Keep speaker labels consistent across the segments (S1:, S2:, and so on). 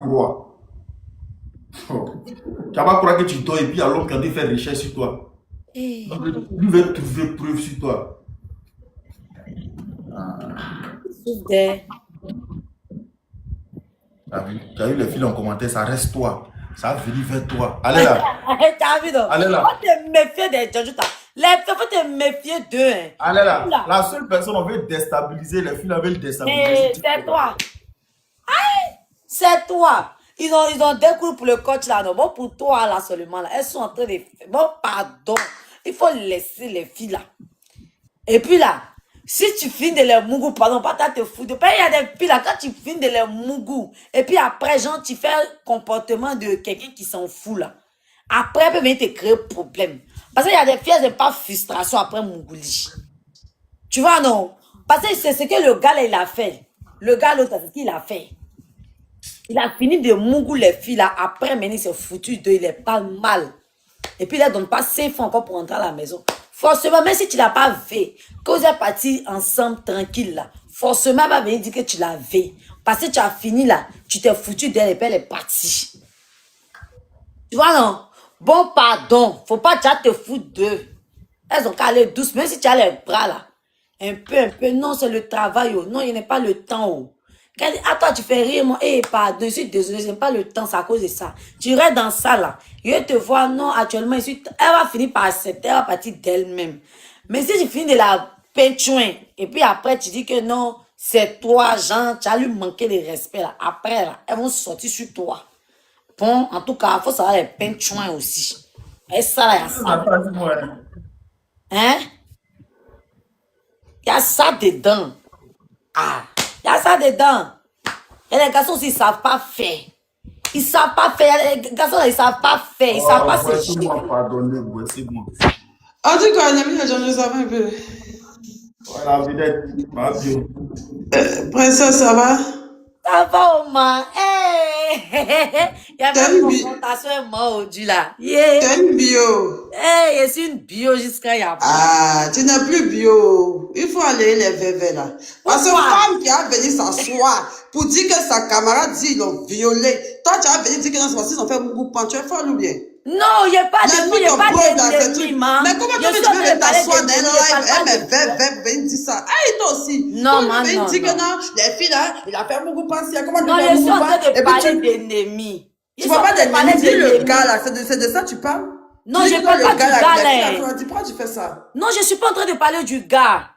S1: croire. Oh. Tu vas pas croire que tu dors et puis alors quand tu fais recherche sur toi.
S2: Hey.
S1: Lui veut trouver preuve sur toi. Tu as vu les filles en commentaire, ça reste toi. Ça va venir vers toi. Allez là.
S2: T'as vu donc?
S1: Allez là.
S2: Faut te méfier des gens. Les filles, faut te méfier d'eux. Hein.
S1: Allez là. La seule personne, on veut déstabiliser, les filles, on veut le déstabiliser.
S2: C'est toi. Aïe, c'est toi. Ils ont des coups pour le coach là, non? Bon, pour toi là seulement là. Elles sont en train de. Bon, pardon. Il faut laisser les filles là. Et puis là, si tu finis de les mougou, pardon, pas te foutre. Il y a des filles là, quand tu finis de les mougou, et puis après, genre, tu fais un comportement de quelqu'un qui s'en fout là. Après, elle peut venir te créer problème. Parce qu'il y a des filles, elles n'ont pas frustration après Mougouli. Tu vois, non? Parce que c'est ce que le gars là, il a fait. Le gars l'autre, c'est ce qu'il a fait. Il a fini de mougou les filles là. Après, maintenant, il s'est foutu d'eux, il est pas mal. Et puis, il ne donne pas 5 francs encore pour entrer à la maison. Forcément, même si tu ne l'as pas fait, que vous êtes partis ensemble, tranquille là, forcément, elle va venir dire que tu l'as fait. Parce que tu as fini là, tu t'es foutu d'elle et puis elle est partie. Tu vois, non? Bon, pardon, faut pas déjà te foutre d'eux. Elles ont qu'à aller douce, même si tu as les bras là. Un peu. Non, c'est le travail. Oh. Non, il n'y a pas le temps. Oh. À toi, tu fais rire, moi. Eh, pardon, je suis désolé, je n'ai pas le temps, c'est à cause de ça. Tu restes dans ça, là. Je te vois, non, actuellement, elle va finir par accepter, elle va partir d'elle-même. Mais si tu finis de la peinture, et puis après, tu dis que non, c'est toi, Jean, tu as lui manqué de respect, là. Après, là, elles vont sortir sur toi. Bon, en tout cas, il faut savoir les peintures aussi. Et ça, là, il y a ça. Hein? Il y a ça dedans. Ah, il y a ça dedans. Et les garçons aussi, ils ne savent pas faire. Ils ne savent pas faire. Les garçons, ils ne savsavent pas faire. Ils ne savent pas se gérer.
S3: On dit quoi, Nami, les gens ne savent un peu.
S1: Voilà, vedette, ma bio.
S3: Princesse, ça va?
S2: Ça va, Oma. Hey! Il y avait une confrontation aujourd'hui là. Yeah.
S3: Tu es une bio.
S2: Hey, je suis une bio jusqu'à il y a.
S3: Ah, tu n'es plus bio. Il faut aller les vévés là. Parce que femme qui a venu s'asseoir pour dire que sa camarade dit qu'ils l'ont violé. Toi, tu as venu dire que dans ce moment ils ont fait beaucoup de tu es folle ou bien?
S2: Non, il n'y a pas de il pas d'ennemi, man.
S3: Mais comment tu veux venir t'asseoir dans un live, elle me venir dire ça. Ah, toi aussi.
S2: Non, man,
S3: non. Tu dis que non, les filles là, il a fait beaucoup penser. Comment tu
S2: non, je suis en train de parler d'ennemis.
S3: Tu vois pas d'ennemis, dis le gars là, c'est de ça que tu parles?
S2: Non, je ne parle pas du gars là.
S3: Pourquoi tu fais ça?
S2: Non, je ne suis pas en train de parler du gars.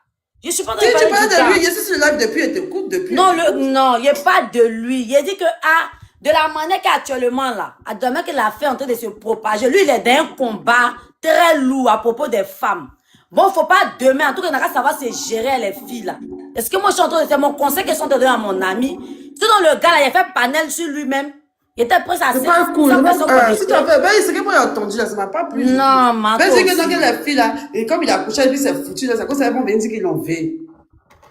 S2: Je suis pas en train
S3: de
S2: parler du gars.
S3: Tu parles de lui, je suis sur le live depuis, et t'écoutes depuis.
S2: Non, non, il n'y a pas de lui. Il a dit que, de la manière qu'actuellement là, à demain qu'il a fait en train de se propager, lui il est dans un combat très lourd à propos des femmes. Bon, faut pas demain, en tout cas, ça va se gérer les filles là. Est-ce que moi je suis en train de faire mon conseil que je suis en train de donner à mon ami? Sinon le gars là, il a fait panel sur lui-même. Il était prêt à
S3: c'est pas cool. Si tu as fait, ben, c'est que moi j'ai entendu là, ça m'a pas plu.
S2: Non, ma
S3: mais c'est que dans les filles là, et comme il a couché, et puis c'est foutu là, c'est quoi ça vont venir dire qu'ils l'ont fait.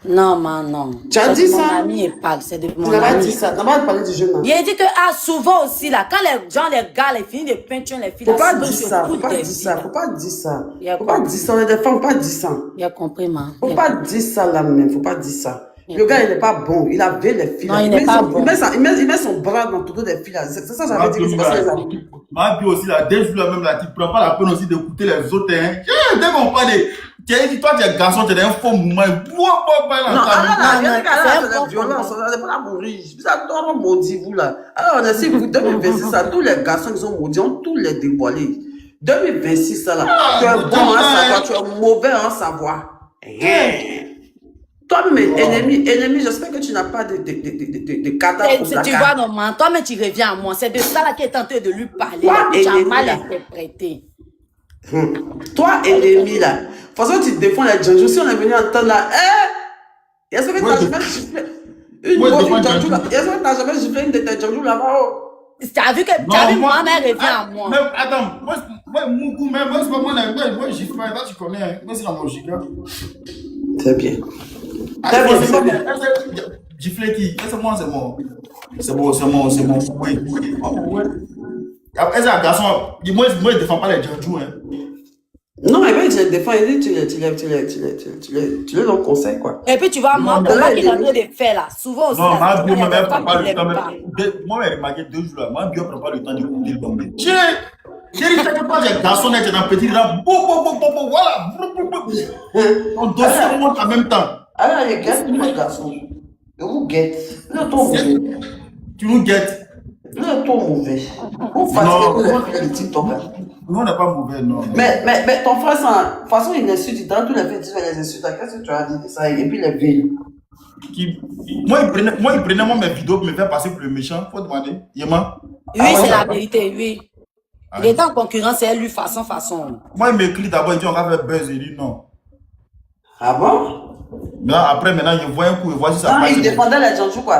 S2: Non, man, non.
S3: Tu as dit ça?
S2: Mon ami est pas, c'est de mon ami.
S3: Tu n'as pas dit ça. Tu n'as pas parlé du jeune homme.
S2: Il a dit que, souvent aussi, là, quand les gens, les gars, ils finissent de peinture les filles,
S3: faut pas dire ça, faut pas dire ça, faut pas dire ça. Faut pas dire ça, on est des femmes, faut pas dire ça.
S2: Il a compris, man.
S3: Faut pas dire ça là même, faut pas dire ça. Le gars, il n'est pas bon, il a vu les filles.
S2: Non, il n'est pas bon.
S3: Il met son bras dans tout des filles là. C'est ça, ça veut dire que c'est pas ça les amis.
S1: Ma puis aussi, là, dès que même là, tu prends pas la peine aussi d'écouter les autres, hein. Dès qu'on parle de. Toi, tu es garçon, tu es un faux mouvement.
S3: Non, c'est violence, on n'est pas là mourir. Ça doit maudire, vous là. Alors, on a si vous 2026, ça, tous les garçons qui sont maudits ont tous les dévoilés. 2026, ça là, tu es bon à savoir, tu es mauvais à savoir. Toi, mes ennemis, j'espère que tu n'as pas de cadavres.
S2: Tu vois, non, man, toi, mais tu reviens à moi. C'est de ça là qui est tenté de lui parler. Tu as mal interprété.
S3: Toi, ennemi là. De toute façon, tu défends les Django. Si on est venu entendre là, est-ce que tu n'as jamais giflé une Django là? Est-ce que tu n'as jamais giflé une de tes Django là-bas?
S2: Tu as vu que moi, mais revient à moi.
S1: Mais attends, moi, Mougou, même, moi, c'est pas moi, je gifle pas, tu connais, moi, c'est la logique.
S3: Très bien.
S1: C'est bien. Gifler qui? C'est moi, c'est mon. Oui. Après, c'est un garçon, moi, je ne défends pas les Django, hein.
S3: Non, mais ben, tu les défends, il dit, tu les donnes conseil, quoi.
S2: Et puis tu vois, moi, pour moi, qu'il est en train de faire là, souvent aussi,
S1: Non, ma bio,
S2: il y a
S1: même,
S2: des
S1: elle prend
S2: femmes
S1: pas
S2: qui
S1: le temps.
S2: l'aiment pas.
S1: Moi, j'ai remarqué 2 jours là. Ma bio prend pas le temps d'écouter le bambé. J'ai dit, quand les garçons étaient dans le petit, là, voilà. On doit se montre en même temps.
S3: Alors, les gars, les garçons, je vous guette. Le ton mauvais.
S1: Tu nous guettes.
S3: Le ton mauvais. Vous faites les TikTok là.
S1: Nous, on n'est pas mauvais, non.
S3: Mais ton frère, de toute façon, il insulte, dans tous les faits, tu les insultes. Qu'est-ce que tu as dit de ça? Et puis les villes.
S1: Moi, il prenait mes vidéos pour me faire passer pour le méchant. Faut demander. Yéma.
S2: Oui, c'est la vérité, oui. Il est en concurrence, c'est lui, façon.
S1: Moi, il m'écrit d'abord, il dit on va faire buzz. Il dit non.
S3: Ah bon?
S1: Maintenant, il voit un coup, il voit si ça
S3: passe.
S1: passe.
S3: Il défendait les gens, quoi.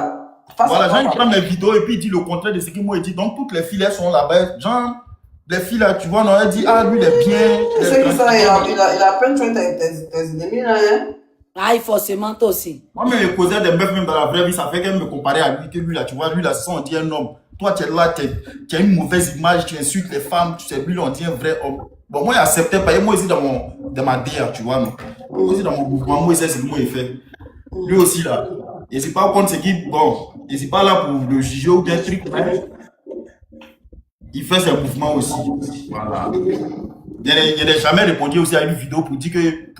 S1: Voilà, genre, il prend mes vidéos et puis il dit le contraire de ce qu'il m'a dit. Donc, toutes les filles, elles sont là-bas. Genre, les filles là, tu vois, non, elle dit, ah, lui, il est bien.
S3: C'est que ça, il a à peine tué tes ennemis là, hein?
S2: Ah, forcément, toi aussi.
S1: Moi, mais je causais des meufs, même dans la vraie vie, ça fait qu'elle me comparait à lui, que lui là, tu vois, lui là, c'est ça, on dit un homme. Toi, tu es là, tu as une mauvaise image, tu insultes les femmes, tu sais, lui, on dit un vrai homme. Bon, moi, j'acceptais pas, et moi, aussi, dans ma DA, tu vois, non. Moi, aussi, dans mon mouvement, moi, c'est ce que moi, il fait. Lui aussi, là. Et c'est pas contre ce qui, bon, et c'est pas là pour le juger ou bien truc, mais il fait ses mouvements aussi. Voilà. Il n'a jamais répondu aussi à une vidéo pour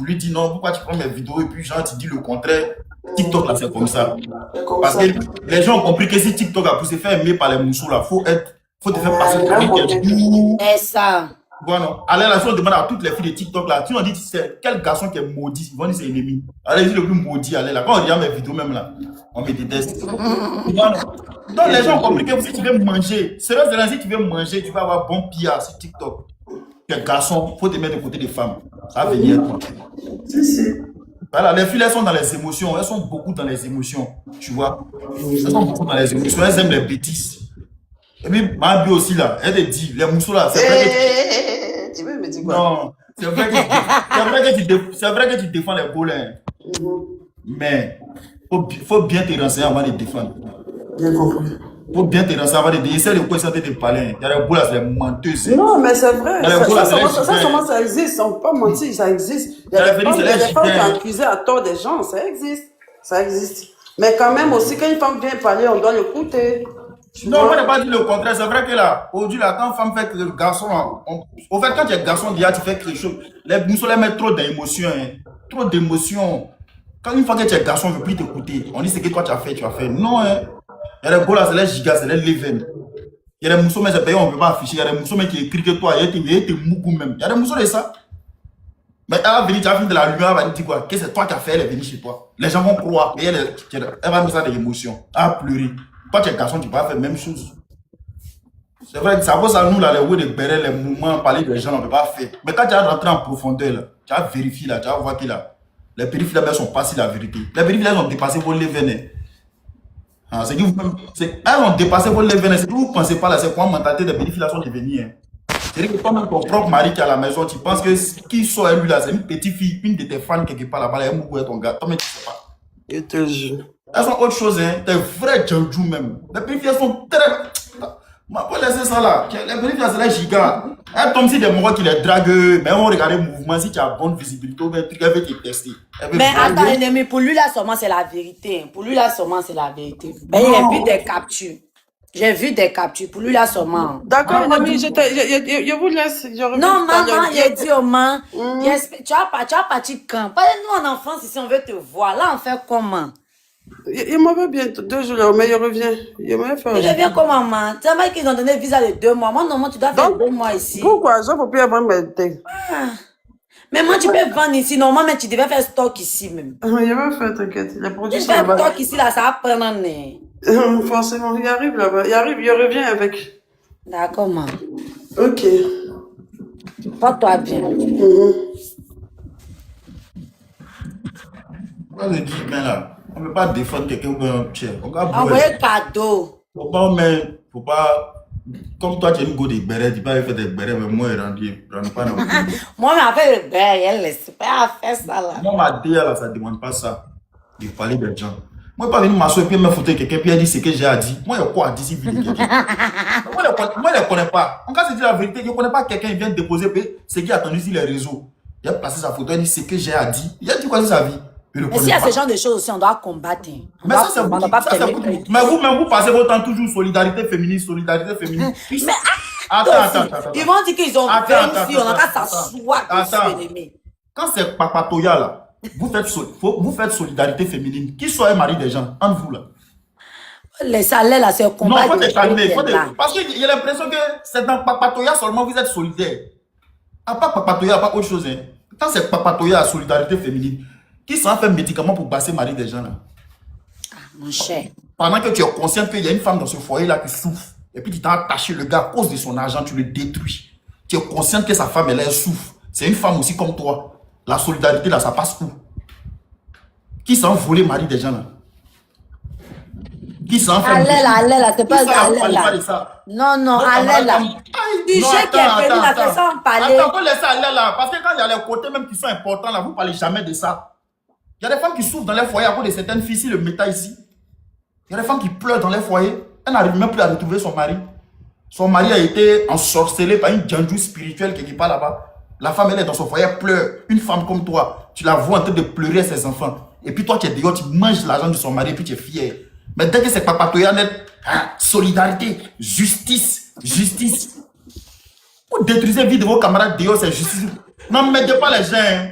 S1: lui dire non, pourquoi tu prends mes vidéos et puis genre tu dis le contraire. TikTok là c'est comme ça. Parce que les gens ont compris que si TikTok a poussé faire aimer par les moussous là, faut te faire passer pour quelqu'un.
S2: C'est ça.
S1: Voilà. Alors là, si on demande à toutes les filles de TikTok là, si on dit c'est quel garçon qui est maudit, ils vont dire c'est ennemi. Alors ils disent le plus maudit, allez là. Quand on regarde mes vidéos même là, on me déteste. Voilà. Donc les gens ont compris que si tu veux manger, sérieusement si tu veux manger, tu vas avoir bon pire sur TikTok. Les garçons, il faut te mettre de côté des femmes. Ça va venir toi. Voilà, les filles, elles sont dans les émotions. Elles sont beaucoup dans les émotions. Tu vois. Elles sont beaucoup dans les émotions. Elles aiment les bêtises. Et puis, ma bio aussi, là, elle te dit, les mousseaux, là, c'est vrai
S3: que tu veux me dire quoi? Non,
S1: c'est vrai que tu défends les bolins. Mais, faut bien te renseigner avant de défendre.
S3: Bien compris.
S1: Faut bien te renseigner avant de défendre. Essaye de quoi ça te parler. Il y a les bolas, c'est les menteuses.
S3: Non, mais c'est vrai. Ça existe. On ne peut pas mentir, ça existe. Il y a des femmes qui accusent à tort des gens. Ça existe. Ça existe. Mais quand même aussi, quand une femme vient parler, on doit l'écouter.
S1: Non, moi, je n'ai pas dit le contraire. C'est vrai que là, aujourd'hui, là, quand une femme fait que le garçon, au fait, quand tu es garçon, déjà, tu fais quelque chose. Les mousseaux, les mettent trop d'émotions. Hein. Trop d'émotions. Quand une fois que tu es garçon, on ne veut plus t'écouter. On dit ce que toi, tu as fait. Non, hein. Il y a des bolas, c'est les gigas, c'est les leven. Il y a des mousseaux, mais c'est payé, on ne peut pas afficher. Il y a des mousseaux, mais qui écrivent que toi, il y a des mougou même. Il y a des mousseaux de ça. Mais elle va venir, tu vas finir de la lumière, elle va dire quoi? Que c'est toi qui as fait, elle est venue chez toi. Les gens vont croire. Et elle va mettre ça des émotions. Elle va pleurer. Toi, tu es garçon, tu peux faire la même chose. C'est vrai que ça vaut ça, nous, là, les hauts de béret, les mouvements, parler des gens, on ne peut pas faire. Mais quand tu vas rentrer en profondeur, là, tu vas vérifier, là, tu vas voir que là, les périphériques, là, sont passés la vérité. Les périphériques, ont dépassé vos levenets. Ah, c'est que elles ont dépassé vos levenets. C'est que vous ne pensez pas, là, c'est quoi la mentalité des périphériques, là, sont devenus. Hein. C'est-à-dire que toi-même, ton propre mari qui est à la maison, tu penses que qui soit lui, là, c'est une petite fille, une de tes fans quelque part là-bas, là, elle est ton gars. Toi-même, tu ne sais pas.
S3: Je te jure.
S1: Elles sont autre chose, hein. Des vrais djandjou même. Les périphériques, elles sont très. Faut laisser ça là. Les périphériques, c'est les gigas. Elles tombent sur des moments qui les draguent, mais on va regarder le mouvement, si tu as bonne visibilité, elle veut te tester.
S2: Mais attends, ennemi, pour lui là seulement c'est la vérité. Pour lui là seulement c'est la vérité. Mais j'ai vu des captures. J'ai vu des captures. Pour lui là seulement.
S3: D'accord, ennemi, je vous laisse.
S2: Non, maman, il a dit au man, tu as parti quand? Pas nous en enfance ici, on veut te voir. Là, on fait comment?
S3: Il m'avait bien 2 jours là, mais il revient. Il
S2: revient comment, maman? Tu sais qu'ils ont donné visa de 2 mois. Moi, normalement, tu dois faire 2 mois ici.
S3: Pourquoi? Je ne peux plus avoir mes thés.
S2: Mais moi, tu peux vendre ici. Normalement, mais tu devais faire stock ici même.
S3: Je vais faire, t'inquiète. Les produits
S2: sont là-bas. Stock ici, là, ça va prendre un nez.
S3: Forcément, il arrive là-bas. Il arrive, il revient avec.
S2: D'accord, maman.
S3: Ok.
S2: Porte-toi bien.
S1: Moi, je dis, mais là. On ne peut pas défendre quelqu'un ou un chien.
S2: Envoyez cadeau.
S1: Faut pas. Comme toi, tu as une go de béret, tu peux faire des bérets, mais moi, je ne rentre pas dans le
S2: Moi, je m'appelle le béret, elle laisse pas faire ça là.
S1: Moi, ma DA, là, ça ne demande pas ça. De parler des gens. Moi, je ne peux pas venir m'asseoir et puis me foutre quelqu'un, puis elle dit ce que j'ai à dire. Moi, il y a quoi à dire si vous dites quelqu'un? Moi, je ne les connais pas. En cas, c'est dire la vérité, je ne connais pas quelqu'un qui vient déposer ce qui a attendu sur les réseaux. Il a placé sa photo, il dit ce que j'ai à dire. Il a dit quoi sur sa vie.
S2: Mais s'il y a ce genre de choses aussi, on doit combattre.
S1: Mais ça, c'est vous. Mais vous-même, vous passez votre temps toujours solidarité féminine, solidarité féminine.
S2: Mais
S1: attends.
S2: Ils vont dire qu'ils ont 20 filles, on a qu'à s'asseoir dessus, l'ennemi.
S1: Quand c'est Papatoya là, vous faites solidarité féminine. Qui soit un mari des gens, entre vous là.
S2: Les salaires là, c'est un combat.
S1: Non, faut te calmer. Parce que j'ai l'impression que c'est dans Papatoya seulement vous êtes solidaire. À part Papatoya, pas autre chose. Hein. Quand c'est Papatoya, solidarité féminine, qui s'en fait médicament pour passer mari des gens là?
S2: Ah, mon cher.
S1: Pendant que tu es conscient qu'il y a une femme dans ce foyer là qui souffre, et puis tu t'as attaché le gars à cause de son argent, tu le détruis. Tu es conscient que sa femme, elle souffre. C'est une femme aussi comme toi. La solidarité là, ça passe où? Qui s'en volé mari des gens là? Qui s'en fait?
S2: Allez là, c'est pas allez là. Non, allez là. Du chef qui est venu là, c'est ça en parler.
S1: Attends, faut laisser aller là. Parce que quand il y a les côtés même qui sont importants là, vous ne parlez jamais de ça. Il y a des femmes qui souffrent dans les foyers à cause de certaines filles, si le méta ici. Il y a des femmes qui pleurent dans les foyers. Elle n'arrive même plus à retrouver son mari. Son mari a été ensorcelé par une djandjou spirituelle quelque part là-bas. La femme, elle est dans son foyer, elle pleure. Une femme comme toi, tu la vois en train de pleurer à ses enfants. Et puis toi, tu es dehors, tu manges l'argent de son mari et puis tu es fier. Mais dès que c'est Papatoya net, solidarité, justice. Vous détruisez la vie de vos camarades dehors, c'est justice. Non, mettez pas les gens. Hein.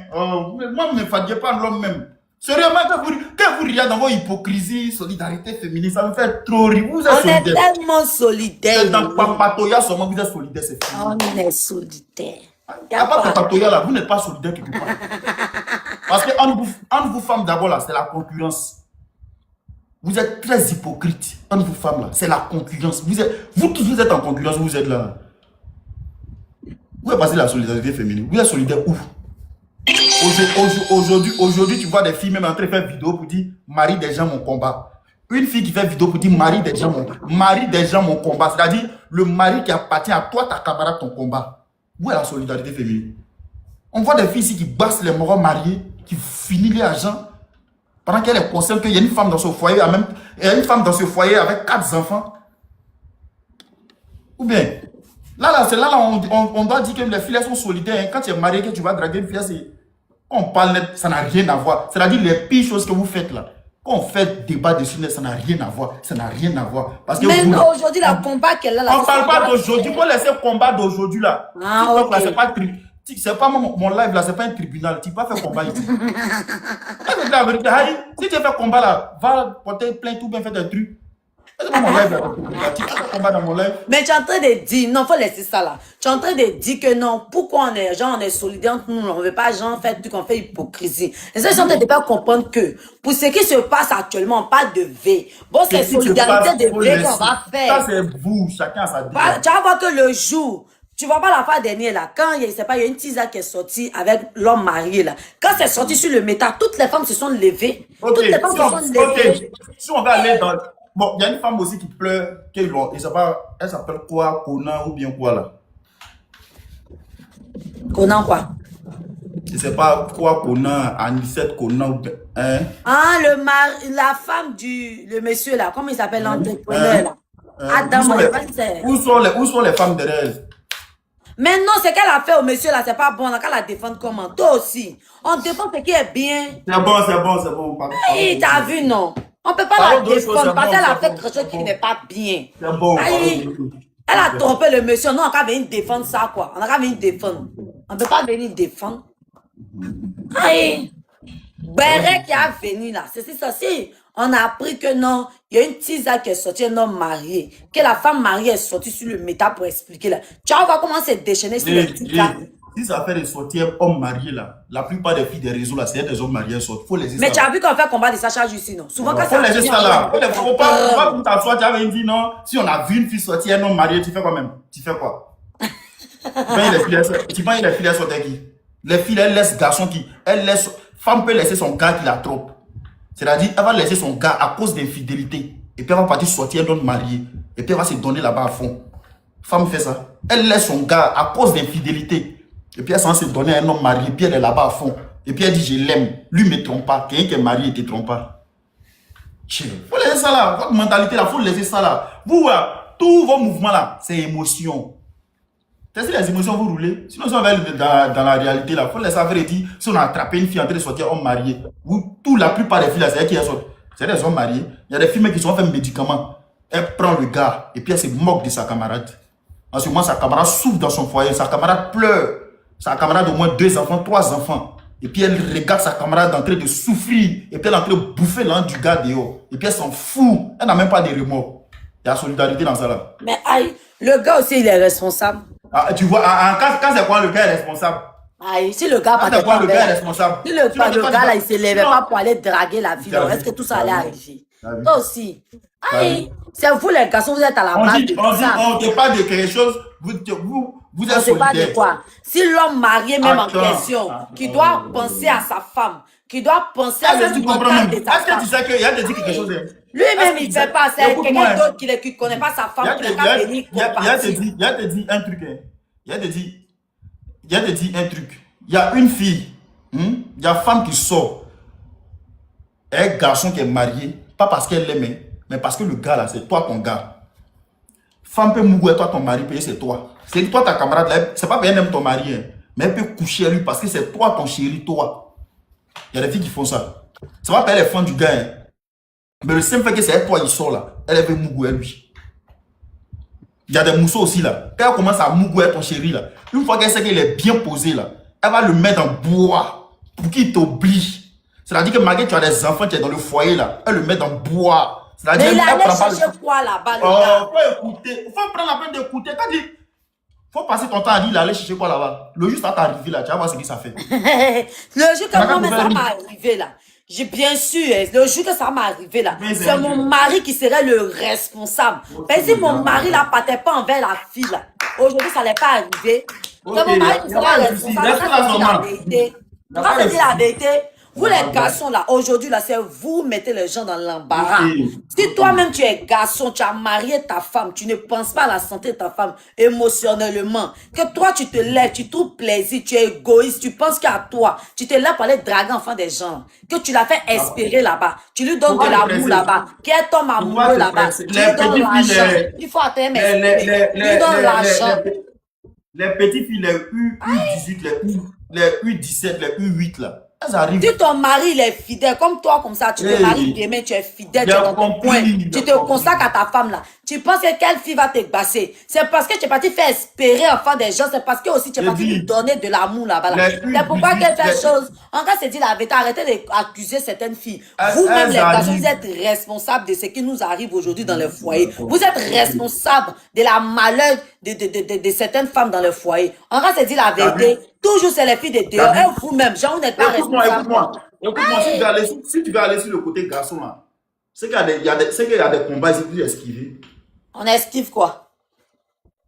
S1: Moi, ne me fatiguez pas l'homme même. Sérieusement, que vous riez dans vos hypocrisies, solidarité féminine, ça me fait trop rire. Vous êtes solidaires.
S2: On est tellement solidaires.
S1: C'est dans Papatoya seulement vous êtes solidaires, c'est fini.
S2: On est solidaires.
S1: À part Papatoya là, vous n'êtes pas solidaires quelque part. Parce que entre vous femmes d'abord là, c'est la concurrence. Vous êtes très hypocrite. Entre vous femmes là, c'est la concurrence. Vous tous vous êtes en concurrence, vous êtes là. Vous avez passé la solidarité féminine. Vous êtes solidaire où? Aujourd'hui, tu vois des filles même en train de faire vidéo pour dire mari des gens mon combat. Une fille qui fait vidéo pour dire mari des gens mon combat. C'est-à-dire le mari qui appartient à toi, ta camarade, ton combat. Où est la solidarité féminine? On voit des filles ici qui bassent les moraux mariés, qui finissent les agents, pendant qu'elle est consciente qu'il y a une femme dans ce foyer, avec 4 enfants. Ou bien, là, on doit dire que les filles sont solidaires. Hein. Quand tu es marié, que tu vas draguer une fille, quand on parle net, ça n'a rien à voir. C'est-à-dire les pires choses que vous faites là. Quand on fait débat dessus, ça n'a rien à voir. Ça n'a rien à voir. Parce que
S2: mais aujourd'hui, le combat qu'elle a là.
S1: On ne parle pas d'aujourd'hui. Il faut laisser le combat d'aujourd'hui là.
S2: Ah, okay.
S1: C'est pas mon live là, c'est pas un tribunal. Tu peux pas faire combat ici. Si tu fais combat là, va porter plainte ou bien faire des trucs. C'est pas mon live là. Tu peux faire combat dans mon live.
S2: Mais tu es en train de dire, non, faut laisser ça là. Tu es en train de dire que non, pourquoi on est solidaires entre nous, on ne veut pas genre faire du qu'on fait hypocrisie. Les gens sont en train de pas comprendre que pour ce qui se passe actuellement, on parle de V. Bon, c'est solidarité de V qu'on va faire.
S1: Ça c'est vous, chacun a sa décision.
S2: Tu vas voir que le jour. Tu vois pas la fois dernière là, quand il y a une teaser qui est sortie avec l'homme marié là, quand c'est sorti sur le méta, toutes les femmes se sont levées.
S1: Okay.
S2: Toutes les femmes se sont levées.
S1: Si on va aller dans... Bon, il y a une femme aussi qui pleure, elle s'appelle quoi, Conan ou bien quoi là?
S2: Conan quoi?
S1: Je sais pas quoi, Conan, Anicette, Conan ou bien... Hein?
S2: Ah, la femme le monsieur là, comment il s'appelle l'entrepreneur là? Adam,
S1: où sont les femmes derrière?
S2: Mais non, ce qu'elle a fait au monsieur là, c'est pas bon. On a qu'à la défendre comment? Toi aussi. On défend ce qui est bien.
S1: C'est bon.
S2: Hey, t'as vu, non? On peut pas la défendre parce qu'elle a fait quelque chose qui n'est pas bien.
S1: C'est bon.
S2: Elle a trompé le monsieur. Non, on a qu'à venir défendre ça, quoi. On a qu'à venir défendre. On ne peut pas venir défendre. Aïe. Bérec qui a venu là. C'est ça. Si on a appris que non, il y a une teaser qui est sortie, un homme marié. Que la femme mariée est sortie sur le méta pour expliquer là. Tu vas voir comment c'est déchaîné sur les teasers.
S1: Si ça fait des sorties hommes mariés là, la plupart des filles des réseaux là, c'est des hommes mariés sortent. Faut les laisser.
S2: Mais tu as vu qu'on fait combat de Sacha ici, non? Souvent quand
S1: faut laisser ça là. Faut pas pour t'asseoir, tu avais dit non. Si on a vu une fille sortir, un homme marié, tu fais quoi même? Tu fais quoi? Tu penses les filles sortent qui? Les filles, elles laissent garçon qui. Femme peut laisser son gars qui la trompe. C'est-à-dire, elle va laisser son gars à cause d'infidélité. Et puis elle va partir sortir un homme marié. Et puis elle va se donner là-bas à fond. Femme fait ça. Elle laisse son gars à cause d'infidélité. Et puis elle s'en se donner à un homme marié. Et puis elle est là-bas à fond. Et puis elle dit, je l'aime. Lui ne me trompe pas. Quelqu'un qui est marié ne te trompe pas. Faut laisser ça là. Votre mentalité là, faut laisser ça là. Vous, tous vos mouvements là, c'est émotion. C'est les émotions vous roulez. Sinon, si on va dans la réalité là, il faut laisser faire dire si on a attrapé une fille en train de sortir homme marié, la plupart des filles là, c'est elle qui sortent. C'est des hommes mariés. Il y a des filles qui sont fait un médicament. Elle prend le gars et puis elle se moque de sa camarade. En ce moment, sa camarade souffre dans son foyer, sa camarade pleure. Sa camarade a au moins 2 enfants, 3 enfants. Et puis elle regarde sa camarade en train de souffrir. Et puis elle est en train de bouffer l'un du gars dehors. Et puis elle s'en fout. Elle n'a même pas de remords. Il y a solidarité dans ça là.
S2: Mais aïe, le gars aussi, il est responsable.
S1: Ah, tu vois, quand c'est quoi le gars est responsable?
S2: Aïe, si le gars
S1: c'est quoi le gars est responsable?
S2: Si le gars là, il se levait pas pour aller draguer la fille, est-ce que tout ça allait arriver? Toi aussi. Aïe, c'est vous les garçons, vous êtes à la base de ça.
S1: On ne parle de quelque chose, vous êtes solidaires.
S2: Pas de quoi. Si l'homme marié même en question, qui doit penser à sa femme, qui doit penser à
S1: le mental de sa femme. Est-ce que tu sais qu'il y a de dire quelque chose?
S2: Lui-même, il ne fait pas. C'est quelqu'un d'autre qui ne connaît pas sa femme, qui n'a pas venir compartir.
S1: Il y a te dit un truc. Il y a te dit un truc. Il y a une fille, il y a une femme qui sort. Un garçon qui est marié, pas parce qu'elle l'aime, mais parce que le gars là, c'est toi ton gars. Femme peut mourir, toi ton mari, payer c'est toi. C'est toi ta camarade là, c'est pas qu'elle aime ton mari, mais elle peut coucher à lui parce que c'est toi ton chéri, toi. Il y a des filles qui font ça. Ça va pas elle est fan du gars, mais le simple fait que c'est toi qui sort là, elle veut mourir à lui. Il y a des mousseaux aussi là. Quand elle commence à mourir ton chéri là, une fois qu'elle sait qu'il est bien posé là, elle va le mettre en bois pour qu'il t'oblige. C'est-à-dire que malgré que tu as des enfants qui sont dans le foyer là, elle le met dans bois.
S2: Mais il allait chercher quoi là-bas, le gars?
S1: Faut écouter, faut prendre la peine d'écouter. Quand il faut passer ton temps à dire, il allait chercher quoi là-bas. Le jour ça t'est arrivé là, tu vas voir ce que ça fait.
S2: Le jour que moi, ça m'est arrivé là. J'ai bien sûr, le jour que ça m'est arrivé là, c'est mon mari qui serait le responsable. Mais si mon mari là partait pas envers la fille là, aujourd'hui ça n'est pas arrivé. C'est mon mari qui serait responsable. Quand je dis la vérité, vous les garçons là, aujourd'hui là, c'est vous mettez les gens dans l'embarras. Si toi-même tu es garçon, tu as marié ta femme, tu ne penses pas à la santé de ta femme émotionnellement, que toi tu te lèves, tu trouves plaisir, tu es égoïste, tu penses qu'à toi, tu te lèves pour aller draguer enfant des gens, que tu l'as fait espérer là-bas, tu lui donnes de l'amour là-bas, qu'elle tombe amoureux là-bas, tu lui donnes l'argent, il faut attendre tu lui donnes l'argent.
S1: Les petites filles, les U18, les U17, les U8 là.
S2: Si ton mari il est fidèle, comme toi, comme ça, tu te maries demain, tu es fidèle, tu es dans ton coin, tu te consacres à ta femme là. Tu penses que quelle fille va te basser? C'est parce que tu es parti faire espérer enfant des gens, c'est parce que aussi tu es parti lui donner de l'amour là-bas. C'est pourquoi qu'elle fait chose. En cas, c'est dit la vérité, arrêtez d'accuser certaines filles. Vous-même, les garçons, vous êtes responsables de ce qui nous arrive aujourd'hui dans le foyer. Vous êtes responsables de la malheur de certaines femmes dans le foyer. En cas, c'est dit la vérité. Toujours c'est les filles de dehors. Et vous-même, genre, vous n'êtes pas responsable.
S1: Écoute-moi, si tu veux aller sur le côté garçon là, c'est qu'il y a des combats ici pour esquiver.
S2: On esquive quoi?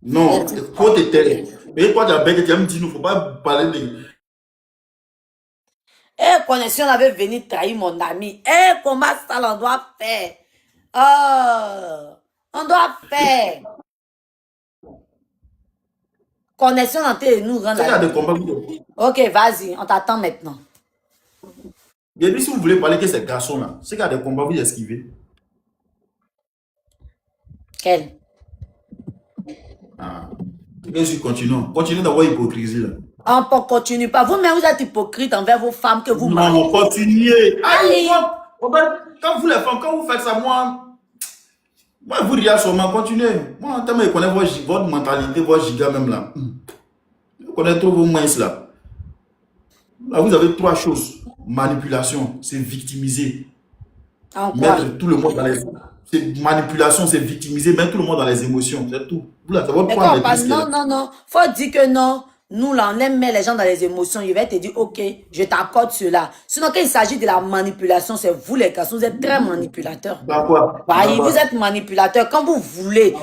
S1: Non, faut te taire. Mais toi, tu as bête, tu as dit, il ne faut pas parler de.
S2: Eh, connexion avait venu trahir mon ami. Eh, comment ça l'on doit faire? Oh, on doit faire. Connexion entre nous rend
S1: la vie.
S2: Ok, vas-y, on t'attend maintenant.
S1: Bien, si vous voulez parler de ces garçons-là, c'est qu'il y a des combats, vous esquivez.
S2: Quel?
S1: Ah. Continuons. Continuez d'avoir hypocrisie là.
S2: On ne continue pas. Vous-même, vous êtes hypocrite envers vos femmes que vous mariez.
S1: Non, continuez. Allez. Quand vous les femmes, quand vous faites ça, moi vous riez seulement, continuez. Moi, tellement je connais votre mentalité, votre giga même là. Je connais trop vos mains là. Là, vous avez 3 choses. Manipulation, c'est victimiser. Mettre tout le monde dans les... C'est manipulation, c'est victimiser, mettre tout le monde dans les émotions. C'est tout. Vous là, c'est votre point de vue.
S2: Non. Faut dire que non. Nous, là, on aime mettre les gens dans les émotions. Il va te dire, ok, je t'accorde cela. Sinon, quand il s'agit de la manipulation, c'est vous, les garçons, vous êtes très manipulateurs.
S1: D'accord.
S2: Vous êtes manipulateurs. Quand vous voulez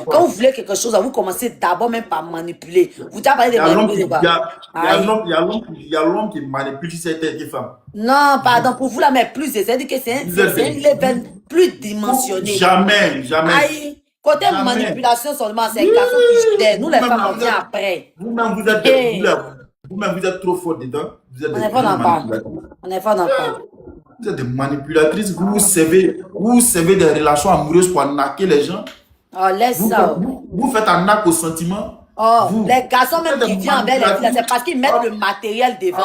S2: quelque chose, vous commencez d'abord même par manipuler. Vous avez parlé de manipuler.
S1: Il y a l'homme qui manipule certaines femmes.
S2: Non, pardon, pour vous, là, mais plus, c'est-à-dire que c'est un level plus dimensionné.
S1: Jamais.
S2: Aïe. Côté manipulation seulement, c'est un garçon qui gère. Nous, les femmes, on vient après.
S1: Vous-même, vous êtes trop fort dedans.
S2: On est fort d'en parler.
S1: Vous êtes des manipulatrices. Vous servez des relations amoureuses pour arnaquer les gens.
S2: Oh, laisse ça.
S1: Vous faites un acte au sentiment.
S2: Oh,
S1: Vous,
S2: les garçons même
S1: faites
S2: qui
S1: des
S2: viennent avec les filles, c'est parce qu'ils mettent le matériel devant.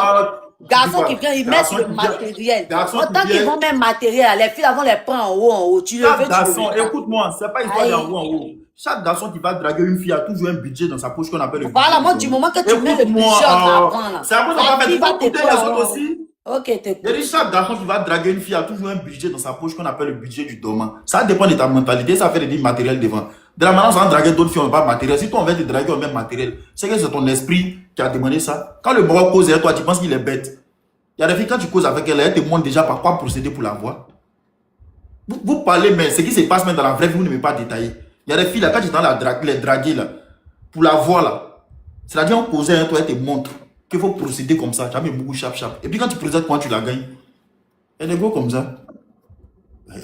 S2: Garçons qui viennent, ils mettent le matériel. Autant qu'ils vont mettre matériel, les filles vont les prendre en haut, Tu le veux,
S1: garçon, écoute-moi, c'est pas histoire d'en haut en haut. Chaque garçon qui va draguer une fille a toujours un budget dans sa poche qu'on appelle le budget.
S2: Voilà, moi, du moment que tu mets le budget en avant, là.
S1: C'est après ça va mettre les autres aussi.
S2: Ok, t'es
S1: Il dit chaque garçon qui va draguer une fille a toujours un budget dans sa poche qu'on appelle le budget du dormant. Ça dépend de ta mentalité, ça fait du matériel devant. De la manière dont on va draguer d'autres filles, on n'a pas matériel. Si toi on veut te draguer, on met matériel. C'est que c'est ton esprit qui a demandé ça. Quand le bois cause avec toi, tu penses qu'il est bête. Il y a des filles, quand tu causes avec elle, elle te montre déjà par quoi procéder pour la voir. Vous parlez, mais ce qui se passe même dans la vraie vie, vous ne m'avez pas détaillé. Il y a des filles là, quand tu es dans les draguer là, pour la voir là, c'est-à-dire on causait avec toi, elle te montre qu'il faut procéder comme ça. Tu as mis beaucoup chap. Et puis quand tu procèdes, quand tu la gagnes, elle est beau comme ça.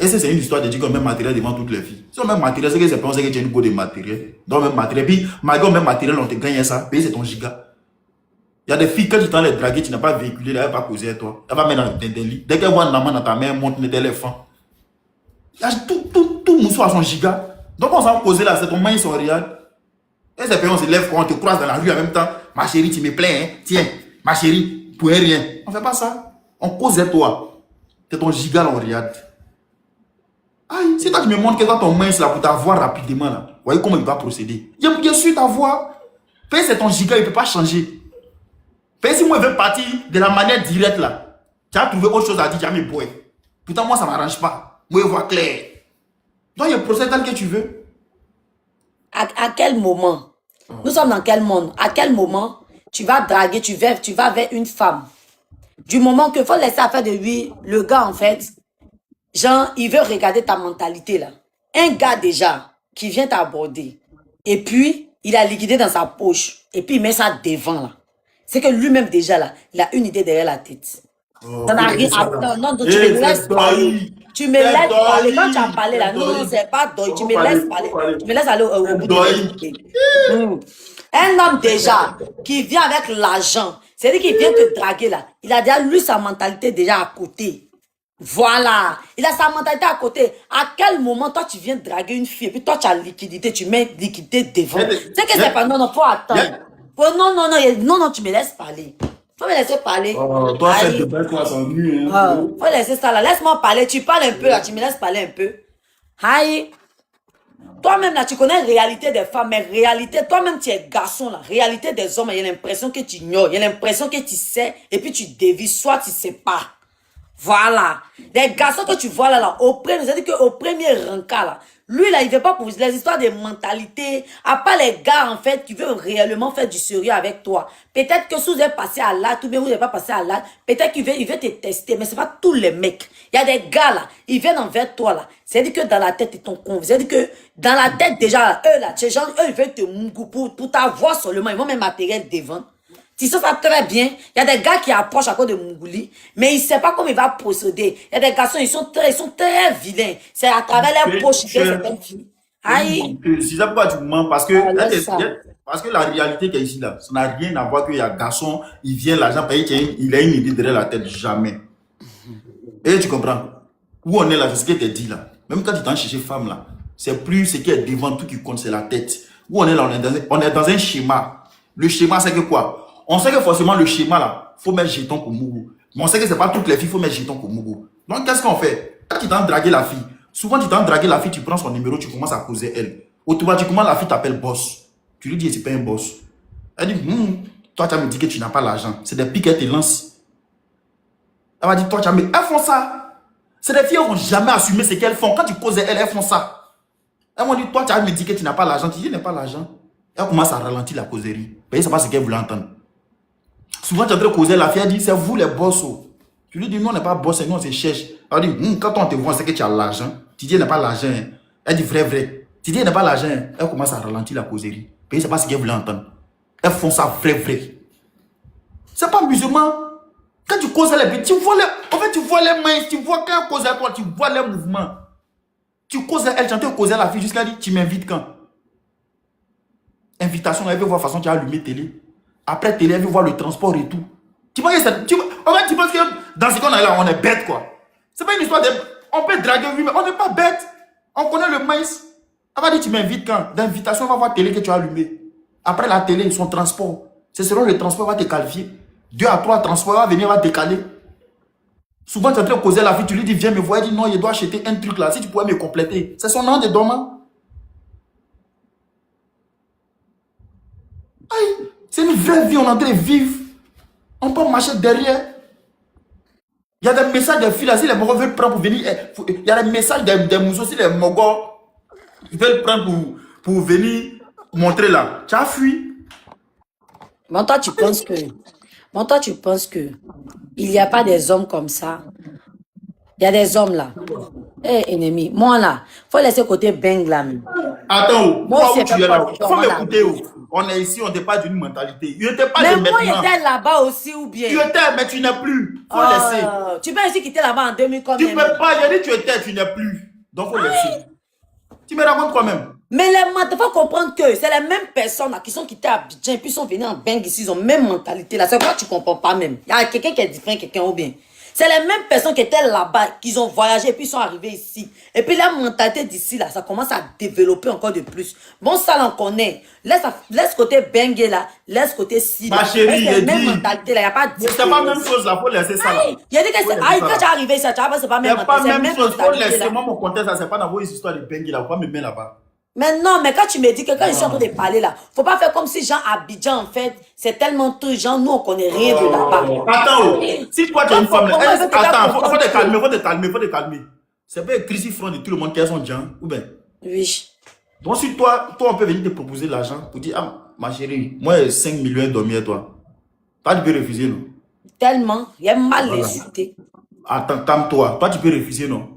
S1: Et c'est une histoire de dire qu'on met matériel devant toutes les filles. Si on met matériel, c'est que c'est pas que tu as une go de matériel. Donc même matériel. Puis malgré on met matériel, on te gagne ça. Puis c'est ton giga. Il y a des filles, quand tu t'en les draguer, tu n'as pas véhiculé, elle va pas causer avec toi. Elle va mettre dans des lits. Dès qu'elle voit un amant dans ta main, elle monte les éléphants. Il y a tout mousseau à son giga. Donc on s'en causer là, c'est ton main, ils sont réels. Et c'est puis on se lève quand on te croise dans la rue en même temps. Ma chérie, tu me plains, hein? Tiens, ma chérie, pour rien. On fait pas ça. On cause avec toi. C'est ton giga là, on regarde. Aïe, si toi tu me montres que toi ton main c'est là pour t'avoir rapidement là. Voyez comment il va procéder. Bien sûr t'avoir. Puis c'est ton giga, il ne peut pas changer. Puis si moi je veux partir de la manière directe là, tu as trouvé autre chose à dire, tu as mis boy. Pourtant moi ça ne m'arrange pas. Moi je vois clair. Donc il y a un procès tel que tu veux.
S2: À quel moment? Nous sommes dans quel monde? À quel moment tu vas draguer, tu vas vers une femme? Du moment que faut laisser affaire de lui, le gars en fait, genre, il veut regarder ta mentalité là. Un gars déjà qui vient t'aborder et puis il a liquidé dans sa poche et puis il met ça devant là. C'est que lui-même déjà là, il a une idée derrière la tête. Ça n'a rien à faire. Non, tu me laisses parler. Tu me laisses parler. Quand tu as parlé là, non, c'est pas deuil. Tu me laisses parler. Tu me laisses aller au bout de un homme déjà qui vient avec l'argent, c'est-à-dire qu'il vient te draguer là. Il a déjà lui sa mentalité déjà à côté. Voilà. Il a sa mentalité à côté. À quel moment toi tu viens draguer une fille et puis toi tu as liquidité, tu mets liquidité devant. C'est que c'est pas non, faut attendre. Oh, non, tu me laisses parler. Faut me laisser parler.
S1: Toi, cette débat, toi, c'est ennuyeux.
S2: Faut laisser ça là. Laisse-moi parler. Tu parles un peu là. Tu me laisses parler un peu. Aïe. Toi-même là, tu connais la réalité des femmes, mais réalité, toi-même tu es garçon là. Réalité des hommes, il y a l'impression que tu ignores. Il y a l'impression que tu sais et puis tu dévies. Soit tu sais pas. Voilà. Les garçons que tu vois là, c'est-à-dire qu'au premier rencard là, lui là, il veut pas pour les histoires de mentalité. À part les gars en fait qui veulent réellement faire du sérieux avec toi. Peut-être que si vous êtes passé à l'acte ou bien vous n'êtes pas passé à l'acte, peut-être qu'il veut te tester, mais c'est pas tous les mecs. Il y a des gars là, ils viennent envers toi là. C'est-à-dire que dans la tête ils t'ont convaincu. C'est-à-dire que dans la tête déjà là, eux là, ces gens, eux ils veulent te mougou pour t'avoir seulement. Ils vont mettre matériel devant. Tu sais ça très bien. Il y a des gars qui approchent à cause de Mougouli, mais ils ne savent pas comment il va procéder. Il y a des garçons, ils sont très vilains. C'est à travers leur poche qu'ils certaines filles. Aïe.
S1: C'est ça pourquoi tu mens, parce que la réalité qui est ici là, ça n'a rien à voir qu'il y a un garçon, il vient l'argent payer, il a une idée derrière la tête, jamais. Et tu comprends? Où on est là, c'est ce qui était dit là. Même quand tu t'en cherches femme là, c'est plus ce qui est devant tout qui compte, c'est la tête. Où on est là, on est dans un schéma. Le schéma, c'est que quoi? On sait que forcément le schéma là, faut mettre jeton pour Mougou. Mais on sait que c'est pas toutes les filles, faut mettre jeton pour Mougou. Donc qu'est-ce qu'on fait? Quand tu t'en draguer la fille, souvent tu t'en draguer la fille, tu prends son numéro, tu commences à causer elle. Automatiquement la fille t'appelle boss. Tu lui dis c'est pas un boss. Elle dit toi tu as me dit que tu n'as pas l'argent. C'est des pics qu'elle te lance. Elle va dire toi tu as me... Elles font ça. C'est des filles qui n'ont jamais assumé ce qu'elles font. Quand tu causes elle, elles font ça. Elles m'ont dit toi tu as me dit que tu n'as pas l'argent. Tu dis je n'ai pas l'argent. Elle commence à ralentir la causerie. Mais c'est pas ce qu'elle voulait entendre. Souvent, tu es en train de causer, la fille dit, c'est vous les boss. Tu lui dis, nous, on n'est pas boss, nous, on se cherche. Elle dit, quand on te voit, c'est que tu as l'argent. Tu dis, elle n'a pas l'argent. Elle dit, vrai. Tu dis, elle n'a pas l'argent. Elle commence à ralentir la causerie. Mais c'est pas ce qu'elle voulait entendre. Elles font ça vrai. C'est pas musulman. Quand tu causes les tu vois en fait, tu vois les mains, tu vois quand elle cause à toi, tu vois les mouvements. Tu causes à elle, tu es en train de causer à la fille jusqu'à dire, tu m'invites quand? Invitation, elle veut voir façon tu as allumé télé. Après télé, elle veut voir le transport et tout. Tu penses que dans ce qu'on a là, on est bête quoi. C'est pas une histoire de... On peut draguer, oui, mais on n'est pas bête. On connaît le maïs. Elle va dire, tu m'invites quand? D'invitation, on va voir télé que tu as allumé. Après la télé, son transport. C'est selon le transport, va te qualifier. 2 à 3 transports, va venir, va décaler. Souvent, tu es en train de causer la fille, tu lui dis, viens me voir. Elle dit, non, il doit acheter un truc là. Si tu pouvais me compléter. C'est son nom de dormant. Aïe, c'est une vraie vie, on est en train de vivre. On peut marcher derrière. Il y a des messages des filles là, si les mogos veulent prendre pour venir. Il y a des messages des mousseaux, si les mogos veulent prendre pour venir montrer là. Tu as fui.
S2: Bon, toi, tu penses que il n'y a pas des hommes comme ça. Il y a des hommes là. Eh, ennemi, moi là, faut laisser côté bang là.
S1: Attends,
S2: Moi,
S1: où tu es là?
S2: c'est
S1: Faut m'écouter. On est ici, on n'est pas d'une mentalité. Il n'était pas
S2: mais
S1: de
S2: moi,
S1: maintenant.
S2: j'étais là-bas aussi ou bien.
S1: Tu étais, mais tu n'es plus. Faut laisser.
S2: Tu peux aussi quitter là-bas en 2000 comme
S1: Tu ne peux pas, j'ai dit tu étais, tu n'es plus. Donc faut laisser. Tu me racontes toi-même.
S2: Mais il faut comprendre que c'est les mêmes personnes là, qui sont quittées à Abidjan et puis sont venues en Beng ici, ils ont la même mentalité là. C'est quoi tu comprends pas même? Il y a quelqu'un qui est différent, quelqu'un ou bien. C'est les mêmes personnes qui étaient là-bas, qui ont voyagé et puis sont arrivés ici. Et puis la mentalité d'ici là, ça commence à développer encore de plus. Bon, ça l'on connaît. Laisse côté Beng là, laisse côté si.
S1: Ma chérie,
S2: c'est la
S1: il
S2: même
S1: dit.
S2: mentalité là, il n'y a pas de
S1: C'est pas la même chose là, faut laisser ça là.
S2: Il a dit que c'est. Ah, quand tu es arrivé ici, tu vois, c'est pas la
S1: C'est
S2: même
S1: pas
S2: mentalité.
S1: la même chose, faut laisser.
S2: là.
S1: Moi, mon contexte, c'est pas dans vos histoires de Bengue là, faut pas me mettre là-bas.
S2: Mais non, mais quand tu me dis que quand ils sont en train de parler là, faut pas faire comme si Jean Abidjan en fait, c'est tellement tout, Jean, nous on connaît rien de là-bas.
S1: Attends, si toi tu es une femme,
S2: Comment est-ce que tu vas
S1: attends, faut
S2: comprendre
S1: te calmer, faut te calmer. C'est pas écrit sur front de tout le monde qui a son Jean, ou bien.
S2: Oui.
S1: Donc si toi on peut venir te proposer l'argent pour dire, ah, ma chérie, moi 5 millions dormir toi. Toi tu peux refuser, non?
S2: Tellement, il y a mal
S1: Voilà.
S2: insulté.
S1: Attends, calme-toi, toi tu peux refuser, non?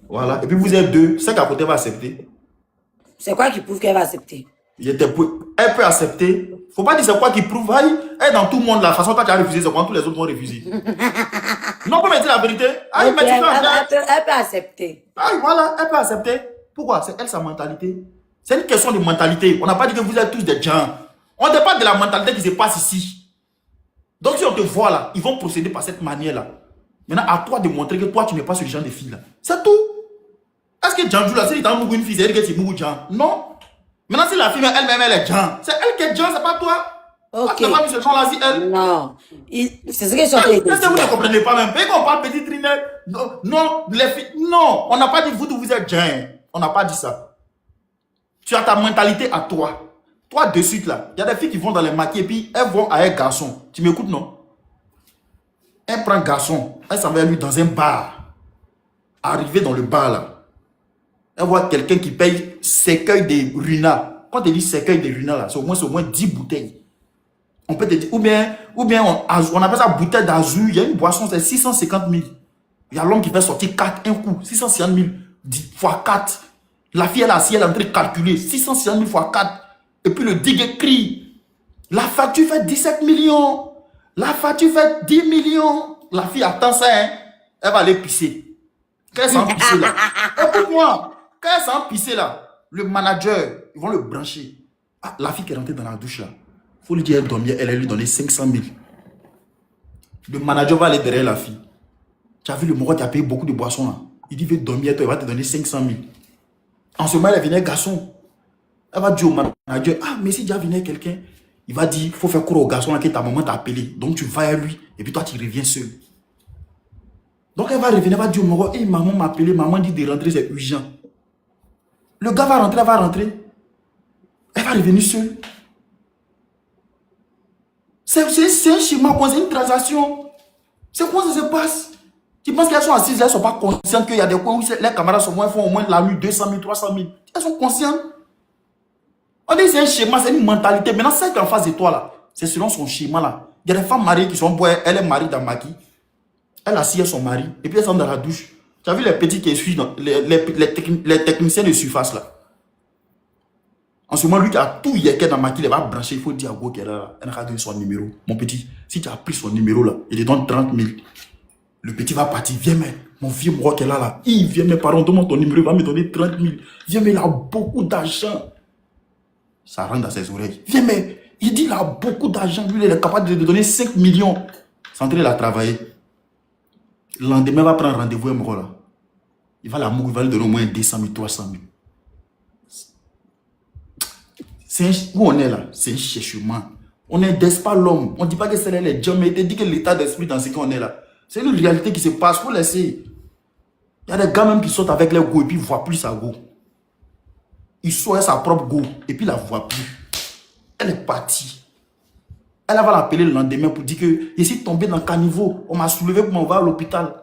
S1: Voilà, et puis vous êtes deux, c'est qu'à côté va accepter.
S2: C'est quoi qui prouve qu'elle va accepter?
S1: Elle peut accepter. Faut pas dire c'est quoi qui prouve. Elle est dans tout le monde là. De toute façon, toi tu as refusé, c'est quand tous les autres vont refuser. Non, pour me dire la vérité. Aïe, mais tu
S2: Elle peut accepter.
S1: Aïe, voilà, elle peut accepter. Pourquoi? C'est elle sa mentalité. C'est une question de mentalité. On n'a pas dit que vous êtes tous des gens. On ne parle de la mentalité qui se passe ici. Donc si on te voit là, ils vont procéder par cette manière là. Maintenant, à toi de montrer que toi tu n'es pas ce genre de fille là. C'est tout. Est-ce que Jean joue là, si tu as une fille, c'est elle qui est beaucoup Jean? Non. Maintenant, si la fille elle-même, elle est Jean, c'est elle qui est Jean, c'est pas toi.
S2: Ok.
S1: Tu n'as pas mis ce genre-là, si elle.
S2: Non. C'est ce que je suis en train de
S1: Est-ce que vous
S2: dire.
S1: ne comprenez pas même? Quand on parle petit trinette, non, les filles, non, on n'a pas dit vous êtes Jean. On n'a pas dit ça. Tu as ta mentalité à toi. Toi, de suite là, il y a des filles qui vont dans les maquis et puis elles vont à un garçon. Tu m'écoutes, non? Elle prend un garçon, elle s'en va lui dans un bar. Arrivé dans le bar là. Elle voit quelqu'un qui paye cercueil de Runa. Quand tu dis cercueil de Runa, là, c'est au moins 10 bouteilles. On peut te dire, ou bien on appelle ça bouteille d'azur. Il y a une boisson, c'est 650 000. Il y a l'homme qui fait sortir 4 un coup. 650 000 fois 4. La fille, elle est assise, elle est en train de calculer. 650 000 fois 4. Et puis le digue crie. La facture fait 17 millions. La facture fait 10 millions. La fille attend ça, hein. Elle va aller pisser. Quand elle s'en pisser là. Écoute-moi. Quand elle s'en pisser là, le manager, ils vont le brancher. Ah, la fille qui est rentrée dans la douche là, il faut lui dire, elle dormait, elle lui donner 500 000. Le manager va aller derrière la fille. Tu as vu le moro qui a payé beaucoup de boissons là. Il dit, viens dormir, toi, il va te donner 500 000. En ce moment, elle venait garçon. Elle va dire au manager, ah, mais si déjà venait quelqu'un, il va dire, il faut faire cours au garçon là que ta maman t'a appelé. Donc tu vas à lui, et puis toi, tu reviens seul. Donc elle va revenir, elle va dire au moro, hey, maman m'a appelé, maman dit de rentrer, c'est urgent. Le gars va rentrer, elle va rentrer. Elle va revenir seule. C'est un schéma, c'est une transaction. C'est comment ça se passe? Tu penses qu'elles sont assises, elles ne sont pas conscientes qu'il y a des coins où les camarades font au moins la nuit 200 000, 300 000. Elles sont conscientes. On dit c'est un schéma, c'est une mentalité. Maintenant, celle qui est en face de toi là, c'est selon son schéma là. Il y a des femmes mariées qui sont bois, elle est mariée dans Maki. Elle assise son mari, et puis elles sont dans la douche. Tu as vu les petits qui suivent, les techniciens de surface là. En ce moment, lui qui a tout yéké dans ma il va brancher, il faut dire à Go qu'elle a donné son numéro. Mon petit, si tu as pris son numéro là, il te donne 30 000. Le petit va partir, viens mais, mon vieux moi qu'elle a là, il vient mes parents, donne ton numéro, il va me donner 30 000. Viens mais, il a beaucoup d'argent. Ça rentre dans ses oreilles. Viens mais, il dit il a beaucoup d'argent, lui il est capable de donner 5 millions. Sans entrer là travailler. Le lendemain, il va prendre rendez-vous à là. Il va la mourir, il va lui donner au moins 200 000, 300 000. Où on est là, c'est un cherchement. On n'indexe pas l'homme. On ne dit pas que c'est les gens, mais on dit que l'état d'esprit dans ce qu'on est là. C'est une réalité qui se passe. Il faut laisser. Il y a des gars même qui sortent avec leur go et puis ils ne voient plus sa go. Ils sortent sa propre go et puis ils ne la voient plus. Elle est partie. Elle va l'appeler le lendemain pour dire que je suis tombé dans le caniveau. On m'a soulevé pour m'envoyer à l'hôpital.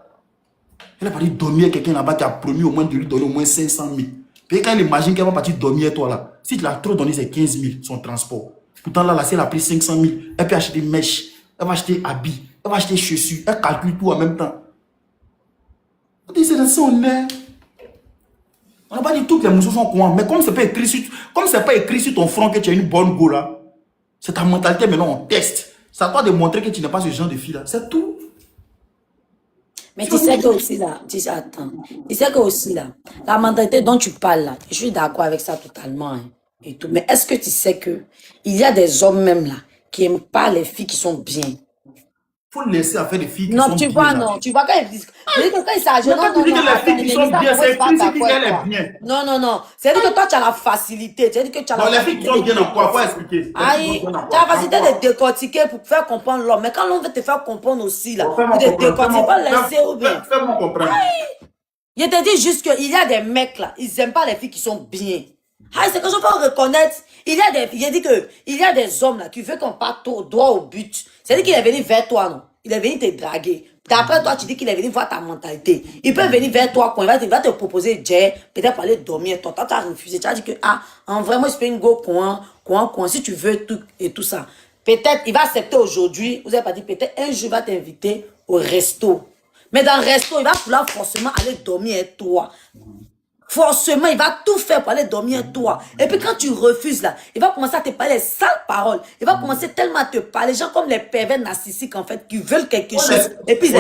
S1: Elle est partie dormir avec quelqu'un là-bas qui a promis au moins de lui donner au moins 500 000. Et quand elle imagine qu'elle va partir dormir toi là, si tu l'as trop donné, c'est 15 000 son transport. Pourtant là, si elle a pris 500 000, elle peut acheter mèches, elle va acheter habits, elle va acheter chaussures, elle calcule tout en même temps. On dit c'est dans son air. On n'a pas dit toutes les moussons sont courants, mais comme c'est pas écrit sur ton front que tu as une bonne go là, c'est ta mentalité maintenant on teste. C'est à toi de montrer que tu n'es pas ce genre de fille là, c'est tout.
S2: Mais tu sais que aussi là, tu sais que aussi là, la mentalité dont tu parles là, je suis d'accord avec ça totalement, hein, et tout. Mais est-ce que tu sais que il y a des hommes même là qui aiment pas les filles qui sont bien?
S1: Faut laisser à faire des filles qui
S2: Non,
S1: sont
S2: tu
S1: bien.
S2: vois,
S1: là.
S2: non, tu vois quand ils disent, quand il s'agit,
S1: Mais quand tu dis que les filles qui sont bien, c'est implicite qu'elle est bien.
S2: Non, c'est-à-dire que toi tu as la facilité, c'est-à-dire que tu as
S1: Non,
S2: la
S1: les filles qui sont bien en quoi? Faut expliquer.
S2: Aïe, tu as la facilité de décortiquer pour faire comprendre l'homme. Mais quand l'on veut te faire comprendre aussi, là, pour te décortiquer, pas laisser ou bien.
S1: Fais-moi comprendre.
S2: Je te dis juste qu'il y a des mecs là, ils n'aiment pas les filles qui sont bien. Aïe, c'est que je peux reconnaître. Il y a des hommes là qui veulent qu'on parte droit au but. C'est-à-dire qu'il est venu vers toi, non? Il est venu te draguer. D'après toi, tu dis qu'il est venu voir ta mentalité. Il peut venir vers toi quand il va te proposer, peut-être pour aller dormir. Toi, tu as refusé. Tu as dit que, en vrai, moi, je peux une go coin, si tu veux, tout et tout ça. Peut-être, il va accepter aujourd'hui. Vous avez pas dit, peut-être un jour, il va t'inviter au resto. Mais dans le resto, il va vouloir forcément aller dormir avec toi. Forcément, il va tout faire pour aller dormir avec toi. Et puis quand tu refuses là, il va commencer à te parler sales paroles. Il va commencer tellement à te parler, gens comme les pervers narcissiques en fait, qui veulent quelque chose. Et puis,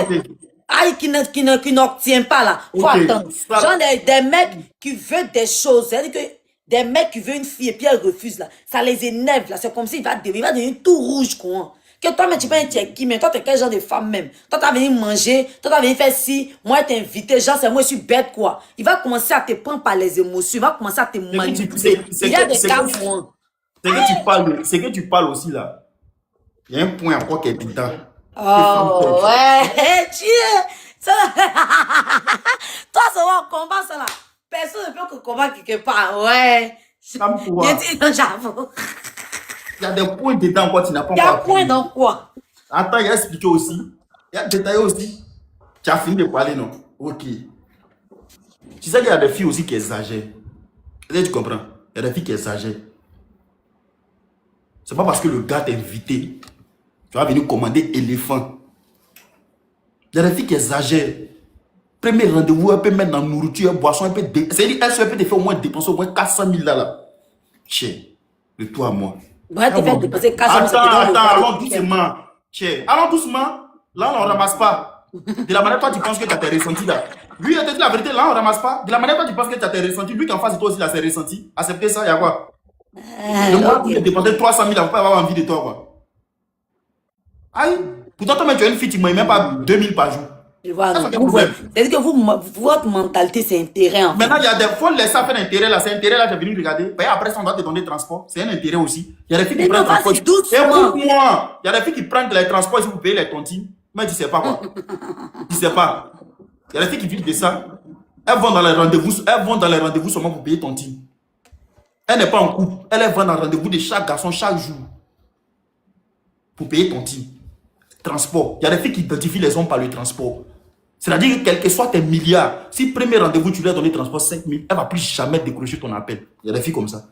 S2: qui n'obtient pas là. Faut attendre. Genre des mecs qui veulent des choses. C'est-à-dire que des mecs qui veulent une fille et puis elle refuse là. Ça les énerve là. C'est comme s'il va devenir tout rouge quoi. Que toi, mais tu peux être qui, mais toi, t'es quel genre de femme même? Toi, t'as venu manger, toi, t'as venu faire ci, moi, t'es invité, genre, c'est moi, je suis bête, quoi. Il va commencer à te prendre par les émotions, il va commencer à te manipuler. Il y a des cas pour
S1: C'est que tu parles aussi là. Il y a un point encore qui est évident.
S2: Oh, ouais, tu es. Toi, ça va, on combat ça là. Personne ne peut que combattre quelque part, ouais. J'avoue.
S1: Il y a des points dedans quoi tu n'as pas
S2: encore. Il y a un point dans quoi?
S1: Attends, il y a expliqué aussi. Il y a détaillé aussi. Tu as fini de parler, non? Ok. Tu sais qu'il y a des filles aussi qui exagèrent. Est-ce que tu comprends? Il y a des filles qui exagèrent. C'est pas parce que le gars t'a invité, tu vas venir commander éléphant. Il y a des filles qui exagèrent. Premier rendez-vous, elle peut mettre dans la nourriture, boisson, elle peut te faire au moins dépenser au moins 400 000 là. Tiens, de toi à moi.
S2: Ouais, t'es fait dépenser 400 000.
S1: Attends, allons doucement. Tiens, allons doucement. Là, on ne ramasse pas. De la manière dont tu penses que tu as tes ressentis là. Lui, il te dit la vérité, là, on ne ramasse pas. De la manière dont tu penses que tu as tes ressentis, lui qui en face de toi aussi, il a ses ressentis. Accepter ça, il y a quoi? Le mois où tu dépenses 300 000, il ne va pas avoir envie de toi, quoi. Aïe. Pourtant, toi, tu as une fille, tu ne même pas 2000 par jour.
S2: Je vois, non. C'est-à-dire que votre mentalité, c'est intérêt en fait.
S1: Maintenant, il y a des fois, laisser faire l'intérêt là. C'est intérêt là, j'ai venu regarder. Et après, ça, on doit te donner transport. C'est un intérêt aussi. Il y a des filles qui prennent le transport. Écoute-moi. Il y a des filles qui prennent les transports si vous payez les tontines. Mais tu sais pas quoi. Tu sais pas. Il y a des filles qui vivent de ça. Elles vont dans les rendez-vous seulement pour payer tontine. Elle n'est pas en couple. Elle va dans le rendez-vous de chaque garçon chaque jour. Pour payer tontine. Transport. Il y a des filles qui identifient les hommes par le transport. C'est-à-dire que quel que soit tes milliards, si premier rendez-vous tu lui as donné transport 5 000, elle ne va plus jamais décrocher ton appel. Il y a des filles comme ça.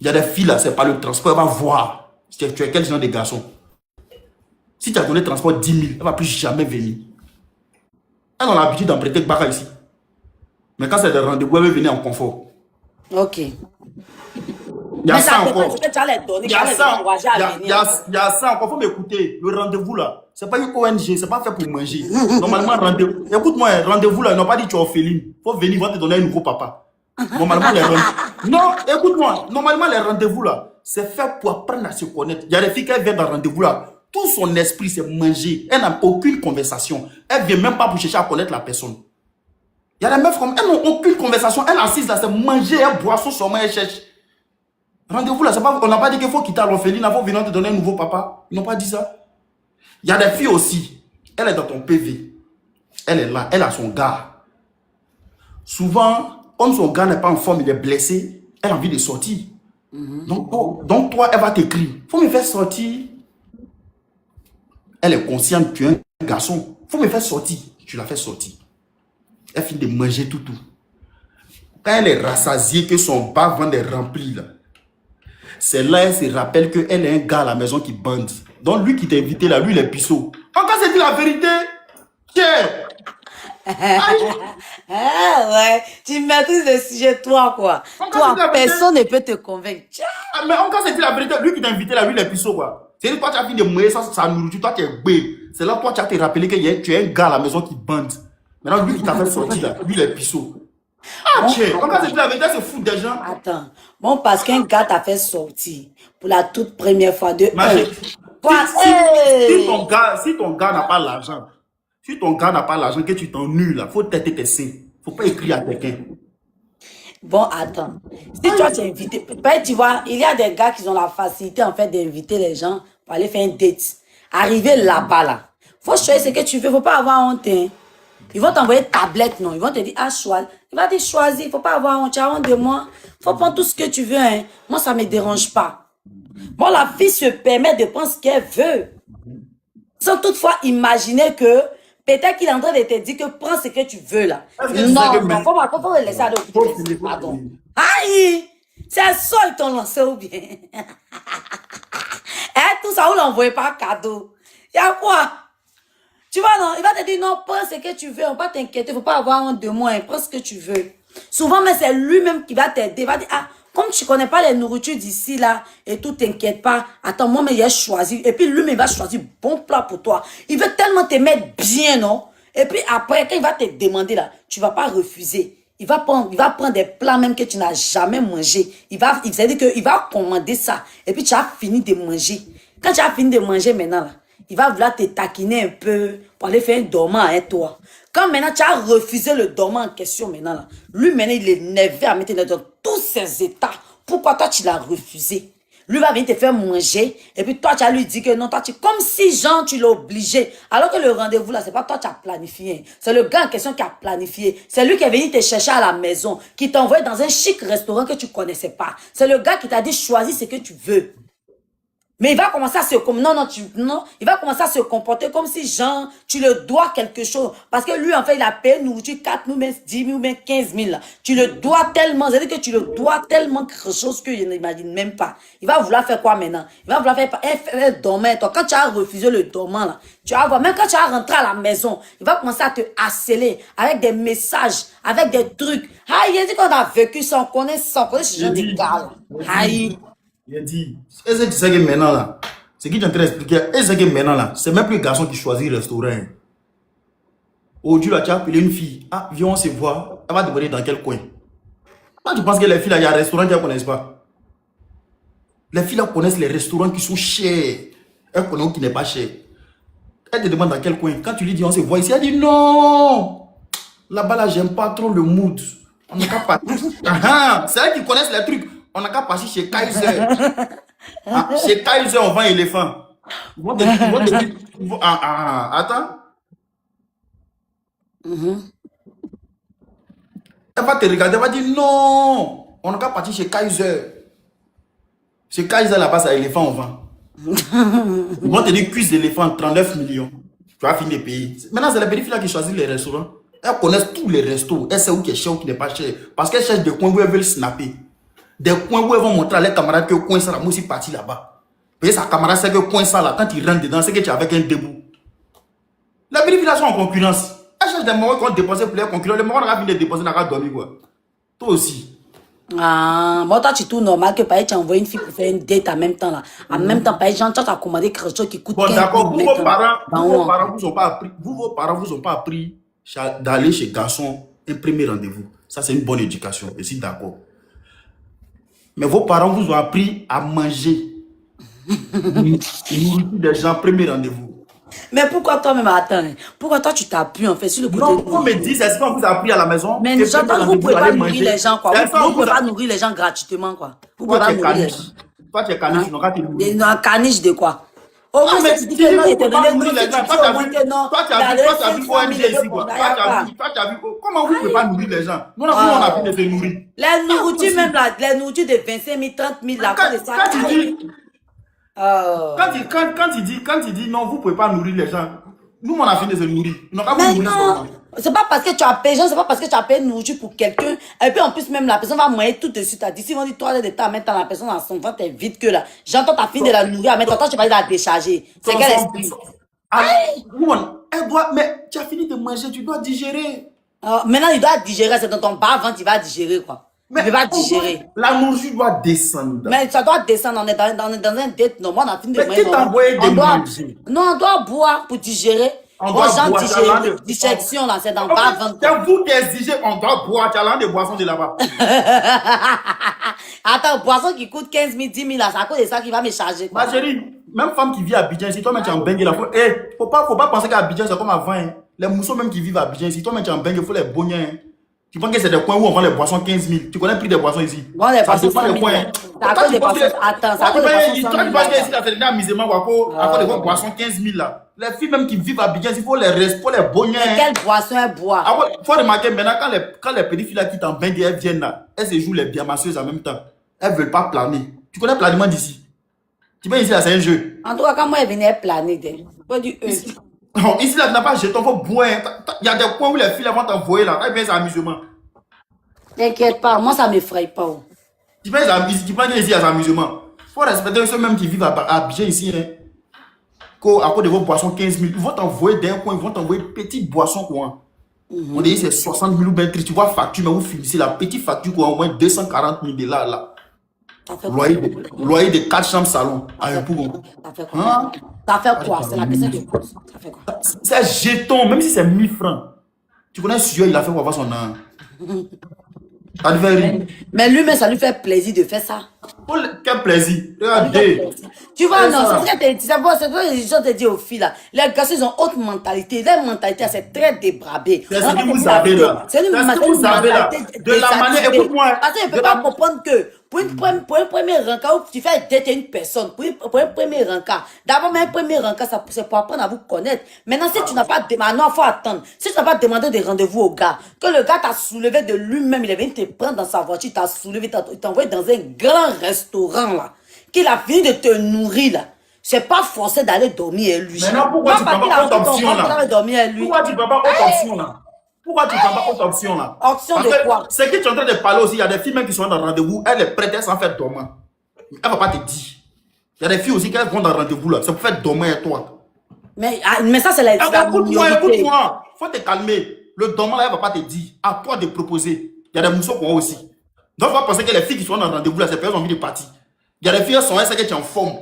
S1: Il y a des filles là, c'est pas le transport, elle va voir tu es quel genre de garçon. Si tu as donné transport 10 000, elle ne va plus jamais venir. Elle a l'habitude d'en prêter Baka ici. Mais quand c'est des rendez-vous, elle veut venir en confort.
S2: Ok.
S1: Il y a ça encore. Il y a ça encore. Il faut m'écouter. Le rendez-vous là, c'est pas une ONG, c'est pas fait pour manger. Normalement, rendez-vous. Écoute-moi, rendez-vous là, ils n'ont pas dit tu es orpheline. Il faut venir, ils vont te donner un nouveau papa. Normalement, les rendez-vous. Non, écoute-moi. Normalement, les rendez-vous là, c'est fait pour apprendre à se connaître. Il y a des filles qui viennent dans le rendez-vous là. Tout son esprit, c'est manger. Elle n'a aucune conversation. Elle ne vient même pas pour chercher à connaître la personne. Il y a des meufs comme elles n'ont aucune conversation. Elle assise là, c'est manger, elle boit son sommeil, elle cherche. Rendez-vous là, on n'a pas dit qu'il faut quitter l'orpheline, il faut venir te donner un nouveau papa. Ils n'ont pas dit ça. Il y a des filles aussi. Elle est dans ton PV. Elle est là, elle a son gars. Souvent, comme son gars n'est pas en forme, il est blessé, elle a envie de sortir. Donc toi, elle va t'écrire. Faut me faire sortir. Elle est consciente que tu es un garçon. Faut me faire sortir. Tu la fais sortir. Elle finit de manger tout. Quand elle est rassasiée, que son bas-ventre est rempli, là, c'est là elle se rappelle qu'elle est un gars à la maison qui bande. Donc lui qui t'a invité là, lui il est puceau. Encore c'est dit la vérité. Tiens.
S2: Ah ouais, tu maîtrises le sujet, toi, quoi. Toi, personne ne peut te convaincre.
S1: Ah, mais encore c'est dit la vérité. Lui qui t'a invité là, lui il est puceau, quoi. C'est toi, tu as fini de mouiller sa nourriture, toi tu es bé. C'est là toi tu as te rappelé que tu es un gars à la maison qui bande. Maintenant lui qui t'a fait sortir là, lui il est puceau. Ah tiens, encore c'est dit la vérité, c'est fou des gens.
S2: Attends, bon, parce qu'un gars t'a fait sortir pour la toute première fois de...
S1: Si ton gars n'a pas l'argent, que tu t'ennuies là, faut têter tes seins. Faut pas écrire à quelqu'un.
S2: Bon, attends. Si toi tu es invité, tu vois, il y a des gars qui ont la facilité en fait d'inviter les gens pour aller faire un date. Arriver là-bas là. Faut choisir ce que tu veux, faut pas avoir honte. Hein. Ils vont t'envoyer tablette, non. Ils vont te dire, ah, choisis. Il va dire, choisis, faut pas avoir honte. Tu as honte de moi. Faut prendre tout ce que tu veux, hein. Moi, ça me dérange pas. Bon, la fille se permet de prendre ce qu'elle veut. Sans toutefois imaginer que peut-être qu'il est en train de te dire que prends ce que tu veux là. Non, faut pas laisser aller au bout. Pardon. Aïe! C'est ça, ils t'ont lancé ou bien? Tout ça, vous l'envoyez pas cadeau. Il y a quoi? Tu vois, non? Il va te dire, non, prends ce que tu veux. On va pas t'inquiéter. Faut pas avoir honte de moi. Hein. Prends ce que tu veux. Souvent, mais c'est lui-même qui va t'aider. Il va dire, ah, comme tu connais pas les nourritures d'ici, là, et tout, t'inquiète pas. Attends, moi, mais il a choisi. Et puis, lui-même, il va choisir bon plat pour toi. Il veut tellement te mettre bien, non? Et puis, après, quand il va te demander, là, tu vas pas refuser. Il va prendre des plats même que tu n'as jamais mangé. Il va dire qu'il va commander ça. Et puis, tu as fini de manger. Quand tu as fini de manger maintenant, là, il va vouloir te taquiner un peu pour aller faire un dormant avec toi. Quand maintenant tu as refusé le dormant en question maintenant, là, lui maintenant il est énervé à mettre dans tous ses états. Pourquoi toi tu l'as refusé? Lui va venir te faire manger et puis toi tu as lui dit que non, toi tu comme si genre tu l'as obligé. Alors que le rendez-vous là, c'est pas toi qui as planifié. C'est le gars en question qui a planifié. C'est lui qui est venu te chercher à la maison, qui t'a envoyé dans un chic restaurant que tu connaissais pas. C'est le gars qui t'a dit choisis ce que tu veux. Mais il va commencer à il va commencer à se comporter comme si, genre, tu le dois quelque chose. Parce que lui, en fait, il a payé nourriture 4 000, 10 000, 15 000. Tu le dois tellement, c'est-à-dire que tu le dois tellement quelque chose qu'il n'imagine même pas. Il va vouloir faire quoi maintenant? Il va vouloir faire dormir. Toi, quand tu as refusé le dormant, là, tu vas voir, même quand tu vas rentrer à la maison, il va commencer à te harceler avec des messages, avec des trucs. Aïe, il dit qu'on a vécu ça, on connaît ce genre de gars, là. Aïe.
S1: Il a dit, est-ce que tu sais que maintenant là, ce qui est en train d'expliquer, est-ce que maintenant là, c'est même plus le garçon qui choisit le restaurant. Aujourd'hui là, tu as appelé une fille, ah, viens on se voit, elle va te demander dans quel coin. Toi, tu penses que les filles là, il y a un restaurant qu'elles ne connaissent pas. Les filles là connaissent les restaurants qui sont chers, elles connaissent qui n'est pas cher. Elle te demande dans quel coin. Quand tu lui dis on se voit ici, elle dit non, là-bas là, j'aime pas trop le mood. On n'a qu'à pas. C'est elles qui connaissent les trucs. On n'a qu'à passer chez Kaiser. Chez Kaiser, on vend éléphant. Ils vont te dire, attends. Elle va te regarder, elle va dire non. On n'a qu'à partir chez Kaiser. Chez Kaiser, là-bas, c'est éléphant, on vend. Ils vont te dire cuisse d'éléphant, 39 millions. Tu vas finir de payer. Maintenant, c'est les petites filles là qui choisissent les restaurants. Elles connaissent tous les restos. Elles savent où qui est cher ou qui n'est pas cher. Parce qu'elles cherchent des coins où elles veulent snapper. Des coins où elles vont montrer à leurs camarades que coin ça, moi aussi parti là-bas. Et sa camarade sait que coin ça là, quand il rentre dedans, c'est que tu es avec un debout. Les petites filles sont en concurrence. Elles cherchent des morts qui vont dépenser pour les concurrents. Les morts vont venir dépenser dans la dormir quoi. Toi aussi.
S2: Ah, moi, toi, tu es tout normal que tu as envoyé une fille pour faire une date en même temps là. En même temps, par exemple, tu as commandé quelque chose qui coûte.
S1: Bon, d'accord, vos parents vous ont pas appris d'aller chez garçon un premier rendez-vous. Ça, c'est une bonne éducation. Je suis d'accord. Mais vos parents vous ont appris à manger. Nourriture des gens, premier rendez-vous.
S2: Mais pourquoi toi-même, attends, pourquoi toi tu t'appuies en fait sur le côté
S1: Non,
S2: de
S1: on me dit, c'est ce qu'on vous a appris à la maison.
S2: mais
S1: que
S2: j'entends que vous
S1: vous
S2: pouvez
S1: allez
S2: pas nourrir
S1: manger.
S2: les gens, quoi.
S1: C'est
S2: Vous
S1: ça,
S2: ne
S1: on
S2: pouvez
S1: vous a-
S2: pas nourrir les gens gratuitement, quoi. Vous
S1: Toi,
S2: pouvez
S1: tu
S2: pas
S1: es
S2: nourrir les
S1: caniche.
S2: gens.
S1: Toi, tu es caniche, tu n'auras pas te nourrir.
S2: Des caniche de quoi? Au moins,
S1: mais
S2: si tu dis
S1: tu
S2: que
S1: dis
S2: non,
S1: qu'on
S2: il te
S1: peut pas
S2: donnait
S1: nourrir
S2: nous,
S1: les
S2: si
S1: gens.
S2: tu dis au moins que non,
S1: Toi, tu
S2: il
S1: as
S2: a
S1: vu
S2: donné 500
S1: ONG
S2: 000
S1: ici,
S2: euros
S1: quoi.
S2: pour
S1: Toi, tu as vu. Comment vous ne pouvez pas nourrir les gens? Nous, on a envie de se nourrir.
S2: les nourritures, même là, les nourritures de 25 000, 30 000, là,
S1: Quand
S2: comme ça.
S1: quand tu dis,
S2: Euh,
S1: quand il dit non, vous ne pouvez pas nourrir les gens, nous, on a fini de se nourrir. Ils n'ont pas
S2: Mais
S1: nourrir
S2: non, c'est pas parce que tu as payé, c'est pas parce que tu as payé une nourriture pour quelqu'un, et puis en plus même la personne va moyer tout de suite. D'ici, ils vont dire 3 heures de temps à mettre la personne dans son ventre, t'es vite que là. J'entends ta fille de la nourrir, mais toi, tu vas la décharger. C'est quel esprit?
S1: Elle doit, mais tu as fini de manger, tu dois digérer.
S2: Maintenant, il doit digérer, c'est dans ton bas-ventre, il va digérer quoi.
S1: Mais
S2: Il va digérer.
S1: La nourriture doit descendre.
S2: Mais ça doit descendre, on est dans un date normal, on a fini de
S1: Mais qui t'a envoyé
S2: on
S1: de
S2: doit,
S1: manger?
S2: non, on doit boire pour digérer.
S1: On doit
S2: Bon,
S1: boire,
S2: digérer,
S1: t'as l'air de-
S2: digestion là, c'est dans le
S1: En fait,
S2: bas-ventre.
S1: c'est vous qui exigez, on doit boire, tu as l'air de boissons de là-bas.
S2: Attends, boisson qui coûte 15 000, 10 000, là, c'est à cause de ça qui va me charger. quoi.
S1: Ma chérie, même femme qui vit à Abidjan, si toi-même tu es en Bengue, là, faut pas penser qu'à Abidjan c'est comme avant. Hein. Les mousseaux même qui vivent à Abidjan, si toi-même tu es en Bengue, il faut les bogner. Hein. Tu penses que c'est des coins où on vend les boissons 15 000. Tu connais le prix des boissons ici?
S2: Bon, les
S1: Ça
S2: boissons,
S1: dépend des coins.
S2: c'est à cause des boissons. Attends, c'est à cause des boissons.
S1: Toi, tu penses que ici, là, c'est déjà amusement, à cause des boissons 15 000 là. Les filles même qui vivent à Abidjan, il faut les respecter, les bogner. Hein.
S2: Quelle boisson elle boit?
S1: Il faut remarquer maintenant, quand les petites filles là quittent en Bengue, elles viennent là, elles se jouent les bien masseuses en même temps. Elles ne veulent pas planer. Tu connais le planement d'ici? Tu vois ici là, c'est un jeu.
S2: En tout cas, quand moi, elle venait planer, pas du
S1: Non, ici là, tu n'as pas jeté, il faut boire. Il y a des coins où les filles là, vont t'envoyer là. Elles viennent, c'est amusement.
S2: T'inquiète pas, moi, ça ne m'effraie pas. Oh.
S1: Tu penses que ici, il y a des amusements. Il faut respecter ceux même qui vivent à Abidjan ici. Hein. À cause de vos boissons 15 000, ils vont t'envoyer d'un coin, ils vont t'envoyer une petite boisson. Quoi. On dit c'est 60 000 ou bien tu vois facture, mais vous finissez la petite facture, quoi, au moins 240 000 $ là. Loyer de 4 chambres salon. À un pour.
S2: Ça fait quoi? Hein? Ça fait quoi? C'est la question de quoi? Ça fait quoi?
S1: C'est jeton, même si c'est 1000 francs. Tu connais Suyo, il a fait pour avoir son nom.
S2: Mais lui-même, ça lui fait plaisir de faire ça.
S1: Oh, quel plaisir. Regardez.
S2: Tu vois, non, c'est ce que tu c'est bon, c'est ce que les gens te disent aux filles là. Les garçons, ils ont autre mentalité. Leur mentalité, c'est très débrabé.
S1: C'est ce que vous avez là.
S2: C'est une mentalité
S1: de la manière, écoute-moi.
S2: Parce que je ne peux pas comprendre que pour un premier rencard, où tu fais dater une personne, pour un premier rencard, d'abord, même un premier rencard, c'est pour apprendre à vous connaître. Maintenant, si tu n'as pas demandé, non, il faut attendre. Si tu n'as pas demandé de rendez-vous au gars, que le gars t'a soulevé de lui-même, il est venu te prendre dans sa voiture, il t'a soulevé, il t'a envoyé dans un grand restaurant là, qu'il a fini de te nourrir là. C'est pas forcé d'aller dormir avec lui.
S1: Maintenant, pourquoi tu ne prends pas autre option là? Pourquoi tu ne prends pas autre option là? Pourquoi tu ne prends pas autre option là?
S2: Option
S1: parce
S2: de quoi?
S1: C'est que tu es en train de parler aussi. Il y a des filles même qui sont dans le rendez-vous. Elles est prêtes sans faire dormant. Elle ne va pas te dire. Il y a des filles aussi qui vont dans le rendez-vous là. C'est pour faire dormir avec toi.
S2: Mais ça, c'est la
S1: Écoute-moi. Il faut te calmer. Le dormant là, elle ne va pas te dire. À toi de proposer. Il y a des mousseaux qui ont aussi. Donc, il faut penser que les filles qui sont dans le rendez-vous là, c'est personnes qui ont envie de partir. Il y a des filles qui sont elles, que tu es en forme.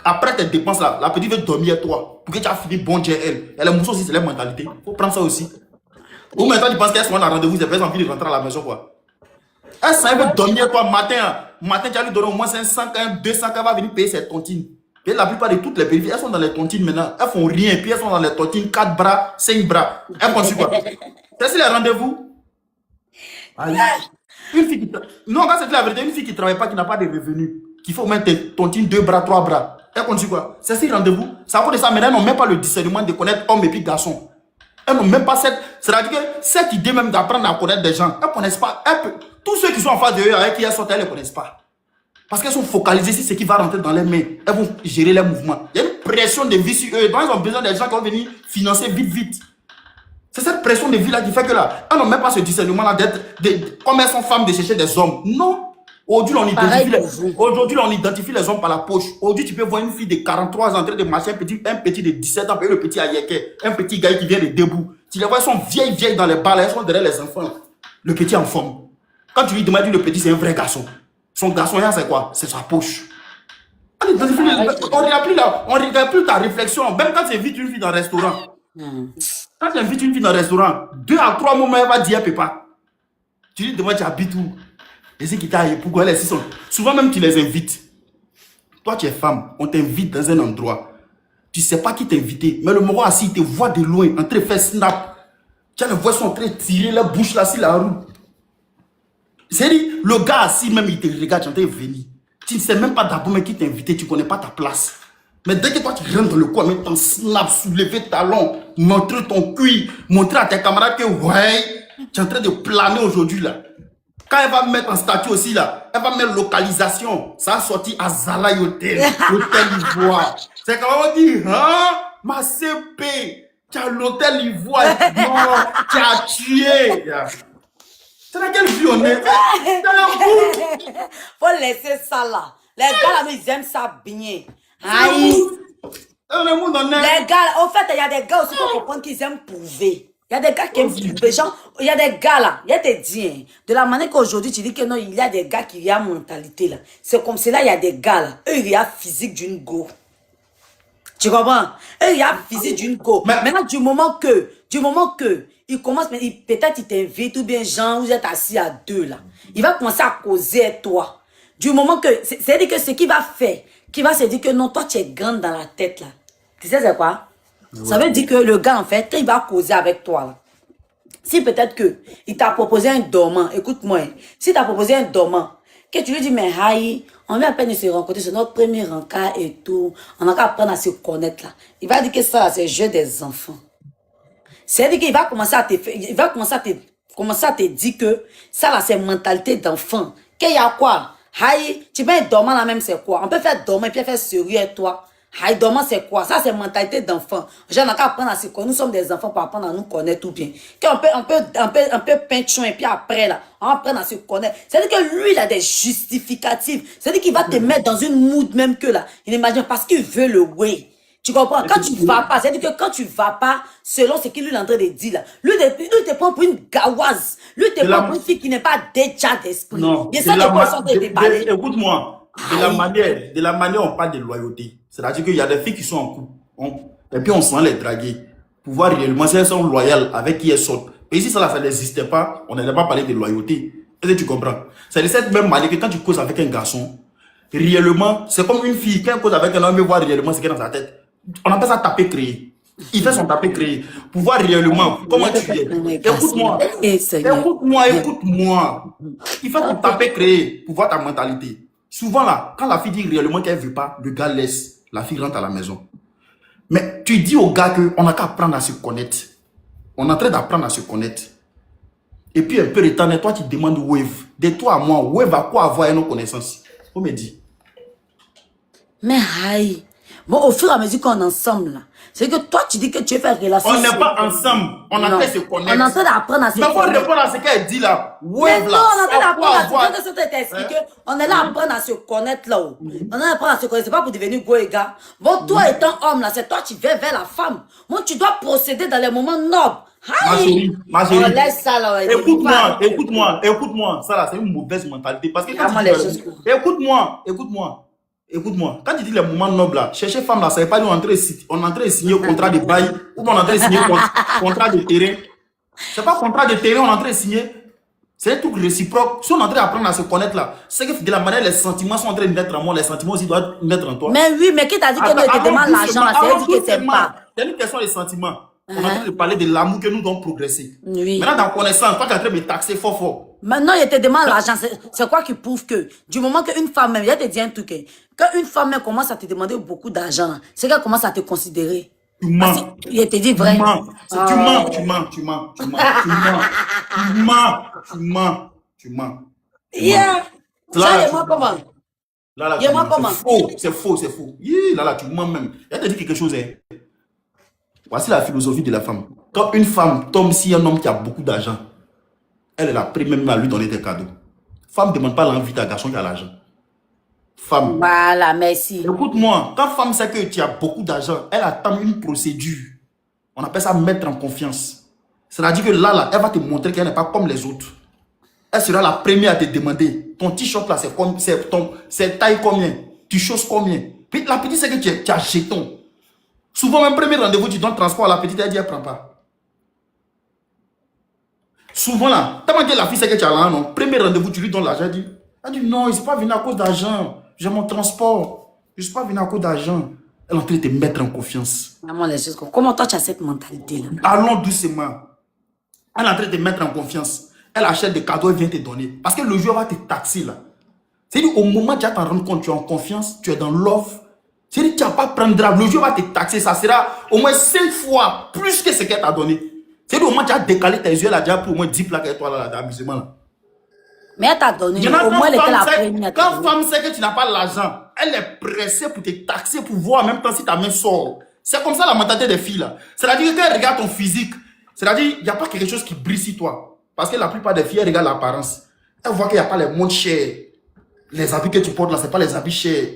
S1: Après tes dépenses là, la petite veut dormir avec toi. Pour que tu aies fini bon Dieu elle. Et les mousseaux aussi, c'est leur mentalité. Il faut prendre ça aussi. Ou maintenant tu penses qu'elles sont dans le rendez-vous, c'est personne envie de rentrer à la maison quoi. Elle veut dormir avec toi matin, tu as lui donné au moins 500, 200, qu'elle va venir payer ses tontines. Et la plupart de toutes les périphéries, elles sont dans les tontines maintenant. Elles font rien, puis elles sont dans les tontines, 4 bras, 5 bras. Elles font quoi? C'est si les rendez-vous. Une fille qui non, quand c'est la vérité, une fille qui ne travaille pas, qui n'a pas de revenus, qui fait au moins tontines 2 bras, 3 bras. Elle continue quoi? C'est si rendez-vous. C'est à cause de ça, maintenant, elles n'ont même pas le discernement de connaître homme et puis garçon. Elles n'ont même pas c'est-à-dire que cette idée même d'apprendre à connaître des gens, elles ne connaissent pas. Tous ceux qui sont en face de eux, avec qui elles sortent, elles ne les connaissent pas. Parce qu'elles sont focalisées sur ce qui va rentrer dans les mains. Elles vont gérer les mouvements. Il y a une pression de vie sur eux. Donc, ils ont besoin des gens qui vont venir financer vite, vite. C'est cette pression de vie là qui fait que là, elles n'ont même pas ce discernement là d'être, comme elles sont femmes, de chercher des hommes. Non. Aujourd'hui, on identifie les hommes par la poche. Aujourd'hui, tu peux voir une fille de 43 ans en train de marcher, un petit de 17 ans, le petit Ayeke, un petit gars qui vient de debout. Tu les vois, elles sont vieilles dans les balles, elles sont derrière les enfants. Le petit en forme. Quand tu lui demandes, le petit, c'est un vrai garçon. Son garçon, c'est quoi? C'est sa poche. On ne regarde plus ta réflexion. Même quand tu invites une fille dans un restaurant. Quand tu invites une fille dans un restaurant, 2 à 3 moments, elle va dire, elle ne peut pas. Tu lui demandes, tu habites où? Et c'est qui t'a pourquoi elles souvent même tu les invites. Toi tu es femme, on t'invite dans un endroit. Tu ne sais pas qui t'a invité. Mais le moro assis, il te voit de loin, en train de faire snap. Tu as les voix sont en train de tirer la bouche là sur la roue. C'est-à-dire, le gars assis même, il te regarde, tu es en train de venir. Tu ne sais même pas d'abord mais qui t'a invité, tu ne connais pas ta place. Mais dès que toi tu rentres dans le coin, mettre ton snap, soulever talon, montrer ton cuir, montrer à tes camarades que ouais, tu es en train de planer aujourd'hui là. Quand elle va mettre en statut aussi là, elle va mettre localisation. Ça a sorti à Zalaï Hotel, l'hôtel Ivoire. C'est quand on dit, hein, ma CP, tu as l'hôtel Ivoire, non, tu as tué. C'est dans quelle vie on est?
S2: Faut laisser ça là. Les gars là, ils aiment ça bien. Aïe. Les gars, au fait, il y a des gars aussi qui comprennent qu'ils aiment prouver. Il y a des gars qui aiment prouver. Genre, il y a des gars là, il y a des diens. De la manière qu'aujourd'hui, tu dis que non, il y a des gars qui ont mentalité là. C'est comme cela, il y a des gars là. Eux, il y a physique d'une go. Tu comprends? Eux, il y a physique d'une go. Maintenant, du moment que, il commence, peut-être il t'invite ou bien Jean, vous êtes assis à deux là. Il va commencer à causer avec toi. Du moment que, c'est-à-dire que ce qu'il va faire, qui va se dire que non, toi tu es grande dans la tête là. Tu sais c'est quoi? Ouais. Ça veut dire que le gars en fait, quand il va causer avec toi là, si peut-être que il t'a proposé un dormant, écoute-moi, si t'a proposé un dormant, que tu lui dis mais Haï, on vient à peine de se rencontrer, c'est notre premier rencontre et tout, on a qu'à apprendre à se connaître là. Il va dire que ça c'est le jeu des enfants. C'est-à-dire qu'il va commencer à te dire que ça là c'est mentalité d'enfant. Qu'il y a quoi? Haï, tu mets un dormant là même c'est quoi? On peut faire dormant et puis faire sérieux avec toi. Haï, dormant c'est quoi? Ça c'est mentalité d'enfant. J'ai qu'à apprendre à se connaître. Nous sommes des enfants pour apprendre à nous connaître tout bien. On peut peindre et puis après là, on apprend à se connaître. C'est-à-dire que lui il a des justificatifs. C'est-à-dire qu'il va te mettre dans une mood même que là. Il imagine parce qu'il veut le way. Tu comprends? Quand tu ne vas pas, c'est-à-dire que quand tu ne vas pas, selon ce qu'il lui est en train de dire là, lui te prend pour une gawaze. Lui te prend pour une fille qui n'est pas déjà d'esprit.
S1: Non. Écoute-moi, de la manière on parle de loyauté. C'est-à-dire qu'il y a des filles qui sont en couple, et puis on sent les draguer. Pour voir réellement si elles sont loyales avec qui elles sortent. Et ici, ça n'existait pas, on n'allait pas parler de loyauté. Est-ce que tu comprends? C'est de cette même manière que quand tu causes avec un garçon, réellement, c'est comme une fille, quand elle cause avec un homme, elle voit réellement ce qu'il y a dans sa tête. On appelle ça taper créer. Il fait son taper créer pour voir réellement comment tu es. Écoute-moi. Écoute-moi. Il fait son taper créer pour voir ta mentalité. Souvent là, quand la fille dit réellement qu'elle ne veut pas, le gars laisse. La fille rentre à la maison. Mais tu dis au gars qu'on n'a qu'à apprendre à se connaître. On est en train d'apprendre à se connaître. Et puis un peu de temps, toi tu demandes Wave. De toi à moi, Wave à quoi avoir nos connaissances? On me dit.
S2: Mais aïe. Bon, au fur et à mesure qu'on est ensemble, là, c'est que toi, tu dis que tu veux faire relation.
S1: On n'est pas ensemble. On est en train de se connaître.
S2: On est en train d'apprendre à se connaître.
S1: Mais faut répondre à ce qu'elle dit là.
S2: Ouais, non, on est en train d'apprendre à se connaître. On est là à apprendre à se connaître là-haut. On est là à apprendre à se connaître. C'est pas pour devenir go et gars. Bon, toi étant homme là, c'est toi qui vas vers la femme. Moi, tu dois procéder dans les moments nobles.
S1: Ma chérie.
S2: On laisse ça là.
S1: Écoute-moi. Ça là, c'est une mauvaise mentalité. Parce que quand Écoute-moi, quand tu dis les moments nobles là, chercher femme là, ça veut pas dire on est en train de signer contrat de bail ou on est en train de signer contrat de terrain. C'est pas contrat de terrain, on est en train de signer. C'est un truc réciproque. Si on est en train d'apprendre à se connaître là, c'est que de la manière les sentiments sont en train de naître en moi, les sentiments aussi doivent naître en toi.
S2: Mais oui, mais qui t'a dit que nous te demande l'argent là, c'est dit que c'est pas.
S1: C'est une question de sentiments. On est en train de parler de l'amour que nous devons progresser.
S2: Oui.
S1: Maintenant, dans connaissance, toi tu es en train de me taxer fort.
S2: Maintenant, il te demande l'argent. C'est quoi qui prouve que, du moment qu'une femme même, il te dit un truc, quand une femme même commence à te demander beaucoup d'argent, c'est qu'elle commence à te considérer.
S1: Tu mens.
S2: Il te dit vrai.
S1: Tu mens.
S2: Yeah. Ça, moi comment?
S1: Là, c'est faux. Là, tu mens même. Elle te dit quelque chose. Voici la philosophie de la femme. Quand une femme tombe sur un homme qui a beaucoup d'argent, elle est la première même à lui donner des cadeaux. Femme ne demande pas l'envie d'un garçon qui a l'argent. Femme.
S2: Voilà, merci.
S1: Écoute-moi, quand femme sait que tu as beaucoup d'argent, elle attend une procédure. On appelle ça mettre en confiance. C'est-à-dire que là, elle va te montrer qu'elle n'est pas comme les autres. Elle sera la première à te demander, ton t-shirt là, c'est taille combien? Tu choses combien? Puis la petite sait que tu as jeton. Souvent, même premier rendez-vous, tu donnes le transport à la petite, elle dit, elle ne prend pas. Souvent là, t'as dit la fille c'est que tu as là, non? Premier rendez-vous, tu lui donnes l'argent, elle dit non, je ne suis pas venu à cause d'argent. J'ai mon transport. Je ne suis pas venu à cause d'argent. Elle est en train de te mettre en confiance.
S2: Maman, les choses, comment toi, tu as cette mentalité-là?
S1: Allons doucement. Elle est en train de te mettre en confiance. Elle achète des cadeaux, elle vient te donner. Parce que le jour va te taxer là. C'est-à-dire, au moment où tu vas t'en rendre compte, tu es en confiance, tu es dans l'offre. C'est-à-dire, tu ne vas pas prendre grave. Le jour va te taxer, ça sera au moins 5 fois plus que ce qu'elle t'a donné. C'est-à-dire, au moment où tu as décalé tes yeux, elle a déjà pris au moins 10 plaques avec toi là, d'amusement là.
S2: Mais elle t'a donné, au moins elle était la première.
S1: Quand femme sait que tu n'as pas l'argent, elle est pressée pour te taxer, pour voir en même temps si ta main sort. C'est comme ça la mentalité des filles là. C'est-à-dire qu'elle regarde ton physique. C'est-à-dire, il n'y a pas quelque chose qui brille sur toi. Parce que la plupart des filles, elles regardent l'apparence. Elles voient qu'il n'y a pas les montres chères. Les habits que tu portes là, ce n'est pas les habits chers.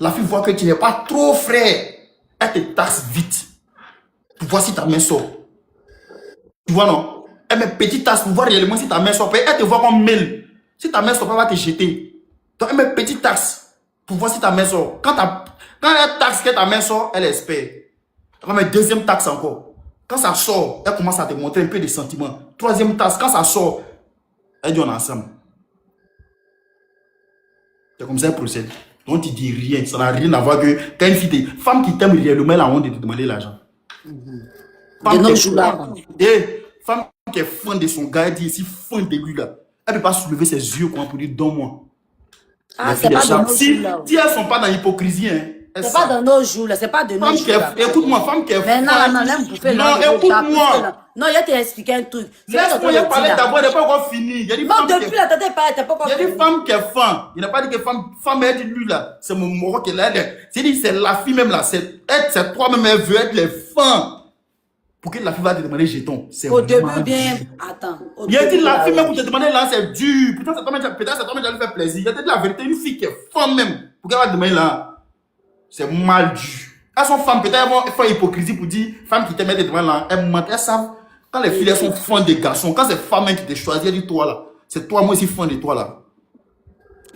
S1: La fille voit que tu n'es pas trop frais. Elle te taxe vite. Pour voir si ta main sort. Tu vois non? Elle met petite tasse pour voir réellement si ta main sort. Elle te voit comme mail. Si ta main sort, elle va te jeter. Donc elle met petite taxe pour voir si ta main sort. Quand elle taxe que ta main sort, elle espère. Elle va mettre deuxième taxe encore. Quand ça sort, elle commence à te montrer un peu de sentiments. Troisième taxe, quand ça sort, elle dit on est ensemble. C'est comme ça qu'elle procède. Donc tu dis rien. Ça n'a rien à voir que quand une fille, femme qui t'aime réellement, elle a honte de te demander l'argent. Femme qui est fan de son gars, elle dit ici fan de lui là. Elle ne peut pas soulever ses yeux pour dire donne-moi.
S2: Ah, c'est pas de nos jours là.
S1: Si elles ne sont pas dans l'hypocrisie, hein.
S2: C'est pas de nos jours là, c'est pas de nos jours là.
S1: Écoute-moi, femme qui est
S2: fan. Non, écoute-moi. Non, je t'ai expliqué un truc.
S1: Laisse-moi parler d'abord, il n'est pas encore fini.
S2: Non, depuis là, t'as pas encore
S1: fini. Il y a des femmes qui est fan. Il n'a pas dit que femme est lui là. C'est mon moro qui est là. C'est la fille même là. C'est toi-même, elle veut être les fans. Pour que la fille va te demander jeton.
S2: Au début, bien. Attends.
S1: Il a dit la fille même pour te demander là, c'est dur. Peut-être ça t'a lui fait plaisir. Il a dit la vérité, une fille qui est fan même. Pour qu'elle va te demander là. C'est mal dû. Elles sont femmes, peut-être elles vont faire hypocrisie pour dire, femmes qui t'aiment devant là, elles mentent, elles savent. Quand les filles elles sont fans des garçons, quand c'est femme qui te choisit, elle dit toi là, c'est toi, moi aussi fan de toi là.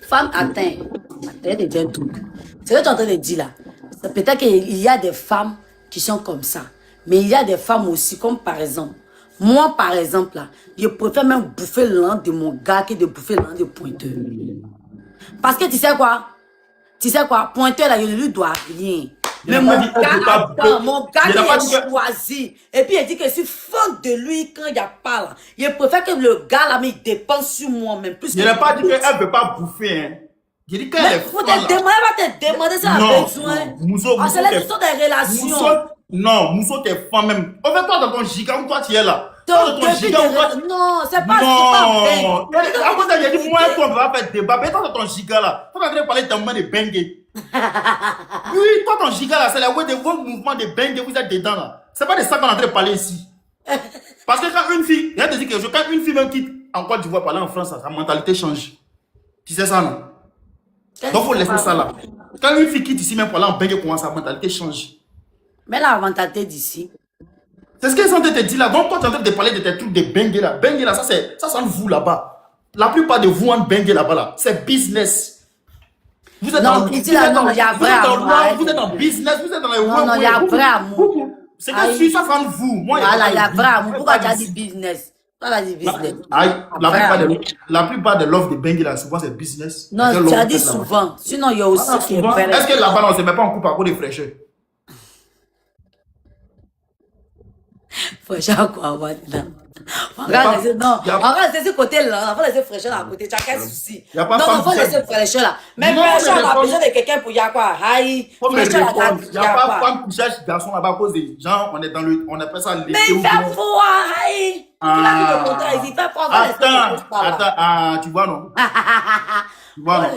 S2: Femme atteint de dire un truc. C'est ce que tu es en train de dire là. Peut-être qu'il y a des femmes qui sont comme ça. Mais il y a des femmes aussi, comme par exemple, moi par exemple là, je préfère même bouffer le lent de mon gars que de bouffer le lent de Pointeur. Parce que tu sais quoi? Pointeur là, je ne lui dois rien. Mais mon gars qui a choisi. Et puis il dit que je suis fan de lui quand il y a pas là. Je préfère que le gars là, mais il dépense sur moi même. Plus
S1: je n'ai pas dit qu'elle ne veut pas bouffer. Hein. J'ai dit qu'elle est fan là.
S2: Elle va te demander ça a besoin. C'est la question des relations.
S1: Non, Mousso t'es fan même. En fait, toi dans ton giga où toi tu es là.
S2: Non, c'est pas
S1: non. Après ça, j'ai dit, moi et toi, on va faire débat. Mais toi dans ton giga là, toi tu es en train de parler d'un moment de bengue. Oui, toi ton giga là, c'est la way de vos mouvements de bengue, vous êtes dedans là. C'est pas de ça qu'on est en train de parler ici. Parce que quand une fille, il y a des dire quelque chose, quand une fille même quitte en Côte d'Ivoire parler en France, sa mentalité change. Tu sais ça non? Donc il faut laisser ça là. Quand une fille quitte ici même parler en bengue, comment sa mentalité change?
S2: Mais la mentalité d'ici.
S1: C'est ce qu'ils sont en train de te dire là. Donc, toi, tu es en train de parler de tes trucs de bengue là. Bengue là, ça, c'est vous là-bas. La plupart de vous en bengue là-bas là. C'est business. Vous êtes
S2: non, il y a vrai amour.
S1: Vous êtes en business, vous êtes dans les
S2: non, il y a vrai amour.
S1: C'est que si ça c'est vous. Moi,
S2: voilà, il y a vrai amour. Pourquoi tu as dit business? Toi, tu as dit business.
S1: La plupart de l'offre de bengue là, souvent c'est business.
S2: Non, tu as dit souvent. Sinon, il y a aussi qui est vrai.
S1: Est-ce que là-bas, on ne se met pas en couple à cause des fraîcheurs?
S2: Fraîcheur quoi, non. On va laisser, non, on va laisser ce côté-là, on va laisser fraîcheur à côté, tu as quel souci? Non, on va laisser fraîcheur là. Mais fraîcheur, on a besoin de quelqu'un pour y avoir quoi? Aïe, fraîcheur là,
S1: il n'y a pas femme couchage garçon là-bas à cause des gens, on est dans le, on appelle ça l'été.
S2: Mais il fait froid, aïe! Il a mis le contraire, il fait froid,
S1: attends, tu vois non? Tu vois non?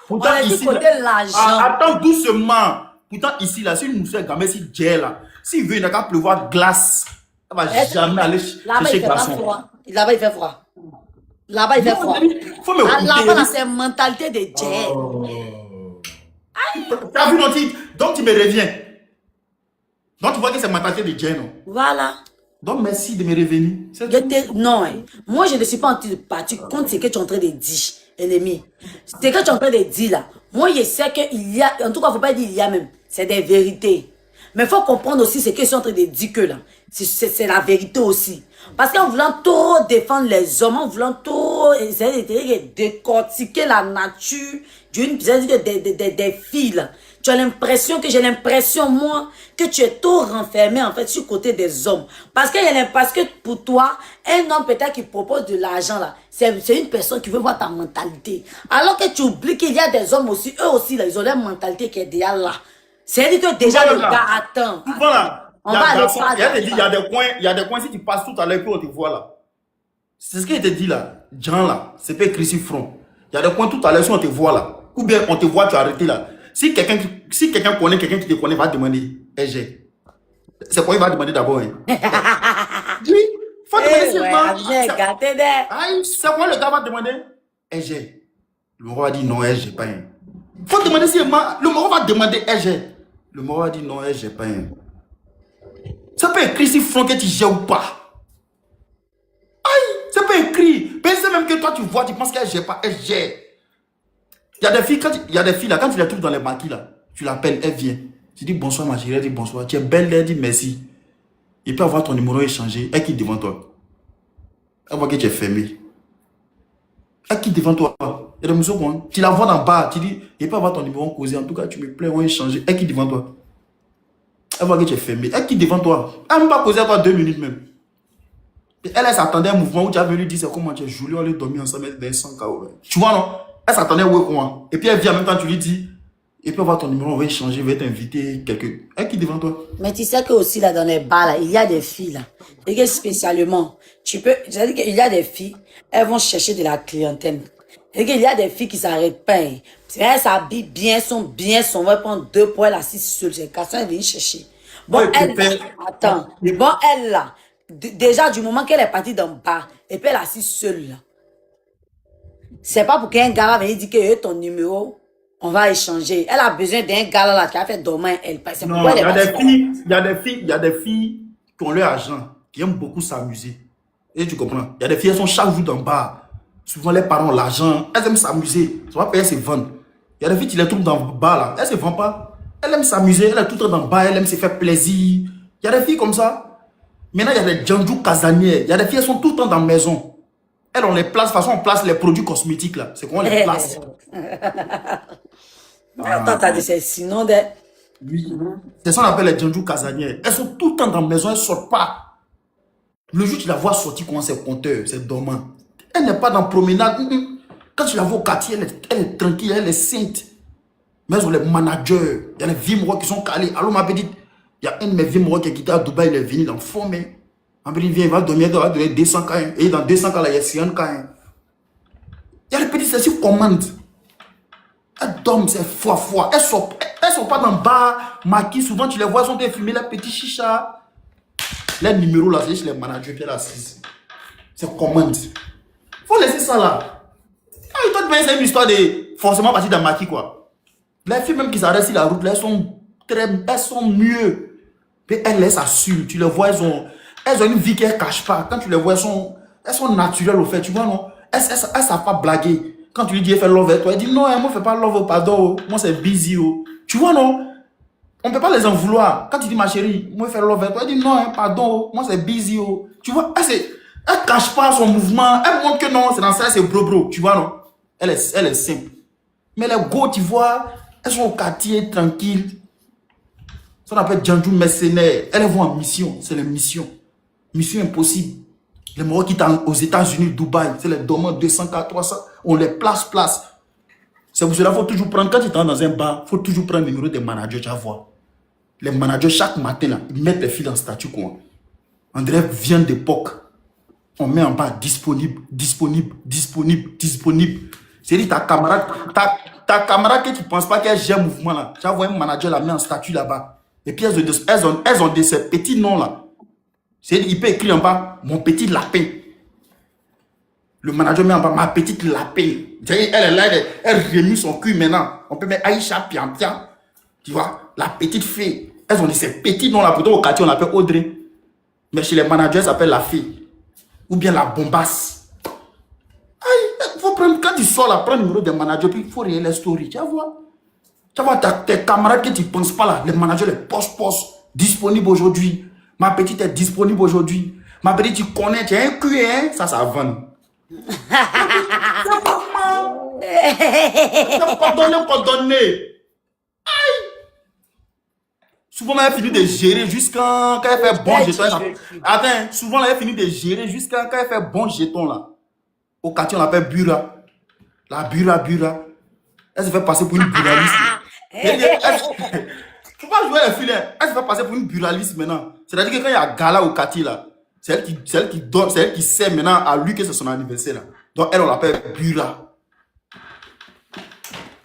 S2: Pourtant ici,
S1: attends doucement. Pourtant ici là, si une mousse est gamée, si j'ai là, s'il veut, il n'a qu'à pleuvoir glace. Ça va jamais aller chez garçon.
S2: Là-bas, il fait froid. Là-bas, il fait froid.
S1: Faut me
S2: là-bas, c'est une mentalité de Djé.
S1: T'as vu, donc tu me reviens. Donc tu vois que c'est mentalité de Djé, non?
S2: Voilà.
S1: Donc merci de me revenir.
S2: Non, moi je ne suis pas en train de partir contre ce que tu es en train de dire, ennemi. Ce que tu es en train de dire là, moi je sais qu'il y a, en tout cas, il ne faut pas dire il y a même, c'est des vérités. Mais il faut comprendre aussi ce que je suis en train de dire que là. C'est la vérité aussi. Parce qu'en voulant trop défendre les hommes, en voulant trop essayer de décortiquer la nature des filles, là. J'ai l'impression, moi, que tu es trop renfermé, en fait, sur le côté des hommes. Parce que pour toi, un homme peut-être qui propose de l'argent, là, c'est une personne qui veut voir ta mentalité. Alors que tu oublies qu'il y a des hommes aussi, eux aussi, là, ils ont leur mentalité qui est déjà là. C'est-à-dire que déjà, le gars attend.
S1: Voilà.
S2: On va aller
S1: Il y a des coins, si tu passes tout à l'heure, puis on te voit là. C'est ce qu'il te dit là. Jean là, c'est pas écrit sur front. Il y a des coins tout à l'heure, si on te voit là. Ou bien on te voit, tu as arrêté là. Si quelqu'un connaît, quelqu'un qui te connaît, va demander, j'ai. C'est quoi il va demander d'abord, hein? Oui, faut demander c'est quoi le gars va demander? J'ai. Le moro va dire non, j'ai pas un. Faut demander si le moro va demander, j'ai. Le moro va dire non, j'ai pas un. Ça peut écrire si front que tu gères ou pas. Aïe, ça peut écrire. Pensez même que toi tu vois, tu penses qu'elle gère pas, elle gère. Il y a des filles là, quand tu les trouves dans les maquis là, tu l'appelles, elle vient. Tu dis bonsoir ma chérie, elle dit bonsoir. Tu es belle, elle dit merci. Il peut avoir ton numéro échangé, elle quitte devant toi. Elle voit que tu es fermé. Elle quitte devant toi. Il y a des musiques, tu la vois d'en bas, tu dis, il peut avoir ton numéro causé, en tout cas tu me plais, on va échanger. Elle quitte devant toi. Elle voit que tu es fermé. Elle quitte devant toi. Elle ne va pas poser à toi 2 minutes même. Et elle s'attendait à un mouvement où tu as venu dire c'est comment tu es joli, on est dormi ensemble, elle est sans KO. Tu vois non? Elle s'attendait à quoi? Et puis elle vient en même temps, tu lui dis, et puis avoir ton numéro, on va échanger, on va t'inviter quelqu'un. Elle quitte devant toi.
S2: Mais tu sais que aussi là dans les bars là, il y a des filles là. Et que spécialement, c'est-à-dire qu'il y a des filles, elles vont chercher de la clientèle. Et qu'il y a des filles qui s'arrêtent pas. Hein. Elles s'habillent bien, sont on va prendre 2 pour elle assise seule. C'est quand elle vient chercher. Bon,
S1: Ouais,
S2: elle, attends. Bon, elle là, déjà du moment qu'elle est partie dans le bar, et puis elle est assise seule là. C'est pas pour qu'un gars va venir dire que ton numéro, on va échanger. Elle a besoin d'un gars là qui a fait dormir elle.
S1: Non, il y a des filles qui ont leur argent, qui aiment beaucoup s'amuser. Et tu comprends? Il y a des filles, elles sont chaque jour dans le bar. Souvent, les parents ont l'argent. Elles aiment s'amuser. Ça va payer, elles se vendent. Il y a des filles qui les trouvent dans le bar là. Elles ne se vendent pas. Elles aiment s'amuser. Elles sont tout le temps dans le bar. Elles aiment se faire plaisir. Il y a des filles comme ça. Maintenant, il y a des Djandjou casanières. Il y a des filles, elles sont tout le temps dans la maison. Elles, on les place, de toute façon, on place les produits cosmétiques là. C'est qu'on les place.
S2: Attends, t'as dit c'est sinon de...
S1: Oui. C'est ça qu'on appelle les Djandjou casanières. Elles sont tout le temps dans la maison, elles ne sortent pas. Le jour où tu la vois sortir, comment c'est compteur, c'est dormant. Elle n'est pas dans la promenade. Quand tu la vois au quartier, elle est tranquille, elle est sainte. Mais elles ont les managers. Il y a les vieux qui sont calés. Alors, ma petite, il y a un de mes vieux qui est quitté à Dubaï, il est venu dans le fond, mais. Ma petite vient, il va dormir, il va donner 200 cas. Et dans 200 cas, là, il y a 50 cas. Il y a les petites, c'est sur commande. Elles dorment, c'est foi. Elles sont pas dans le bar, maquillées. Souvent, tu les vois, elles sont filmées, les petits chichas. Les numéros, là, c'est chez les managers, puis elles assisent. C'est commande. Faut laisser ça là. Toi, c'est une histoire de forcément partir dans maquis, quoi. Les filles, même qui s'arrêtent sur la route, là, elles sont mieux. Mais elles s'assument. Tu les vois, elles ont une vie qu'elles ne cachent pas. Quand tu les vois, elles sont naturelles au fait. Tu vois, non? Elles ne savent pas blaguer. Quand tu lui dis, elle fait love avec toi, elle dit, non, moi, je ne fais pas love, pardon. Moi, c'est busy. Tu vois, non? On ne peut pas les en vouloir. Quand tu dis, ma chérie, moi, je fais love avec toi, elle dit, non, pardon, moi, c'est busy. Tu vois, elle ne cache pas son mouvement. Elle montre que non, c'est dans ça, c'est bro. Tu vois, non? Elle est simple. Mais les go, tu vois, elles sont au quartier, tranquilles. Ça, on appelle Djandjou mercenaires. Elles vont en mission. C'est les missions. Mission impossible. Les morts qui sont aux États-Unis, Dubaï, c'est les dormants 200, 300. On les place. C'est pour cela qu'il faut toujours prendre, quand tu es dans un bar, il faut toujours prendre le numéro des managers, tu vas voir. Les managers, chaque matin, là, ils mettent les filles en statut, quoi. On dirait vient d'époque. On met en bas disponible. C'est-à-dire ta camarade que tu ne penses pas qu'elle gère un mouvement là. Tu vas voir un manager la met en statut là-bas. Et puis elles ont de ces petits noms là. C'est-à-dire il peut écrire en bas mon petit lapin. Le manager met en bas ma petite lapin. Elle est là, elle remue son cul maintenant. On peut mettre Aïcha Pian. Tu vois, la petite fille. Elles ont de ces petits noms là. Pourtant au quartier on l'appelle Audrey. Mais chez les managers ça s'appelle la fille. Ou bien la bombasse. Aïe, faut prendre, quand tu sors là, prends le numéro des managers, puis il faut réel les stories. Tu vas voir. Tu vas voir tes camarades que tu ne penses pas là, les managers, les poste, disponibles aujourd'hui. Ma petite est disponible aujourd'hui. Ma petite, tu connais, tu as un cul, hein? Ça vend. Pardonnez. Souvent, elle finit de gérer jusqu'à quand elle fait bon jeton. Attends, souvent, elle finit de gérer jusqu'à quand elle fait bon jeton là. Au quartier, on l'appelle Bura. La Bura. Elle se fait passer pour une buraliste. Tu vas jouer les filets. Elle se fait passer pour une buraliste maintenant. C'est-à-dire que quand il y a gala au quartier là, c'est elle qui donne, c'est elle qui sait maintenant à lui que c'est son anniversaire là. Donc elle, on l'appelle Bura.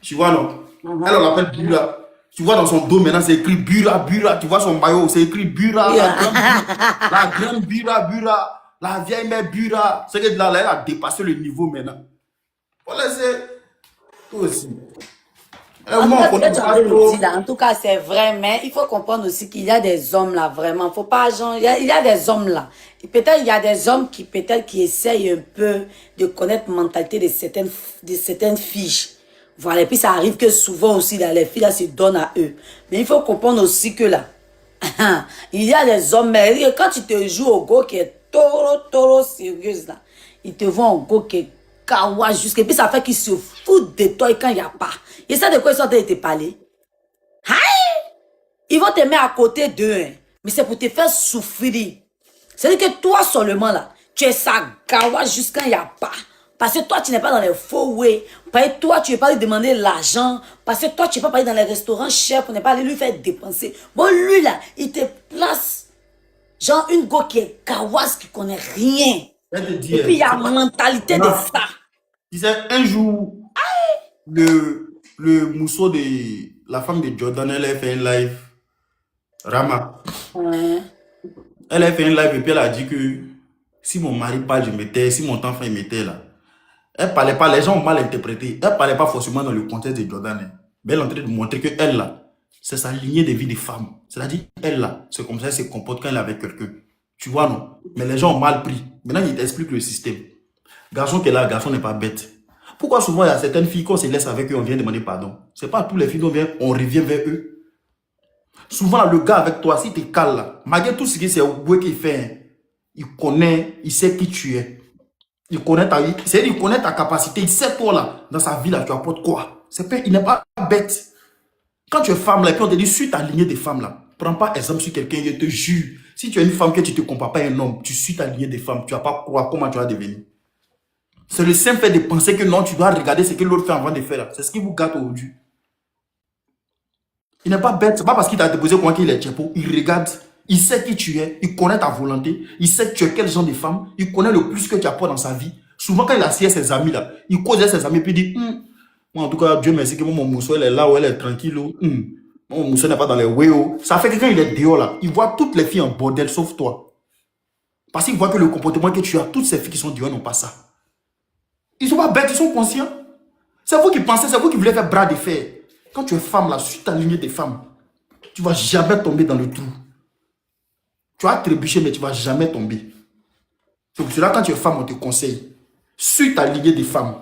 S1: Tu vois non? Elle, on l'appelle Bura. Tu vois dans son dos maintenant, c'est écrit Bura. Tu vois son maillot, c'est écrit Bura. La grande Bura. La vieille mère Bura. C'est que là, elle a dépassé le niveau maintenant. Voilà, c'est toi aussi.
S2: En tout cas, c'est vrai, mais il faut comprendre aussi qu'il y a des hommes là, vraiment. Faut pas, genre, il y a des hommes là. Peut-être il y a des hommes qui essayent un peu de connaître la mentalité de certaines filles. Voilà, et puis ça arrive que souvent aussi, là, les filles là, se donnent à eux. Mais il faut comprendre aussi que là, il y a des hommes, mais quand tu te joues au go qui est trop sérieuse là, ils te vont au go qui est kawa jusqu'à, et puis ça fait qu'ils se foutent de toi quand il n'y a pas. Et ça de quoi ils sont en train de te parler? Ils vont te mettre à côté d'eux, hein. Mais c'est pour te faire souffrir. C'est-à-dire que toi seulement là, tu es sa kawa jusqu'à il n'y a pas. Parce que toi, tu n'es pas dans les faux way. Parce que toi, tu n'es pas lui demander l'argent. Parce que toi, tu n'es pas aller dans les restaurants chers pour ne pas aller lui faire dépenser. Bon, lui, là, il te place genre une go qui est kawas, qui connaît rien. Et puis, il y a la mentalité de ça.
S1: Tu sais, un jour, le mousseau de la femme de Jordan, elle a fait un live. Rama.
S2: Ouais.
S1: Elle a fait un live et puis elle a dit que si mon mari parle, je m'étais, si mon enfant il m'était là. Elle parlait pas, les gens ont mal interprété. Elle parlait pas forcément dans le contexte de Jordan. Hein. Mais elle est en train de montrer que elle là, c'est sa lignée de vie de femme. C'est-à-dire, elle là, c'est comme ça qu'elle se comporte quand elle est avec quelqu'un. Tu vois, non? Mais les gens ont mal pris. Maintenant, il t'explique le système. Garçon qui est là, garçon n'est pas bête. Pourquoi souvent il y a certaines filles qu'on se laisse avec eux, on vient demander pardon? C'est pas tous les filles on revient vers eux. Souvent, le gars avec toi, si tu es calme là, malgré tout ce que c'est Oué qui fait, hein, il connaît, il sait qui tu es. Il connaît ta capacité, il sait toi là, dans sa vie là, tu apportes quoi. Il n'est pas bête. Quand tu es femme là, et puis on te dit, suis ta lignée des femmes là, prends pas exemple sur quelqu'un, je te jure. Si tu es une femme que tu ne te compares pas à un homme, tu suis ta lignée des femmes, tu vas pas croire comment tu vas devenir. C'est le simple fait de penser que non, tu dois regarder ce que l'autre fait avant de faire là. C'est ce qui vous gâte aujourd'hui. Il n'est pas bête, c'est pas parce qu'il t'a déposé comment qu'il est tchepo, il regarde. Il sait qui tu es, il connaît ta volonté, il sait que tu es quel genre de femme, il connaît le plus que tu apportes dans sa vie. Souvent, quand il assied ses amis là, il cause avec ses amis, puis il dit, moi en tout cas, Dieu merci que mon mousseau elle est là où elle est tranquille. Mon mousseau n'est pas dans les wéos. Ça fait que quand il est dehors là, il voit toutes les filles en bordel sauf toi. Parce qu'il voit que le comportement que tu as, toutes ces filles qui sont dehors n'ont pas ça. Ils sont pas bêtes, ils sont conscients. C'est vous qui pensez, c'est vous qui voulez faire bras de fer. Quand tu es femme là, suis ta lignée des femmes, tu ne vas jamais tomber dans le trou. Tu vas trébucher, mais tu ne vas jamais tomber. C'est pour cela, quand tu es femme, on te conseille. Suis ta lignée des femmes.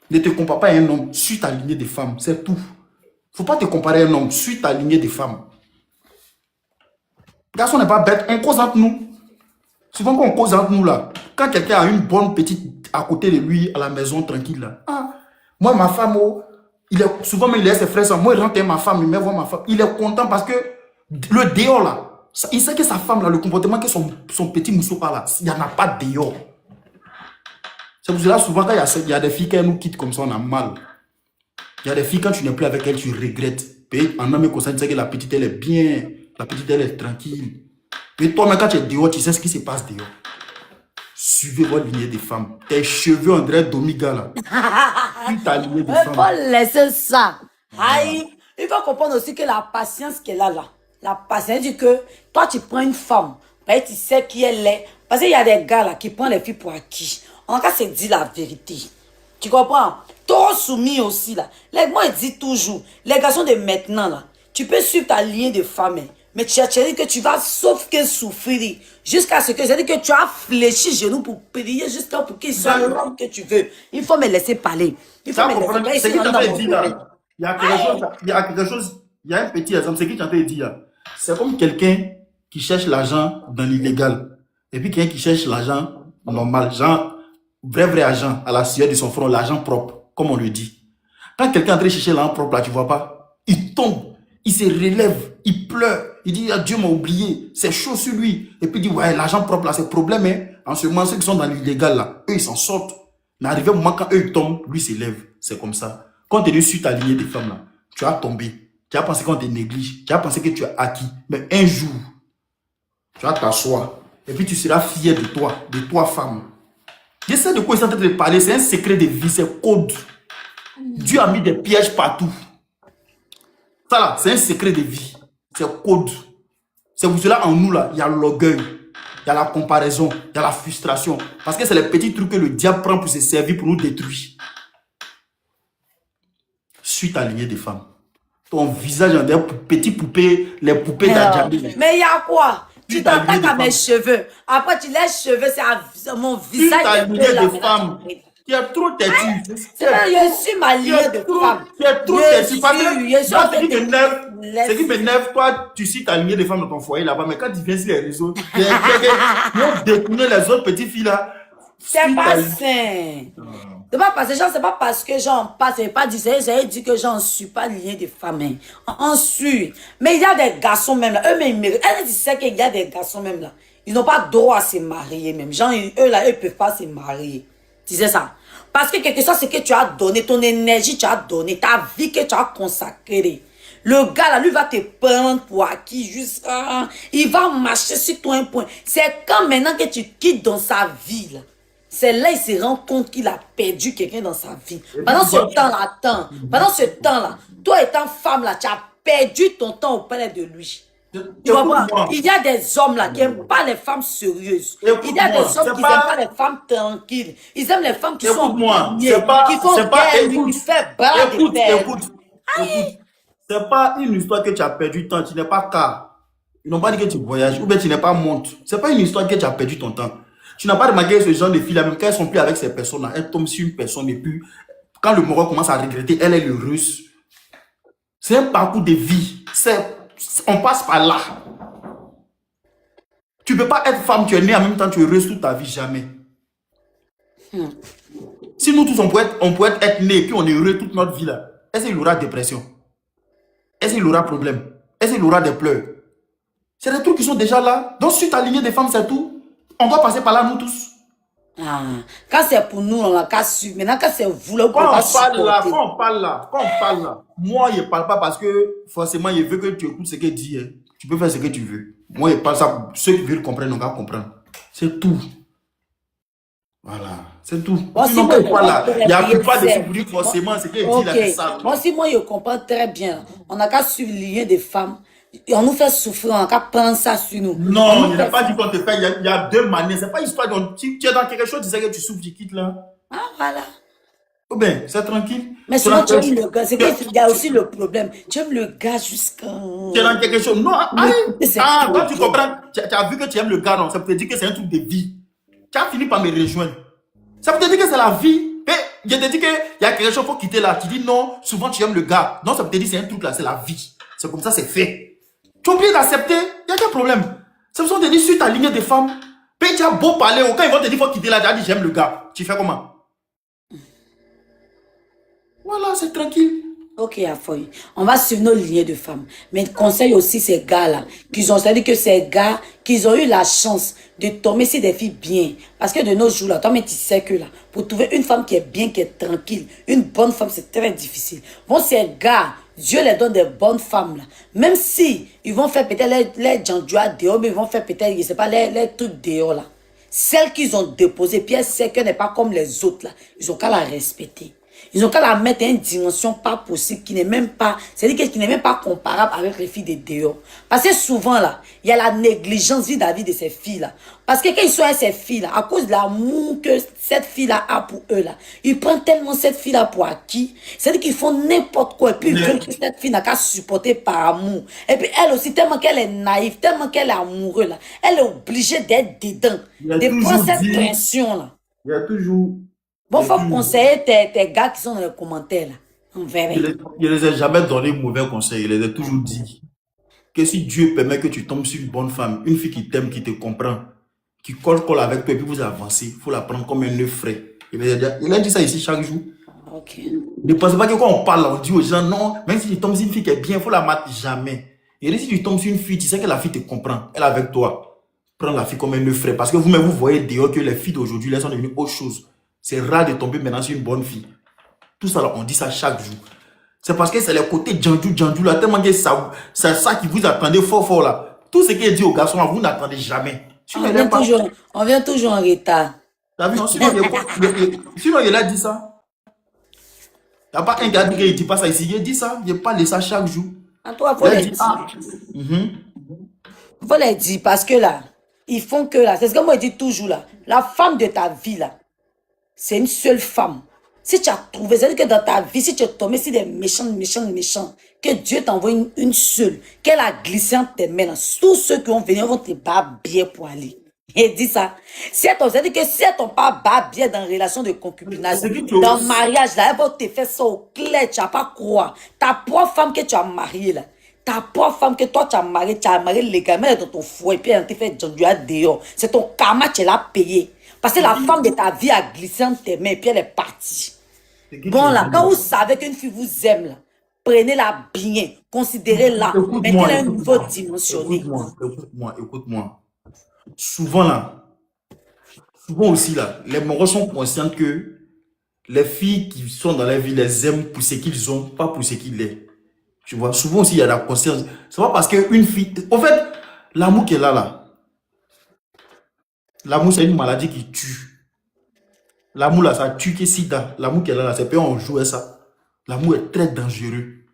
S1: Ne te compare pas à un homme, suis ta lignée des femmes. C'est tout. Il ne faut pas te comparer à un homme, suis ta lignée des femmes. Garçon n'est pas bête, on cause entre nous. Souvent, quand on cause entre nous, là, quand quelqu'un a une bonne petite à côté de lui, à la maison, tranquille, là. Moi, ma femme, souvent, il laisse ses frères, moi, il rentre ma femme, il me voit ma femme. Il est content parce que le dehors, là, il sait que sa femme, là, le comportement que son petit mousseau par là, il n'y en a pas dehors. C'est pour cela, souvent, quand il y a des filles qui nous quittent comme ça, on a mal. Il y a des filles, quand tu n'es plus avec elles, tu regrettes. Et en homme comme ça, tu sais que la petite, elle est bien. La petite, elle est tranquille. Et toi, même quand tu es dehors, tu sais ce qui se passe dehors. Suivez votre lignée des femmes. Tes cheveux, on dirait Domiga, là. Puis ta lignée des femmes.
S2: Il faut laisser ça. Il faut comprendre aussi que la patience qu'elle a là, la patience dit que toi, tu prends une femme, tu sais qui elle est. Parce qu'il y a des gars là qui prennent les filles pour acquis. En cas, c'est dit la vérité. Tu comprends? Trop soumis aussi là. Moi, il dit toujours, les garçons de maintenant là, tu peux suivre ta lignée de femme, mais tu as dit que tu vas sauf que souffrir. Jusqu'à ce que j'ai dit que tu as fléchi genou pour prier jusqu'à pour qu'il soit l'homme que tu veux. Il faut me laisser parler. Il faut me laisser parler.
S1: Il y a quelque chose, il y a un petit exemple, c'est qui tu as dit là. C'est comme quelqu'un qui cherche l'argent dans l'illégal. Et puis quelqu'un qui cherche l'argent normal, genre, vrai argent, à la sueur de son front, l'argent propre, comme on le dit. Quand quelqu'un est en train de chercher l'argent propre, là, tu vois pas, il tombe, il se relève, il pleure, il dit, ah, Dieu m'a oublié, c'est chaud sur lui. Et puis il dit, ouais, l'argent propre, là, c'est le problème, hein. En ce moment, ceux qui sont dans l'illégal, là, eux, ils s'en sortent. Mais arrivé au moment quand eux, ils tombent, lui s'élève. C'est comme ça. Quand tu es sur ta lignée des femmes, là, tu as tombé. Tu as pensé qu'on te néglige. Tu as pensé que tu as acquis. Mais un jour, tu vas t'asseoir. Et puis tu seras fier de toi, femme. Je sais de quoi ils sont en train de parler. C'est un secret de vie, c'est code. Dieu a mis des pièges partout. Ça là, c'est un secret de vie. C'est code. C'est pour cela en nous là, il y a l'orgueil, il y a la comparaison, il y a la frustration. Parce que c'est les petits trucs que le diable prend pour se servir, pour nous détruire. Suis ta lignée de femmes. Ton visage en des petits poupées, les poupées d'Adjamil.
S2: Mais il y a quoi? Tu t'attaques à mes cheveux. Après, tu laisses cheveux, c'est mon visage.
S1: Tu ta lignée de femme. Tu es trop têtu.
S2: Je suis ma lignée de femme.
S1: Tu es trop têtu. Ce qui m'énerve, toi, tu suis ta lignée de femme dans ton foyer là-bas, mais quand tu viens sur les réseaux, tu vas détourner les autres petites filles là.
S2: C'est pas sain. C'est pas parce que c'est pas parce que j'en passe, c'est pas dit, j'ai dit que j'en suis pas lié de femmes. On suit. Mais il y a des garçons même là, eux-mêmes ils méritent. Elle dit c'est qu'il y a des garçons même là. Ils n'ont pas droit à se marier même. Genre, eux là, eux peuvent pas se marier. Tu sais ça? Parce que quelque chose, c'est que tu as donné, ton énergie, tu as donné, ta vie que tu as consacrée. Le gars là, lui va te prendre pour acquis jusqu'à... Il va marcher sur toi un point. C'est quand maintenant que tu quittes dans sa vie là. C'est là il se rend compte qu'il a perdu quelqu'un dans sa vie. Pendant ce temps-là, toi étant femme là, tu as perdu ton temps auprès de lui. Tu vois pas? Il y a des hommes là qui n'aiment pas les femmes sérieuses. Il y a des hommes qui n'aiment pas les femmes tranquilles. Ils aiment les femmes qui sont
S1: qui c'est pas une histoire que tu as perdu ton temps, tu n'es pas car. Ils n'ont pas dit que tu voyages ou bien tu n'es pas monte. C'est pas une histoire que tu as perdu ton temps. Tu n'as pas remarqué ce genre de filles là, même quand elles sont plus avec ces personnes là, elles tombent sur une personne et puis quand le moral commence à regretter, elle est heureuse. C'est un parcours de vie. On passe par là. Tu ne peux pas être femme, tu es née en même temps, tu es heureuse toute ta vie, jamais. Si nous tous, on pourrait être nés et puis on est heureux toute notre vie là, est-ce qu'il aura dépression? Est-ce qu'il aura problème? Est-ce qu'il aura des pleurs? C'est des trucs qui sont déjà là. Donc, sur ta lignée des femmes, c'est tout. On doit passer par là, nous tous.
S2: Ah, quand c'est pour nous, on a qu'à suivre. Maintenant, quand c'est vous, là,
S1: quand on parle là, moi, je ne parle pas parce que forcément, je veux que tu écoutes ce qu'il dit. Hein. Tu peux faire ce que tu veux. Moi, je parle ça. Ceux qui veulent comprendre, on va comprendre. C'est tout. Voilà, c'est tout.
S2: Bon,
S1: si moi, il n'y a plus pas de ce pour dire forcément ce qu'il dit là, c'est ça.
S2: Moi, si moi, je comprends très bien. On n'a qu'à suivre le lien des femmes. On nous fait souffrir, on n'a qu'à prendre ça sur nous.
S1: Non, il n'a pas dit qu'on te fait. Il y a deux manières. C'est pas histoire dont tu es dans quelque chose, tu sais que tu souffres, tu quittes là.
S2: Ah, voilà.
S1: Ou bien, c'est tranquille.
S2: Mais sinon, tu aimes le gars. C'est qu'il y a aussi le problème. Tu aimes le gars jusqu'à...
S1: Tu es dans quelque chose. Non, quand tu comprends, tu as vu que tu aimes le gars, non, ça peut te dire que c'est un truc de vie. Tu as fini par me rejoindre. Ça peut te dire que c'est la vie. Mais je te dis qu'il y a quelque chose, il faut quitter là. Tu dis non, souvent tu aimes le gars. Non, ça peut te dire c'est un truc là, c'est la vie. C'est comme ça, c'est fait. Tu oublies d'accepter, il n'y a aucun problème. C'est pour ça qu'on te dit sur ta lignée de femmes. Puis tu as beau parler, quand ils vont te dire qu'il faut quitter là, tu as dit j'aime le gars. Tu fais comment? Voilà, c'est tranquille.
S2: Ok, Afoy. On va suivre nos lignées de femmes. Mais je conseille aussi ces gars-là, c'est-à-dire que ces gars, qu'ils ont eu la chance de tomber sur des filles bien. Parce que de nos jours, là, toi, mais tu sais que là, pour trouver une femme qui est bien, qui est tranquille, une bonne femme, c'est très difficile. Bon, ces gars, Dieu les donne des bonnes femmes, là. Même si ils vont faire peut-être les gens dehors, mais ils vont faire peut-être, je sais pas, les trucs dehors, là. Celles qu'ils ont déposées, puis elle sait qu'elle n'est pas comme les autres, là. Ils ont qu'à la respecter. Ils ont qu'à la mettre à une dimension pas possible, qui n'est même pas, c'est-à-dire qui n'est même pas comparable avec les filles de dehors. Parce que souvent, là, il y a la négligence vis-à-vis de ces filles-là. Parce que quand ils sont avec ces filles-là, à cause de l'amour que cette fille-là a pour eux, là, ils prennent tellement cette fille-là pour acquis, c'est-à-dire qu'ils font n'importe quoi, et puis ils veulent que cette fille n'a qu'à supporter par amour. Et puis elle aussi, tellement qu'elle est naïve, tellement qu'elle est amoureuse, là, elle est obligée d'être dedans, de prendre cette pression-là.
S1: Il y a toujours...
S2: Bon, il faut conseiller tes gars qui sont dans les commentaires, là. On verra.
S1: Je ne les ai jamais donné mauvais conseils. Je les ai toujours dit que si Dieu permet que tu tombes sur une bonne femme, une fille qui t'aime, qui te comprend, qui colle avec toi et puis vous avancez. Il faut la prendre comme un œuf frais. Il a dit ça ici chaque jour.
S2: Ok.
S1: Ne pensez pas que quand on parle, on dit aux gens non, même si tu tombes sur une fille qui est bien, il faut la mater jamais. Et si tu tombes sur une fille, tu sais que la fille te comprend, elle est avec toi. Prends la fille comme un œuf frais. Parce que vous-même, vous voyez dehors que les filles d'aujourd'hui, elles sont devenues autre chose. C'est rare de tomber maintenant sur une bonne fille. Tout ça, là, on dit ça chaque jour. C'est parce que c'est le côté djandjou là, tellement que c'est ça qui vous attendez fort là. Tout ce qui est dit aux garçons, vous n'attendez jamais.
S2: On vient toujours en retard.
S1: Sinon, il a dit ça. Il n'y a pas un gars qui ne dit pas ça ici. Il dit ça. Il parle de ça chaque jour.
S2: En toi, il faut les dire. Il faut les dire parce que là, ils font que là. C'est ce que moi je dis toujours là. La femme de ta vie là, c'est une seule femme. Si tu as trouvé, c'est-à-dire que dans ta vie, si tu es tombé sur des méchants, que Dieu t'envoie une seule, qu'elle a glissé entre tes mains, tous ceux qui vont venir vont te battre bien pour aller. Et dit ça. C'est-à-dire que si elles t'ont pas battu bien dans une relation de concubinage, dans le mariage, là, elles vont te faire ça au clair, tu n'as pas croire. Ta propre femme que tu as mariée là, ta propre femme que toi tu as mariée légalement dans ton foyer, puis elle te fait du dehors. C'est ton karma, tu l'as payé. Parce que la femme de ta vie a glissé entre tes mains, puis elle est partie. Bon là, quand vous savez qu'une fille vous aime là, prenez-la bien, considérez-la, mettez-la à un niveau dimensionné.
S1: Écoute-moi. Souvent aussi là, les moraux sont conscients que les filles qui sont dans la vie les aiment pour ce qu'ils ont, pas pour ce qu'ils est. Tu vois, souvent aussi il y a la conscience. C'est pas parce qu'une fille... En fait, l'amour qu'elle a là, l'amour c'est une maladie qui tue. L'amour là, ça tue que sida. L'amour qu'elle a là, c'est pas on joue à ça. L'amour est très dangereux.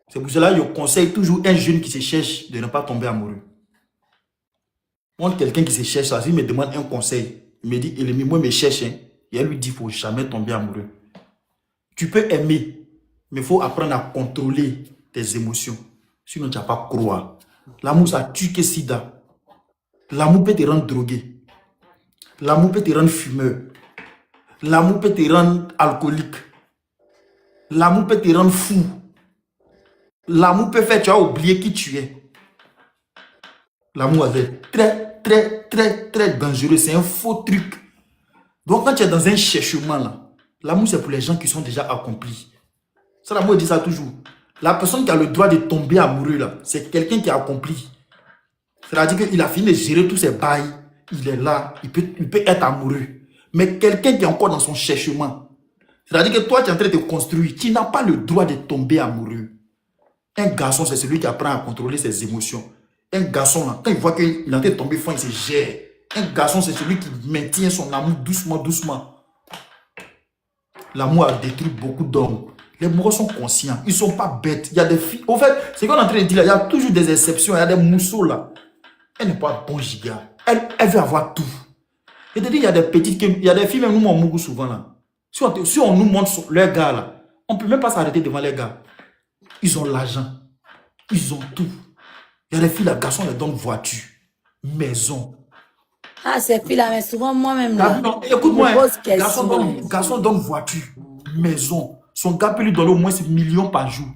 S1: C'est pour cela que je conseille toujours un jeune qui se cherche de ne pas tomber amoureux. Moi, quelqu'un qui se cherche, ça, s'il me demande un conseil, il me dit, moi, me cherche, hein, et elle lui dit, il ne faut jamais tomber amoureux. Tu peux aimer, mais il faut apprendre à contrôler tes émotions. Sinon, tu n'as pas croire. L'amour, ça tue que sida. L'amour peut te rendre drogué. L'amour peut te rendre fumeur. L'amour peut te rendre alcoolique. L'amour peut te rendre fou. L'amour peut faire, tu as oublié qui tu es. L'amour est très dangereux. C'est un faux truc. Donc, quand tu es dans un cherchement, là, l'amour, c'est pour les gens qui sont déjà accomplis. Ça, l'amour dit ça toujours. La personne qui a le droit de tomber amoureux, là, c'est quelqu'un qui a accompli. C'est-à-dire qu'il a fini de gérer tous ses bails. Il est là. Il peut être amoureux. Mais quelqu'un qui est encore dans son cherchement, c'est-à-dire que toi, tu es en train de te construire. Tu n'as pas le droit de tomber amoureux. Un garçon, c'est celui qui apprend à contrôler ses émotions. Un garçon, là, quand il voit qu'il est en train de tomber fort, il se gère. Un garçon, c'est celui qui maintient son amour doucement. L'amour a détruit beaucoup d'hommes. Les morts sont conscients. Ils ne sont pas bêtes. Il y a des filles. En fait, c'est qu'on est en train de dire là, il y a toujours des exceptions. Il y a des mousseaux là. Elle n'est pas bon giga. Elle veut avoir tout. Et de dire, il y a des petites, il y a des filles, même nous, on mourut souvent là. Si on nous montre leurs gars là, on ne peut même pas s'arrêter devant les gars. Ils ont l'argent. Ils ont tout. Il y a des filles, les garçons les donnent voiture, maison.
S2: Ah, ces filles-là, mais souvent moi-même là.
S1: Écoute-moi, garçon donne voiture, maison. Son gars peut lui donner au moins 6 millions par jour.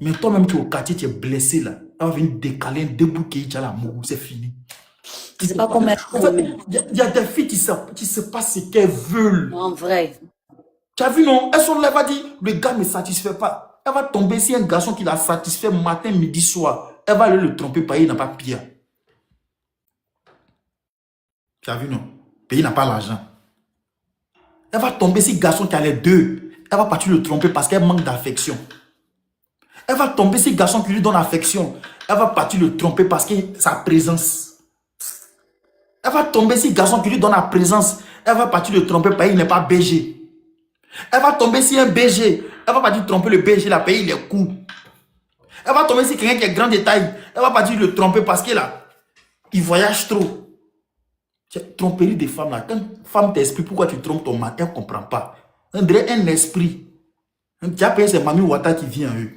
S1: Mais toi-même, tu es au quartier, tu es blessé là. Elle va venir décaler un débouquet, tu as l'amour, c'est fini.
S2: C'est pas comme
S1: il y a des filles qui ne savent pas ce qu'elles veulent.
S2: En vrai.
S1: Tu as vu, non? Elles sont là, elle va dire, le gars ne me satisfait pas. Elle va tomber sur un garçon qui la satisfait matin, midi, soir. Elle va aller le tromper, payer n'a pas pire. Tu as vu, non? Payer n'a pas l'argent. Elle va tomber sur un garçon qui a les deux. Elle va partir le tromper parce qu'elle manque d'affection. Elle va tomber sur un garçon qui lui donne affection. Elle va partir le tromper parce que sa présence. Elle va tomber sur un garçon qui lui donne la présence. Elle va partir le tromper parce qu'il n'est pas BG. Elle va tomber sur un BG. Elle va partir tromper le BG, la payer les coups. Elle va tomber sur quelqu'un qui est grand de taille. Elle va partir le tromper parce qu'il voyage trop. Tromperie des femmes là. Quand une femme t'explique pourquoi tu trompes ton mari, elle ne comprend pas. On dirait un esprit. Tu as payé ces mamies Wata qui vient eux.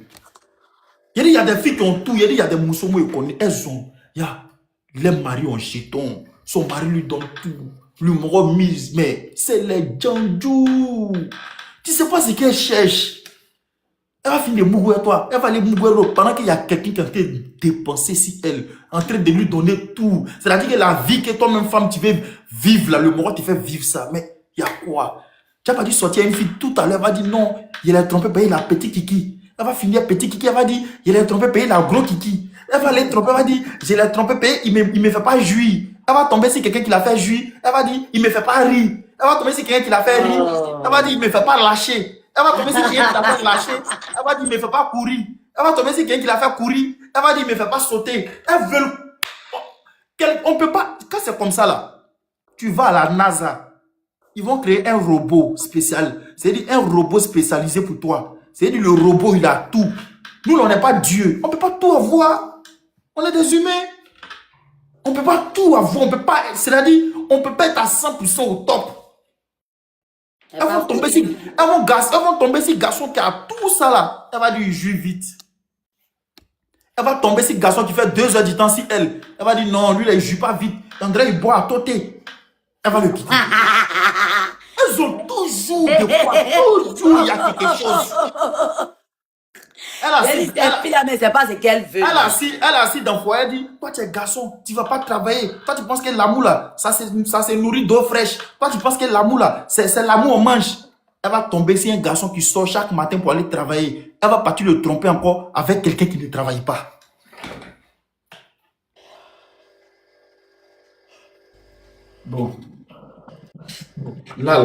S1: Il y a des filles qui ont tout. Il y a des mousseaux qui connaissent. Elles ont. Les maris ont jeton. Son mari lui donne tout. Le moro mise. Mais c'est les djandjou. Tu ne sais pas ce qu'elle cherche. Elle va finir de mourir toi. Elle va aller mourir pendant qu'il y a quelqu'un qui est en train de dépenser sur elle, en train de lui donner tout. C'est-à-dire que la vie que toi-même, femme, tu veux vivre là, le moro te fait vivre ça. Mais il y a quoi? Tu n'as pas dû sortir une fille tout à l'heure, elle va dire non, il a trompé, payer la petite kiki. Elle va finir petit kiki, elle va dire, il a trompé, payer la gros kiki. Elle va aller tromper, elle va dire, je l'ai trompé, payer, il me fait pas jouir. Elle va tomber sur quelqu'un qui l'a fait jouir. Elle va dire, il me fait pas rire. Elle va tomber sur quelqu'un qui l'a fait rire. Elle va dire, il me fait pas lâcher. Elle va tomber sur quelqu'un qui l'a fait lâcher. Elle va dire, il me fait pas courir. Elle va tomber sur quelqu'un qui l'a fait courir. Elle va dire, il me fait pas sauter. Elles veulent. On peut pas. Quand c'est comme ça là, tu vas à la NASA. Ils vont créer un robot spécial. C'est-à-dire un robot spécialisé pour toi. C'est-à-dire le robot, il a tout. Nous, on n'est pas Dieu. On ne peut pas tout avoir. On est des humains. On ne peut pas tout avoir. On peut pas. C'est-à-dire, on ne peut pas être à 100% au top. Elles vont tomber sur garçon qui a tout ça là. Elle va dire, joue vite. Elle va tomber sur garçon qui fait 2 heures du temps si elle. Elle va dire, non, lui, là, il ne joue pas vite. André, il boit à côté. Elle va le quitter. Elles ont toujours de quoi. Toujours, il y a quelque chose.
S2: Mais c'est pas ce qu'elle veut.
S1: Elle a assis dans le foyer, elle dit, toi tu es garçon, tu ne vas pas travailler. Toi tu penses que l'amour là, ça se nourrit d'eau fraîche. Toi tu penses que l'amour là, c'est l'amour on mange. Elle va tomber sur un garçon qui sort chaque matin pour aller travailler. Elle va partir le tromper encore avec quelqu'un qui ne travaille pas. Bon. Là,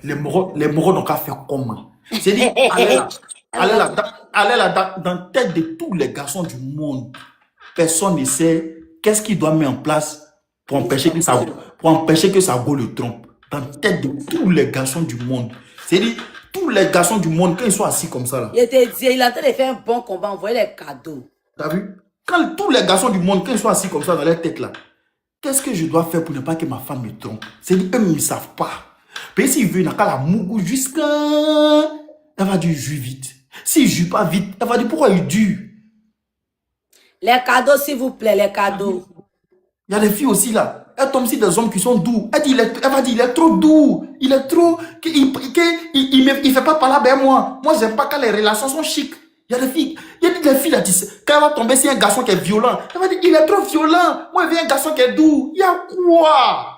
S1: les moraux n'ont qu'à faire comment? C'est-à-dire, allez là, dans la tête de tous les garçons du monde, personne ne sait qu'est-ce qu'il doit mettre en place pour empêcher que ça go le trompe. Dans la tête de tous les garçons du monde. C'est-à-dire, tous les garçons du monde, quand ils sont assis comme ça là.
S2: Il était dit, il est en train de faire un bon combat, envoyer les cadeaux.
S1: T'as vu? Quand tous les garçons du monde, quand ils sont assis comme ça dans leur tête là, qu'est-ce que je dois faire pour ne pas que ma femme me trompe? C'est-à-dire, eux, ils ne savent pas. Mais s'il veut, il n'a qu'à la mougou jusqu'à... Elle va dire, joue vite. S'il ne joue pas vite, elle va dire, pourquoi il dure?
S2: Les cadeaux, s'il vous plaît, les cadeaux.
S1: Il y a des filles aussi là. Elles tombent sur des hommes qui sont doux. Elle va dire, il est trop doux. Il est trop... Il ne fait pas parler avec moi. Moi, je n'aime pas quand les relations sont chic. Il y a des filles là, quand elle va tomber sur un garçon qui est violent, elle va dire, il est trop violent. Moi, je veux un garçon qui est doux. Il y a quoi?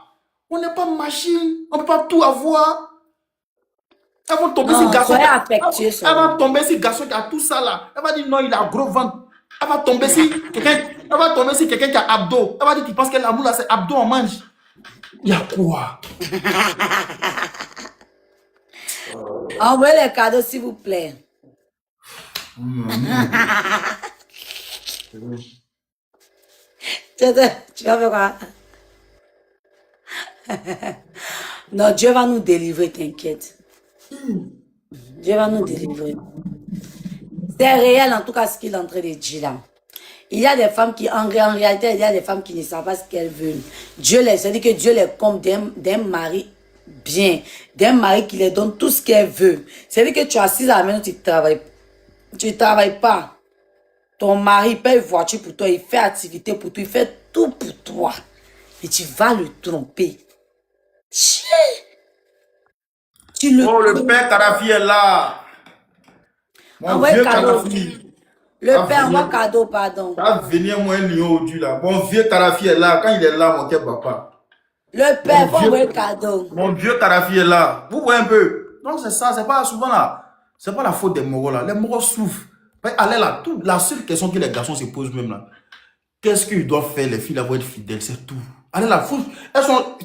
S1: On n'est pas machine. On ne peut pas tout avoir. Elles vont tomber sur garçon. Elle va tomber sur garçon qui a tout ça là. Elle va dire, non, il a gros ventre. Elle va tomber sur quelqu'un qui a abdos. Elle va dire, tu penses que l'amour là, c'est abdos, on mange. Il y a quoi?
S2: Envoyez les cadeaux, s'il vous plaît. Tu vas faire quoi? Non, Dieu va nous délivrer, t'inquiète. Dieu va nous délivrer. C'est réel en tout cas ce qu'il est en train de dire là. Il y a des femmes qui, en réalité, il y a des femmes qui ne savent pas ce qu'elles veulent. C'est-à-dire que Dieu les comble d'un mari bien, d'un mari qui les donne tout ce qu'elle veut. C'est-à-dire que tu es assise à la maison, tu ne travailles pas. Ton mari paye une voiture pour toi, il fait activité pour toi, il fait tout pour toi. Et tu vas le tromper.
S1: Le père Kadhafi est là. Mon vieux Kadhafi.
S2: Le père envoie cadeau, pardon.
S1: Ça venir moi un lion au là. Mon vieux Kadhafi est là. Quand il est là, mon quel papa.
S2: Le père va envoyer cadeau.
S1: Mon vieux Kadhafi est là. Vous voyez un peu. Donc c'est ça, c'est pas souvent là. C'est pas la faute des moraux là. Les moraux souffrent. Mais allez là, la seule question que les garçons se posent même là. Qu'est-ce qu'ils doivent faire, les filles là, pour être fidèles, c'est tout. Allez là,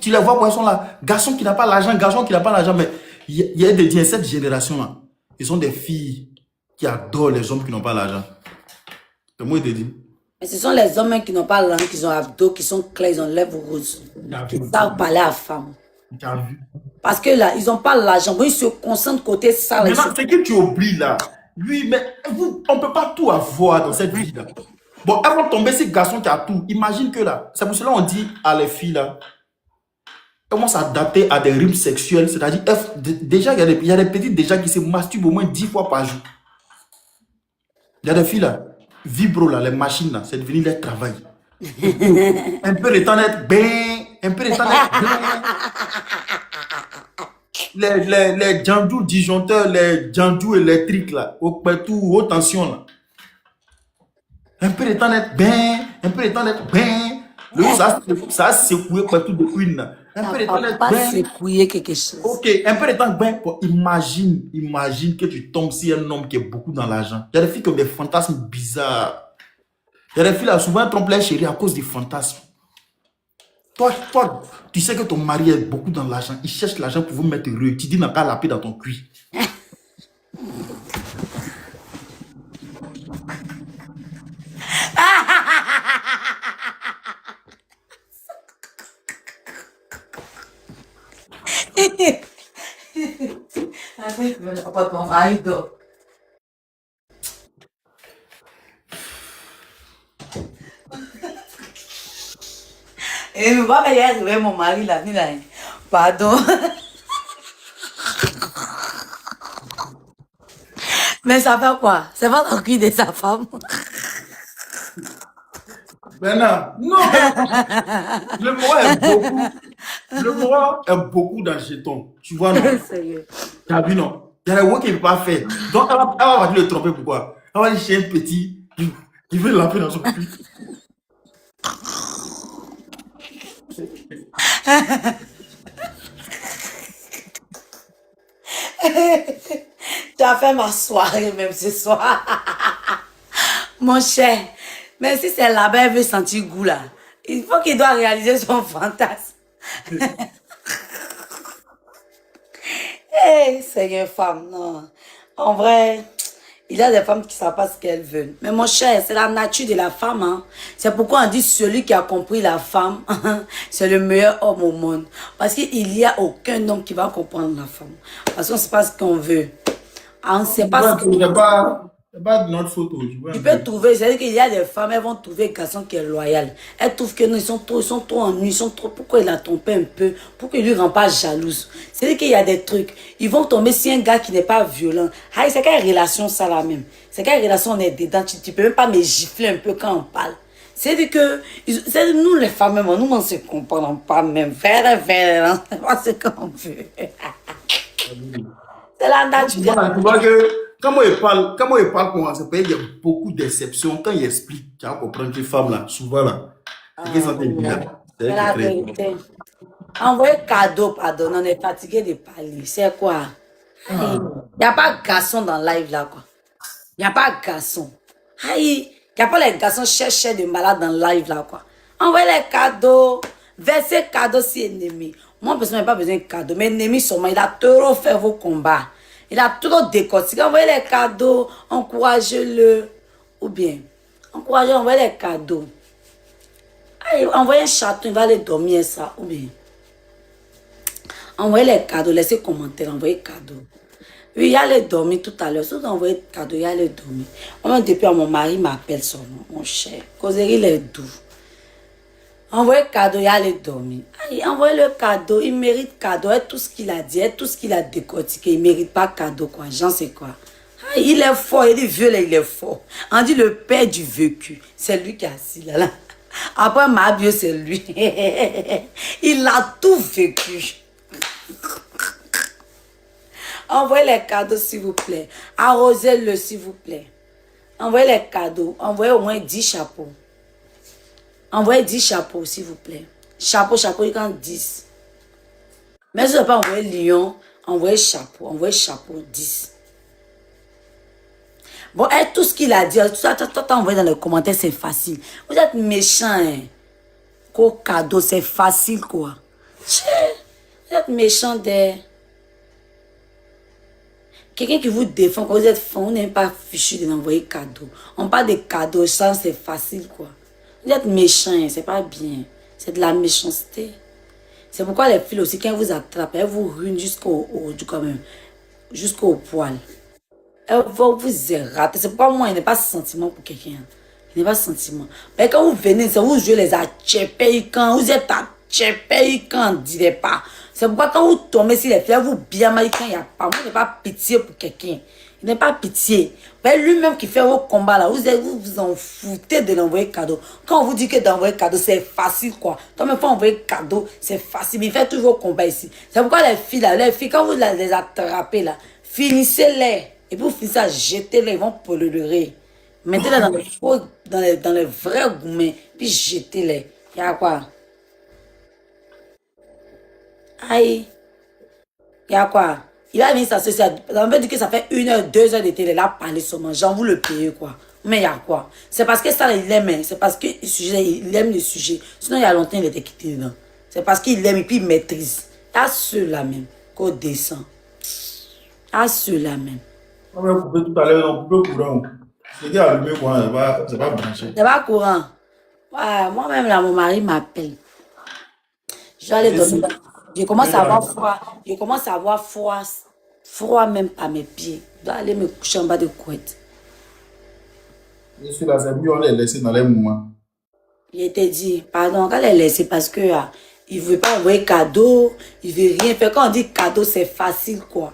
S1: tu les vois, elles sont là. Garçons qui n'ont pas l'argent, garçons qui n'ont pas l'argent, mais il y a cette génération là. Ils sont des filles qui adorent les hommes qui n'ont pas l'argent. C'est moi qui te dis.
S2: Mais ce sont les hommes qui n'ont pas l'argent, qui ont abdos, qui sont clairs, ils ont lèvres roses. Qui savent parler à la femme.
S1: Tu as vu?
S2: Parce que là, ils n'ont pas l'argent. Ils se concentrent côté ça.
S1: Mais c'est que tu oublies là. Lui, mais on ne peut pas tout avoir dans cette vie là. Bon, elles vont tomber ces garçons qui a tout. Imagine que là, c'est pour cela qu'on dit à les filles là, comment s'adapter à des rythmes sexuels. C'est-à-dire, déjà, il y a des petites déjà qui se masturbent au moins 10 fois par jour. Il y a des filles là, vibro là, les machines là, c'est devenu leur travail. Un peu de temps d'être bien, un peu de temps d'être bien. les jandous disjoncteurs, les jandous électriques, là, au tout, haute tension, là. Un peu de temps d'être bien, un peu de temps d'être bien. Ça a secoué partout de une, là. Un peu de temps d'être
S2: Pas
S1: bien.
S2: secouiller quelque chose.
S1: Ok, un peu de temps bien. Bon, imagine que tu tombes sur un homme qui a beaucoup dans l'argent. Il y a des filles qui ont des fantasmes bizarres. Il y a des filles là, souvent, elles trompent leur chérie à cause des fantasmes. Toi, tu sais que ton mari a beaucoup dans l'argent. Il cherche l'argent pour vous mettre heureux. Tu dis, n'a pas la paix dans ton cuir.
S2: Pas ton mari dort. Et nous va y arriver mon mari là, pardon. Mais ça fait quoi? C'est pas dans le cul de sa femme.
S1: Maintenant, non, le moral est beaucoup. Le moral est beaucoup dans le jeton. Tu vois, non?
S2: Sérieux.
S1: Tu as vu, non? Il y a des mots qu'il ne peut pas faire. Donc, elle va le tromper. Pourquoi? Elle va aller chez un petit qui veut l'appeler dans son cul.
S2: Tu as fait ma soirée même ce soir. Mon cher, mais si c'est là-bas, elle veut sentir goût là. Il faut qu'il doit réaliser son fantasme. Hey, c'est une femme, non. En vrai, il y a des femmes qui ne savent pas ce qu'elles veulent. Mais mon cher, c'est la nature de la femme. Hein. C'est pourquoi on dit celui qui a compris la femme, c'est le meilleur homme au monde. Parce qu'il n'y a aucun homme qui va comprendre la femme. Parce qu'on ne sait pas ce qu'on veut. On ne sait pas ce qu'on veut.
S1: C'est pas de notre photo.
S2: Tu peux trouver, c'est-à-dire qu'il y a des femmes, elles vont trouver un garçon qui est loyal. Elles trouvent que non, ils sont trop ennuyés, ils sont trop. Pourquoi il a trompé un peu? Pourquoi il lui rend pas jalouse? C'est-à-dire qu'il y a des trucs. Ils vont tomber sur un gars qui n'est pas violent. Ah, c'est quelle relation ça là même? C'est quelle relation on est dedans? Tu peux même pas me gifler un peu quand on parle. C'est-à-dire que, nous les femmes, même, nous on se comprend pas même. Faire, c'est pas ce qu'on veut. C'est la nature.
S1: Tu vois que. Comment il parle comment ça peut, il y a beaucoup d'exceptions. Quand il explique, tu vas comprendre que les femmes là, souvent là,
S2: c'est la vérité. Envoyer cadeau, pardon, on est fatigué de parler. C'est quoi? Il n'y a pas de garçon dans le live là, quoi. Il n'y a pas de garçon. Il n'y a pas les garçons chercheurs de malades dans le live là, quoi. Envoyez les cadeaux. Versez cadeaux si ennemi. Moi, personnellement, je n'ai pas besoin de cadeaux. Mais ennemi, sûrement, il a trop fait vos combats. Il a trop décortiqué. Envoyez les cadeaux, encouragez-le. Ou bien, encouragez, envoyez les cadeaux. Envoyez un chaton, il va aller dormir ça. Ou bien, envoyez les cadeaux, laissez commentaire, envoyez cadeaux. Oui, il allait dormir tout à l'heure. Si vous envoyez cadeaux, il allait dormir. Moi, depuis, mon mari m'appelle son nom, mon cher. Causerie, il est doux. Envoyez cadeau, il allait dormir. Envoyez le cadeau, il mérite cadeau. Et tout ce qu'il a dit, et tout ce qu'il a décortiqué, il ne mérite pas cadeau, quoi. J'en sais quoi. Il est fort, il est vieux, là, il est fort. On dit le père du vécu. C'est lui qui est assis là. Après, Mabio, c'est lui. Il a tout vécu. Envoyez les cadeaux, s'il vous plaît. Arrosez-le, s'il vous plaît. Envoyez les cadeaux. Envoyez au moins 10 chapeaux. Envoyez 10 chapeaux, s'il vous plaît. Chapeau, il y en a 10. Mais si vous n'avez pas envoyé lion, envoyez chapeau. Envoyez chapeau, 10. Bon, et tout ce qu'il a dit, tout ça, t'as envoyé dans les commentaires, c'est facile. Vous êtes méchants, hein. Qu'au cadeau, c'est facile, quoi. Vous êtes méchants des... Quelqu'un qui vous défend, quand vous êtes fond, vous n'êtes pas fichu de l'envoyer cadeau. On parle de cadeaux, ça, c'est facile, quoi. Vous êtes méchants, c'est pas bien. C'est de la méchanceté. C'est pourquoi les filles aussi, quand elles vous attrapent, elles vous ruinent jusqu'au poil. Elles vont vous errater. C'est pourquoi moi, il n'y a pas de sentiment pour quelqu'un. Il n'y a pas de sentiment. Mais quand vous venez, c'est vous jouez les atchépés quand vous êtes atchépés quand on ne dirait pas. C'est pourquoi quand vous tombez sur les filles, vous bien mal quand il n'y a pas. Moi, je n'ai pas pitié pour quelqu'un. Il n'est pas pitié. Mais lui-même qui fait vos combats là, vous en foutez de l'envoyer cadeau. Quand on vous dit que d'envoyer cadeau, c'est facile quoi. Toi-même, faut envoyer cadeau, c'est facile. Mais il fait toujours vos combats ici. C'est pourquoi les filles là, quand vous les attrapez là, finissez-les. Et puis vous finissez à jeter-les, ils vont polluer. Mettez-les dans les faux, dans les vrais gourmets, puis jetez-les. Il y a quoi? Aïe. Il y a quoi? Il a mis s'associer. On veut dire que ça fait 1 heure, 2 heures de télé. Là, parler seulement. J'en vous le payer, quoi. Mais il y a quoi? C'est parce que ça, il aime. Hein. C'est parce qu'il aime le sujet. Sinon, il y a longtemps, il était quitté dedans. C'est parce qu'il aime et puis il maîtrise. Il y a ceux-là même qu'on descend. Il y a ceux-là même.
S1: On va couper tout à l'heure, on coupe courant. C'est dit allumer quoi, c'est pas branché.
S2: C'est pas courant. Ouais, moi-même, là, mon mari m'appelle. Je vais aller dormir. Je commence à avoir froid. Je commence à avoir froid. Froid même par mes pieds. Je dois aller me coucher en bas de couette.
S1: Je suis là, c'est mieux, on les laisser dans les moments.
S2: Il était dit, pardon, quand les laisser parce que il ne veut pas envoyer cadeau, il ne veut rien faire. Quand on dit cadeau, c'est facile quoi.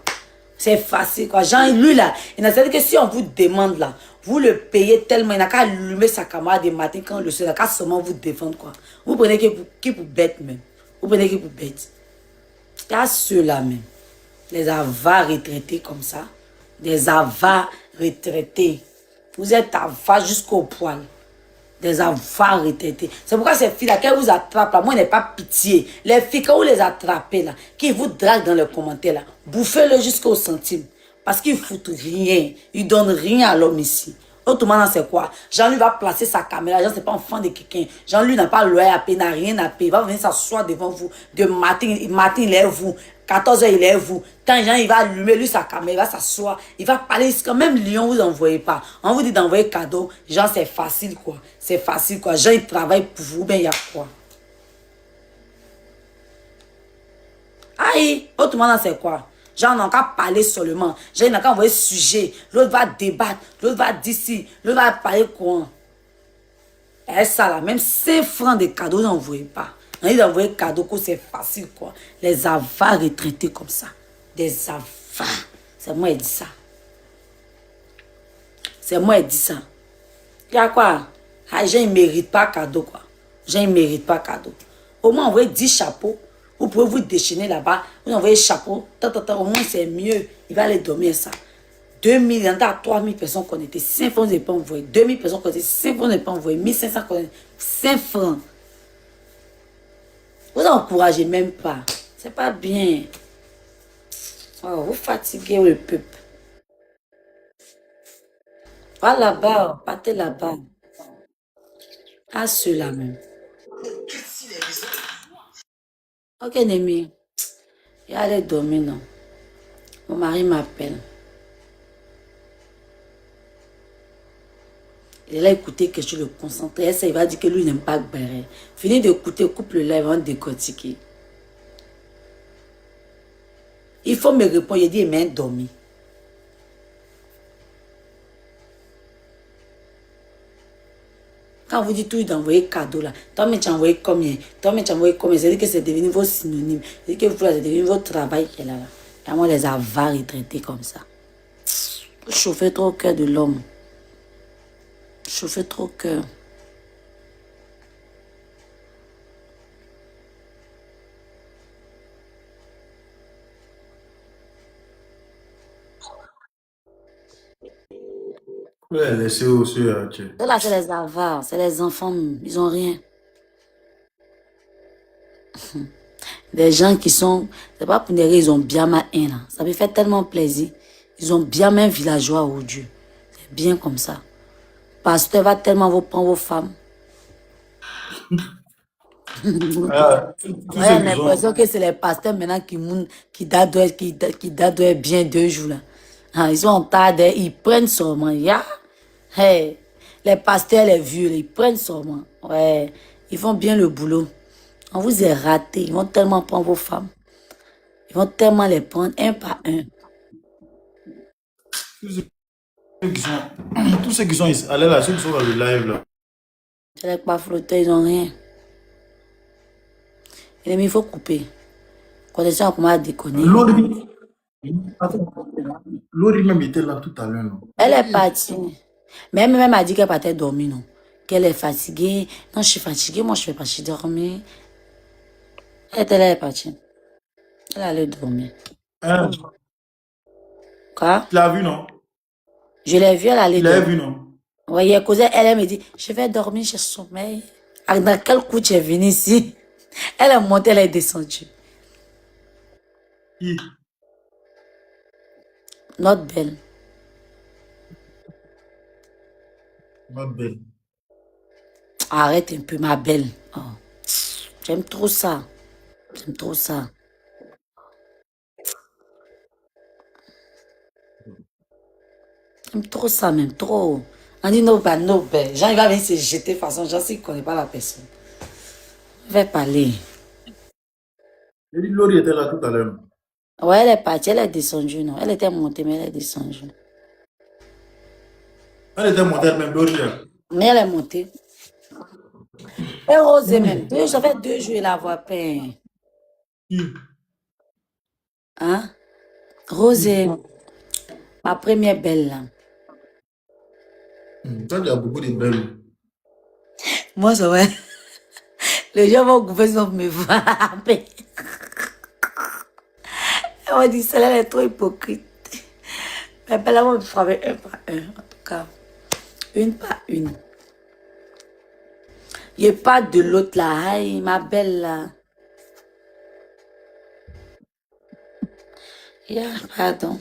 S2: C'est facile quoi. Jean, lui là, il a dit que si on vous demande là, vous le payez tellement, il n'a qu'à allumer sa caméra des matins quand le soir, il n'a qu'à seulement vous défendre quoi. Vous prenez qui pour bête même. Vous prenez qui pour bête. Il y a ceux-là même. Les avares retraités comme ça. Des avares retraités. Vous êtes avares jusqu'au poil. Des avares retraités. C'est pourquoi ces filles-là, quand vous attrapent, là, moi, je n'ai pas pitié. Les filles, quand vous les attrapez, là, qui vous draguent dans les commentaires, là, bouffez-le jusqu'au centime. Parce qu'ils ne foutent rien. Ils ne donnent rien à l'homme ici. Autrement, c'est quoi? Jean-Louis va placer sa caméra. Jean, c'est pas enfant de quelqu'un. Jean-Louis n'a pas loyer à payer, n'a rien à payer. Il va venir s'asseoir devant vous. De matin, il est vous. 14 heures, il est vous. Quand Jean, il va allumer, lui, sa caméra, il va s'asseoir. Il va parler. Quand même Lyon, vous n'envoyez pas. On vous dit d'envoyer cadeau. Jean, c'est facile, quoi. C'est facile, quoi. Jean, il travaille pour vous. Ben, il y a quoi? Aïe, autrement, c'est quoi? Genre, on n'a qu'à parler seulement. Genre, il n'a qu'à envoyer sujet. L'autre va débattre. L'autre va d'ici. L'autre va parler quoi? Et ça, là, même 5 francs de cadeaux, vous n'envoyez pas. On dit d'envoyer cadeau, c'est facile, quoi. Les avares retraités comme ça. Des avares. C'est moi qui dis ça. C'est moi qui dis ça. Il y a quoi? Ah, gens, ils ne méritent pas cadeau, quoi. Gens, ils ne méritent pas cadeau. Au moins, envoyez 10 chapeaux. Vous pouvez vous déchaîner là-bas. Vous envoyez chapeau. Au moins, c'est mieux. Il va aller dormir ça. 2000, il y en a 3000 personnes connectées. 5 francs, n'est pas envoyé. 2000 personnes connectées. 5 francs, n'est pas envoyé. 1500 connectés. 5 francs. Vous encouragez même pas. C'est pas bien. Oh, vous fatiguez le peuple. Va là-bas. Partez là-bas. À ceux-là même. Ok, Némi. Il allait dormir, non. Mon mari m'appelle. Il a écouté que je le concentre. Et ça, il va dire que lui n'aime pas Gbéré. Fini d'écouter, coupe le live, on va décortiquer. Il faut me répondre. Il dit, il m'a dormi. Quand vous dites tout d'envoyer cadeau là, toi, mais tu as envoyé combien? Toi, mais tu as envoyé combien? C'est-à-dire que c'est devenu vos synonymes. C'est-à-dire que c'est devenu votre travail qui est là. Et moi, les avares traités comme ça. Vous chauffez trop au cœur de l'homme. Chauffez trop au cœur.
S1: Ouais, laissez aussi, tu.
S2: Là, c'est les avares, c'est les enfants, ils n'ont rien. Des gens qui sont, c'est pas pour dire ils ont bien ma haine. Ça me fait tellement plaisir. Ils ont bien même villageois au Dieu. C'est bien comme ça. Pasteur va tellement vous prendre vos femmes.
S1: Ah,
S2: J'ai l'impression que c'est les pasteurs maintenant qui datent bien 2 jours là. Ah, ils sont en tas, ils prennent seulement. Yeah. Hey, les pasteurs, les vieux, ils prennent seulement. Ouais, ils font bien le boulot. On vous est raté. Ils vont tellement prendre vos femmes. Ils vont tellement les prendre un par un.
S1: tous ceux qui sont ici, allez là, ceux qui sont dans le live là.
S2: C'est les pas flottés, ils n'ont rien. Il faut couper. Connaissant comment déconner.
S1: L'autre, Attends, Laurie même était là tout à l'heure, non?
S2: Elle est partie. Mais elle m'a dit qu'elle partait dormir, non? Qu'elle est fatiguée. Non, je suis fatiguée, moi je fais partie dormir. Elle était là, elle est partie. Elle allait dormir.
S1: Hein?
S2: Quoi?
S1: Tu l'as vu, non?
S2: Je l'ai vue, elle allait
S1: Tu l'as
S2: dormir.
S1: vu, non?
S2: Ouais, il y a causé, elle me dit, je vais dormir, j'ai sommeil. Ah, dans quel coup tu es venue ici? Elle est montée, elle est descendue.
S1: Qui?
S2: Notre belle.
S1: Ma belle.
S2: Arrête un peu, ma belle. Oh, j'aime trop ça. J'aime trop ça. J'aime trop ça, même trop. On dit no, no, belle. Jean, il va venir se jeter de façon, j'en sais qu'il ne connaît pas la personne. Je vais parler.
S1: J'ai dit Laurie était là tout à l'heure.
S2: Ouais, elle est partie, elle est descendue, non. Elle était montée, mais elle est descendue.
S1: Elle était montée elle-même, Laurie. Là.
S2: Mais elle est montée. Et Rosé même. Ça fait 2 jours, la voix peine.
S1: Qui?
S2: Hein? Rosé, ma première belle là.
S1: Toi, il y a beaucoup de belles.
S2: Moi, ça va. Les gens vont couper sans me voir. Elle m'a dit, celle-là, elle est trop hypocrite. Mais belle, elle va me frapper un par un. En tout cas, une par une. Il n'y a pas de l'autre là. Aïe, ma belle là. Pardon.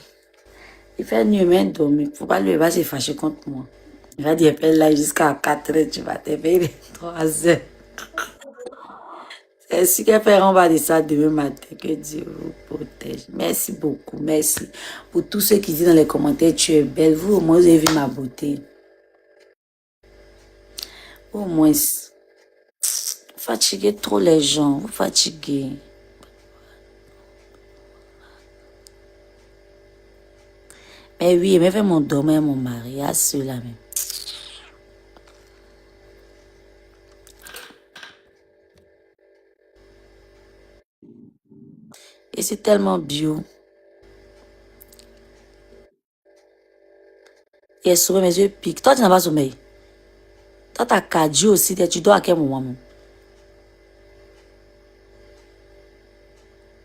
S2: Il fait nuit, mais dormir. Faut pas lui, il va se fâcher contre moi. Il va dire, elle là jusqu'à 4 heures, tu vas te payer 3 heures. C'est ce qu'elle fait en bas de ça demain matin. Que Dieu vous protège. Merci beaucoup. Merci. Pour tous ceux qui disent dans les commentaires, tu es belle. Vous, au moins, vous avez vu ma beauté. Au moins, vous fatiguez trop les gens. Vous fatiguez. Mais oui, elle m'a fait mon dormir, mon mari. À ceux-là même. Et c'est tellement bio. Et elle sourit, mes yeux piquent. Toi, tu n'as pas sommeil. Toi, t'as cardio aussi. Tu dors à quel moment même?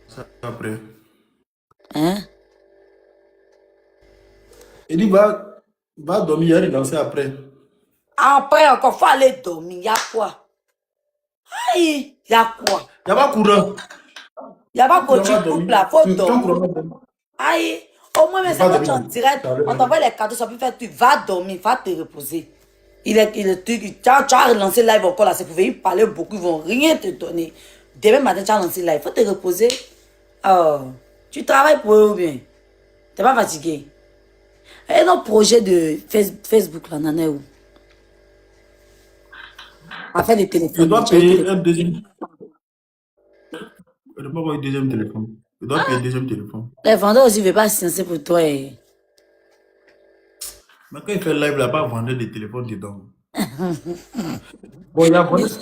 S1: Ça, après.
S2: Hein?
S1: Il dit, va dormir, il danser après.
S2: Après, encore, faut aller dormir. Y'a quoi? Aïe, y'a quoi?
S1: Il n'y a pas courant.
S2: Y'a pas que
S1: Tu
S2: tu
S1: vas
S2: coupes
S1: dormir.
S2: là, faut
S1: Ton
S2: dormir.
S1: courant va dormir.
S2: Aïe, au moins, mais
S1: Tu
S2: c'est
S1: vas
S2: quand tu es en
S1: dormir.
S2: direct,
S1: Ça va
S2: on
S1: dormir.
S2: t'envoie les cadeaux, ça peut faire, tu vas dormir, va te reposer. Tu as relancé live encore là, c'est pour venir parler beaucoup, ils vont rien te donner. Demain matin, tu as lancé live, faut te reposer. Oh, tu travailles pour eux ou bien? T'es pas fatigué? Et notre projet de Facebook là, on en est où? On fait des
S1: Je
S2: téléphones.
S1: dois payer un deuxième. Je dois avoir un deuxième téléphone. Je dois payer un deuxième téléphone.
S2: Les vendeurs aussi ne veulent pas silencer pour toi.
S1: Mais quand il fait live, il n'a pas vendu des téléphones dedans. Bon, il y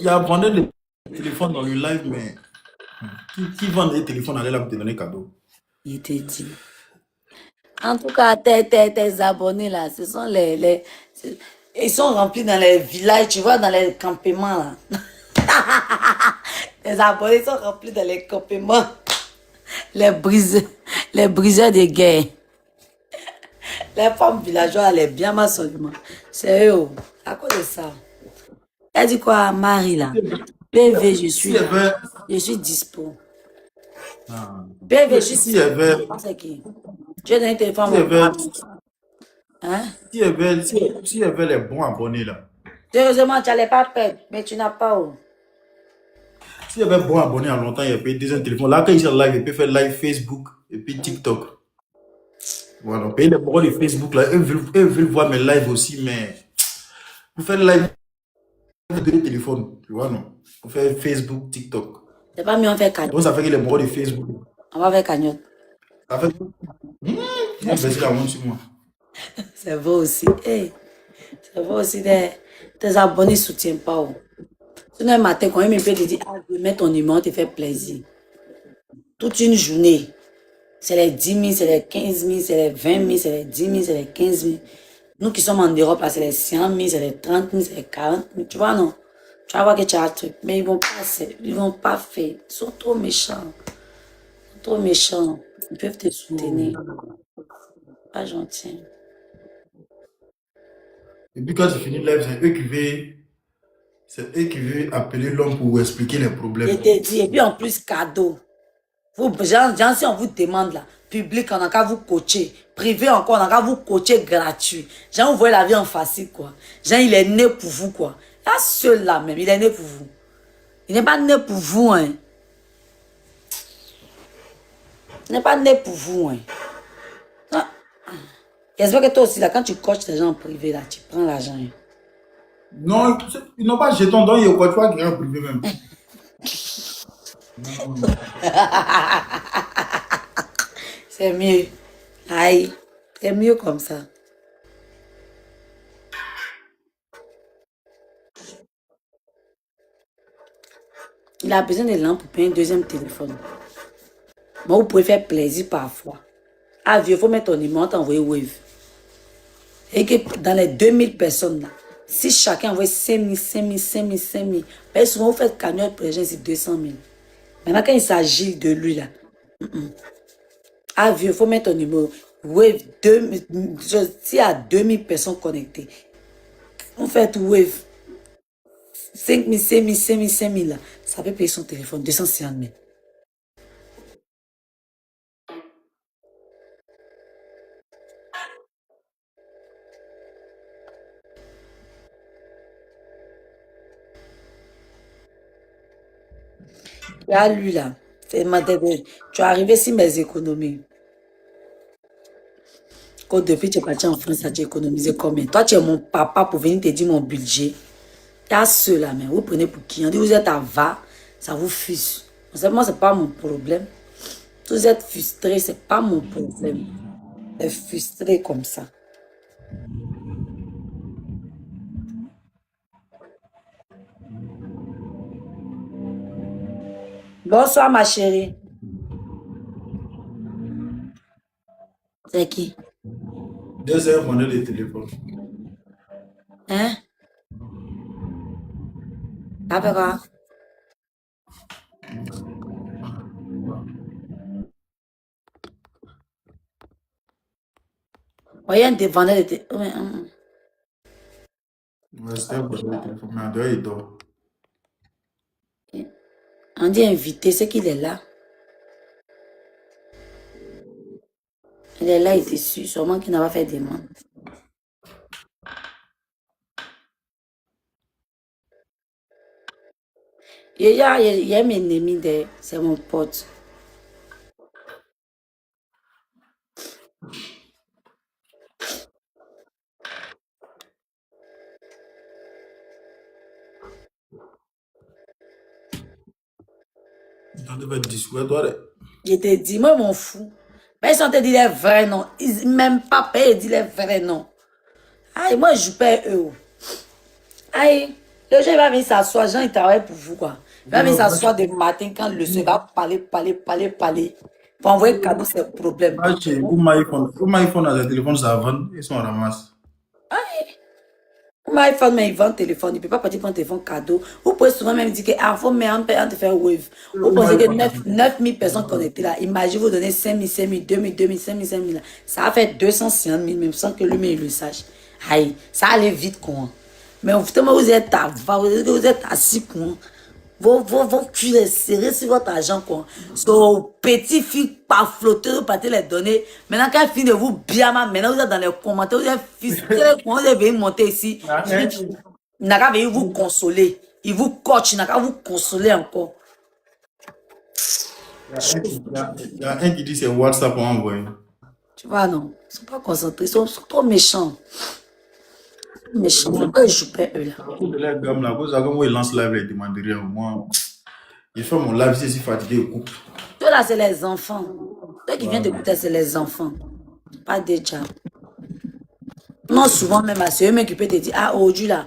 S1: a vendu des téléphones dans le live, mais qui vend des téléphones allait là me te donner cadeau.
S2: Il te dit. En tout cas, tes abonnés là, ce sont ils sont remplis dans les villages, tu vois, dans les campements là. Les abonnés sont remplis dans les campements. Les briseurs de guerre. Les femmes villageoises, elles sont bien mal seulement. C'est eux. À cause de ça. Elle dit quoi, Marie là? PV, je suis là. Je suis dispo. PV, je suis dispo. C'est qui? Tu es dans un téléphone. Hein?
S1: Si elle veut les bons abonnés là.
S2: Heureusement, tu n'allais pas perdre, mais tu n'as pas où.
S1: Si elle veut bons abonnés en longtemps, il paye deuxième téléphone. Là, quand il est en live, il peut faire live Facebook et puis TikTok. Voilà, payer les bons de Facebook là. Eux veulent voir mes lives aussi, mais pour faire live, deux téléphones, tu vois, non? Pour faire Facebook, TikTok.
S2: C'est pas mieux, on fait cagnotte.
S1: Donc ça fait que les bons de Facebook.
S2: On va faire cagnotte.
S1: Ça fait. On baisse la honte sur moi.
S2: C'est vrai aussi. Hey, c'est vrai aussi, tes abonnés ne soutiennent pas. Oh. Sinon, un matin, quand même, il peut te dire, ah, je vais mettre ton numéro, te fait plaisir. Toute une journée. C'est les 10 000, c'est les 15 000, c'est les 20 000, c'est les 10 000, c'est les 15 000. Nous qui sommes en Europe, là, c'est les 100 000, c'est les 30 000, c'est les 40 000. Tu vois, non? Tu vas voir que tu as un truc. Mais ils vont pas faire. Ils sont trop méchants. Trop méchants. Ils peuvent te soutenir. Pas gentil.
S1: Et puis quand tu finis le live, c'est eux qui veulent appeler l'homme pour vous expliquer les problèmes.
S2: Je te dis, et puis en plus, cadeau. Vous, genre, si on vous demande là, public, on a qu'à vous coacher. Privé encore, on a qu'à vous coacher gratuit. Genre, vous voyez la vie en facile, quoi. Genre, il est né pour vous, quoi. Il y a celui-là même, il est né pour vous. Il n'est pas né pour vous, hein. Il n'est pas né pour vous, hein. Ah. J'espère que toi aussi, là, quand tu coaches les gens en privé, là, tu prends l'argent. Hein.
S1: Non, ils n'ont pas jeton, donc il y a quoi, tu vois, qui est en privé même.
S2: C'est mieux. Aïe, c'est mieux comme ça. Il a besoin de lampes pour payer un deuxième téléphone. Moi, vous pouvez faire plaisir parfois. Ah, vieux, il faut mettre ton numéro, t'envoyer Wave. Et que dans les 2000 personnes, là, si chacun envoie 5 000, 5 000, 5 000, 5 000, ben souvent vous faites cagnotte pour les gens, c'est 200 000. Maintenant, quand il s'agit de lui, là, ah, vieux, il faut mettre ton numéro. Wave, s'il y a 2000 personnes connectées, on fait Wave. 5 000, 5 000, 5 000, 5 000, là, ça peut payer son téléphone, 250 000. Là, lui, là, tu es arrivé sur mes économies. Quand depuis tu es parti en France, tu as économisé combien? Toi, tu es mon papa pour venir te dire mon budget. Il y a ceux-là, mais vous prenez pour qui? On dit vous êtes à va, ça vous fuse. Moi, ce n'est pas mon problème. Vous êtes frustrés, ce n'est pas mon problème. Vous êtes frustrés comme ça. Bonsoir, ma chérie. C'est qui?
S1: Deuxième modèle de téléphone.
S2: Hein? T'as fait quoi? Voyez un des vendeurs de téléphone.
S1: Ouais, c'était un modèle de téléphone, mais en dehors, il dort.
S2: On dit invité, c'est qu'il est là. Il est là, il est sûr, sûrement qu'il n'a pas fait demande. Il y a un ennemi de, c'est mon pote.
S1: On devait être discours, toi.
S2: Je te dis, moi, je m'en fous. Mais si on te dit les vrais noms, ils même pas payé, dit les vrais noms. Aïe, moi, je paye eux. Aïe, le jeune va venir s'asseoir, Jean, il travaille pour vous, quoi. Il va venir s'asseoir dès le matin quand le soir va parler. Pour envoyer cadeau, c'est le problème.
S1: Ah, chez Ouma iPhone dans les téléphones, ça vend, ils sont en ramasse.
S2: Mon iPhone, mais il vend le téléphone. Il ne peut pas partir prendre un téléphone cadeau. Vous pouvez souvent même dire que, ah, faut mais on te faire Wave. Vous pensez que 9 000 personnes connectées là. Imaginez, vous donnez 5 000, 5 000, 2 000, 2 000, 5 000, 5 000 là. Ça va faire 250 000, même sans que lui-même le sache. Aïe, ça allait vite, quoi. Mais vous êtes assis, quoi. Vos culs serrés sur votre argent, quoi. So, petite fille, pas flotter, vous partez les donner. Maintenant, quand elle finit de vous bien, maintenant, vous êtes dans les commentaires, vous êtes frustrés, vous avez monter ici. Il n'a qu'à venir vous consoler. Il vous coach, il n'a qu'à vous consoler encore.
S1: Il y a un qui dit c'est WhatsApp pour envoyer.
S2: Tu vois, non. Ils ne sont pas concentrés, ils sont trop méchants. Méchants. Pourquoi ils jouent pas eux là?
S1: Pour de la gamme là, quand ils lancent live, ils demandent rien. Moi, j'ai fait mon live, c'est si fatigué, il coupe.
S2: Ceux là, c'est les enfants. Ceux qui viennent d'écouter, c'est les enfants. Pas déjà. Non, souvent même, c'est eux-mêmes qui peuvent te dire, ah, aujourd'hui là,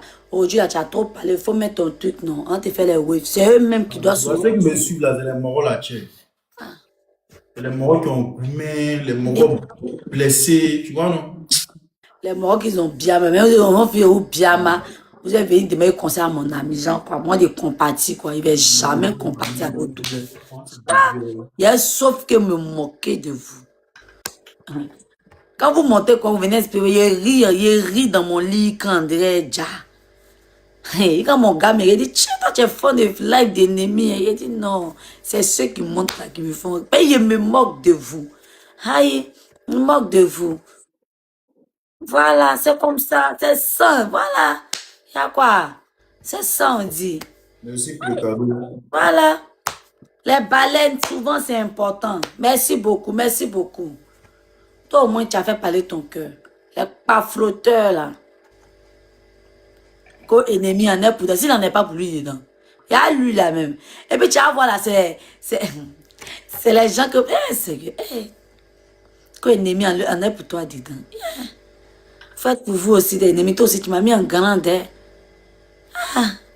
S2: tu as trop parlé, il faut mettre ton truc, non. On te fait les waves. C'est eux-mêmes qui doivent
S1: Ceux qui me suivent là, c'est les moraux là, tiens. Les morts qui ont goumé, les morts blessés, tu vois, non?
S2: Les morts qu'ils ont bien, mais même on fait au bien, vous avez venu demander conseil à mon ami, genre, quoi, moi, de compatir, quoi. Il ne va jamais compatir avec vos douleurs. Il y a sauf que me moquer de vous. Quand vous montez, quoi, vous venez espérer, il rit dans mon lit quand André déjà. Et quand mon gars me dit, tiens, toi, tu es fan de live d'ennemis. Il dit, non, c'est ceux qui montent là qui me font. Mais il me moque de vous. Aïe, il me moque de vous. Voilà, c'est comme ça, c'est ça, voilà. Il y a quoi? C'est ça, on dit.
S1: Merci pour le cadeau.
S2: Voilà. Les baleines, souvent, c'est important. Merci beaucoup, merci beaucoup. Toi, au moins, tu as fait parler ton cœur. Les pas flotteurs, là. Qu'au ennemi en est pour toi. S'il n'en est pas pour lui dedans. Il y a lui, là, même. Et puis, tu vas voir, là, c'est les gens que... sérieux. Qu'au ennemi en est pour toi dedans. Faites pour vous aussi des ennemis. Toi aussi, tu m'as mis en grande.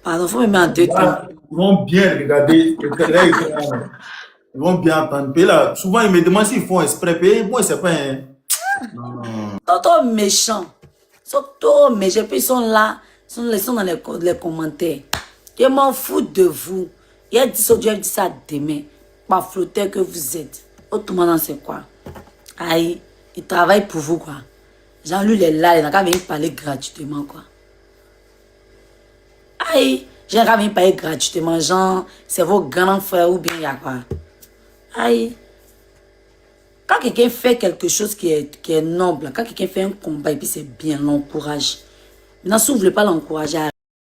S2: Pardon, faut me mettre en deux temps.
S1: Ils vont bien regarder. Ils vont bien entendre. Puis là, souvent, ils me demandent s'ils font exprès. Puis moi, c'est pas un...
S2: Ils sont trop méchants. Ils sont trop méchants. Puis ils sont là. Ils sont dans les commentaires. Je m'en fous de vous. Il a dit ça, Dieu a dit ça demain. Pas flotteur que vous êtes. Autrement, c'est quoi? Aïe, ils travaillent pour vous, quoi. Jean-Louis, il est là, il n'a qu'à venir parler gratuitement, quoi. Aïe, j'ai qu'à venir parler gratuitement, Jean, c'est vos grands frères ou bien il y a quoi. Aïe. Quand quelqu'un fait quelque chose qui est noble, quand quelqu'un fait un combat et puis c'est bien, l'encourage. Maintenant, si vous ne voulez pas l'encourager,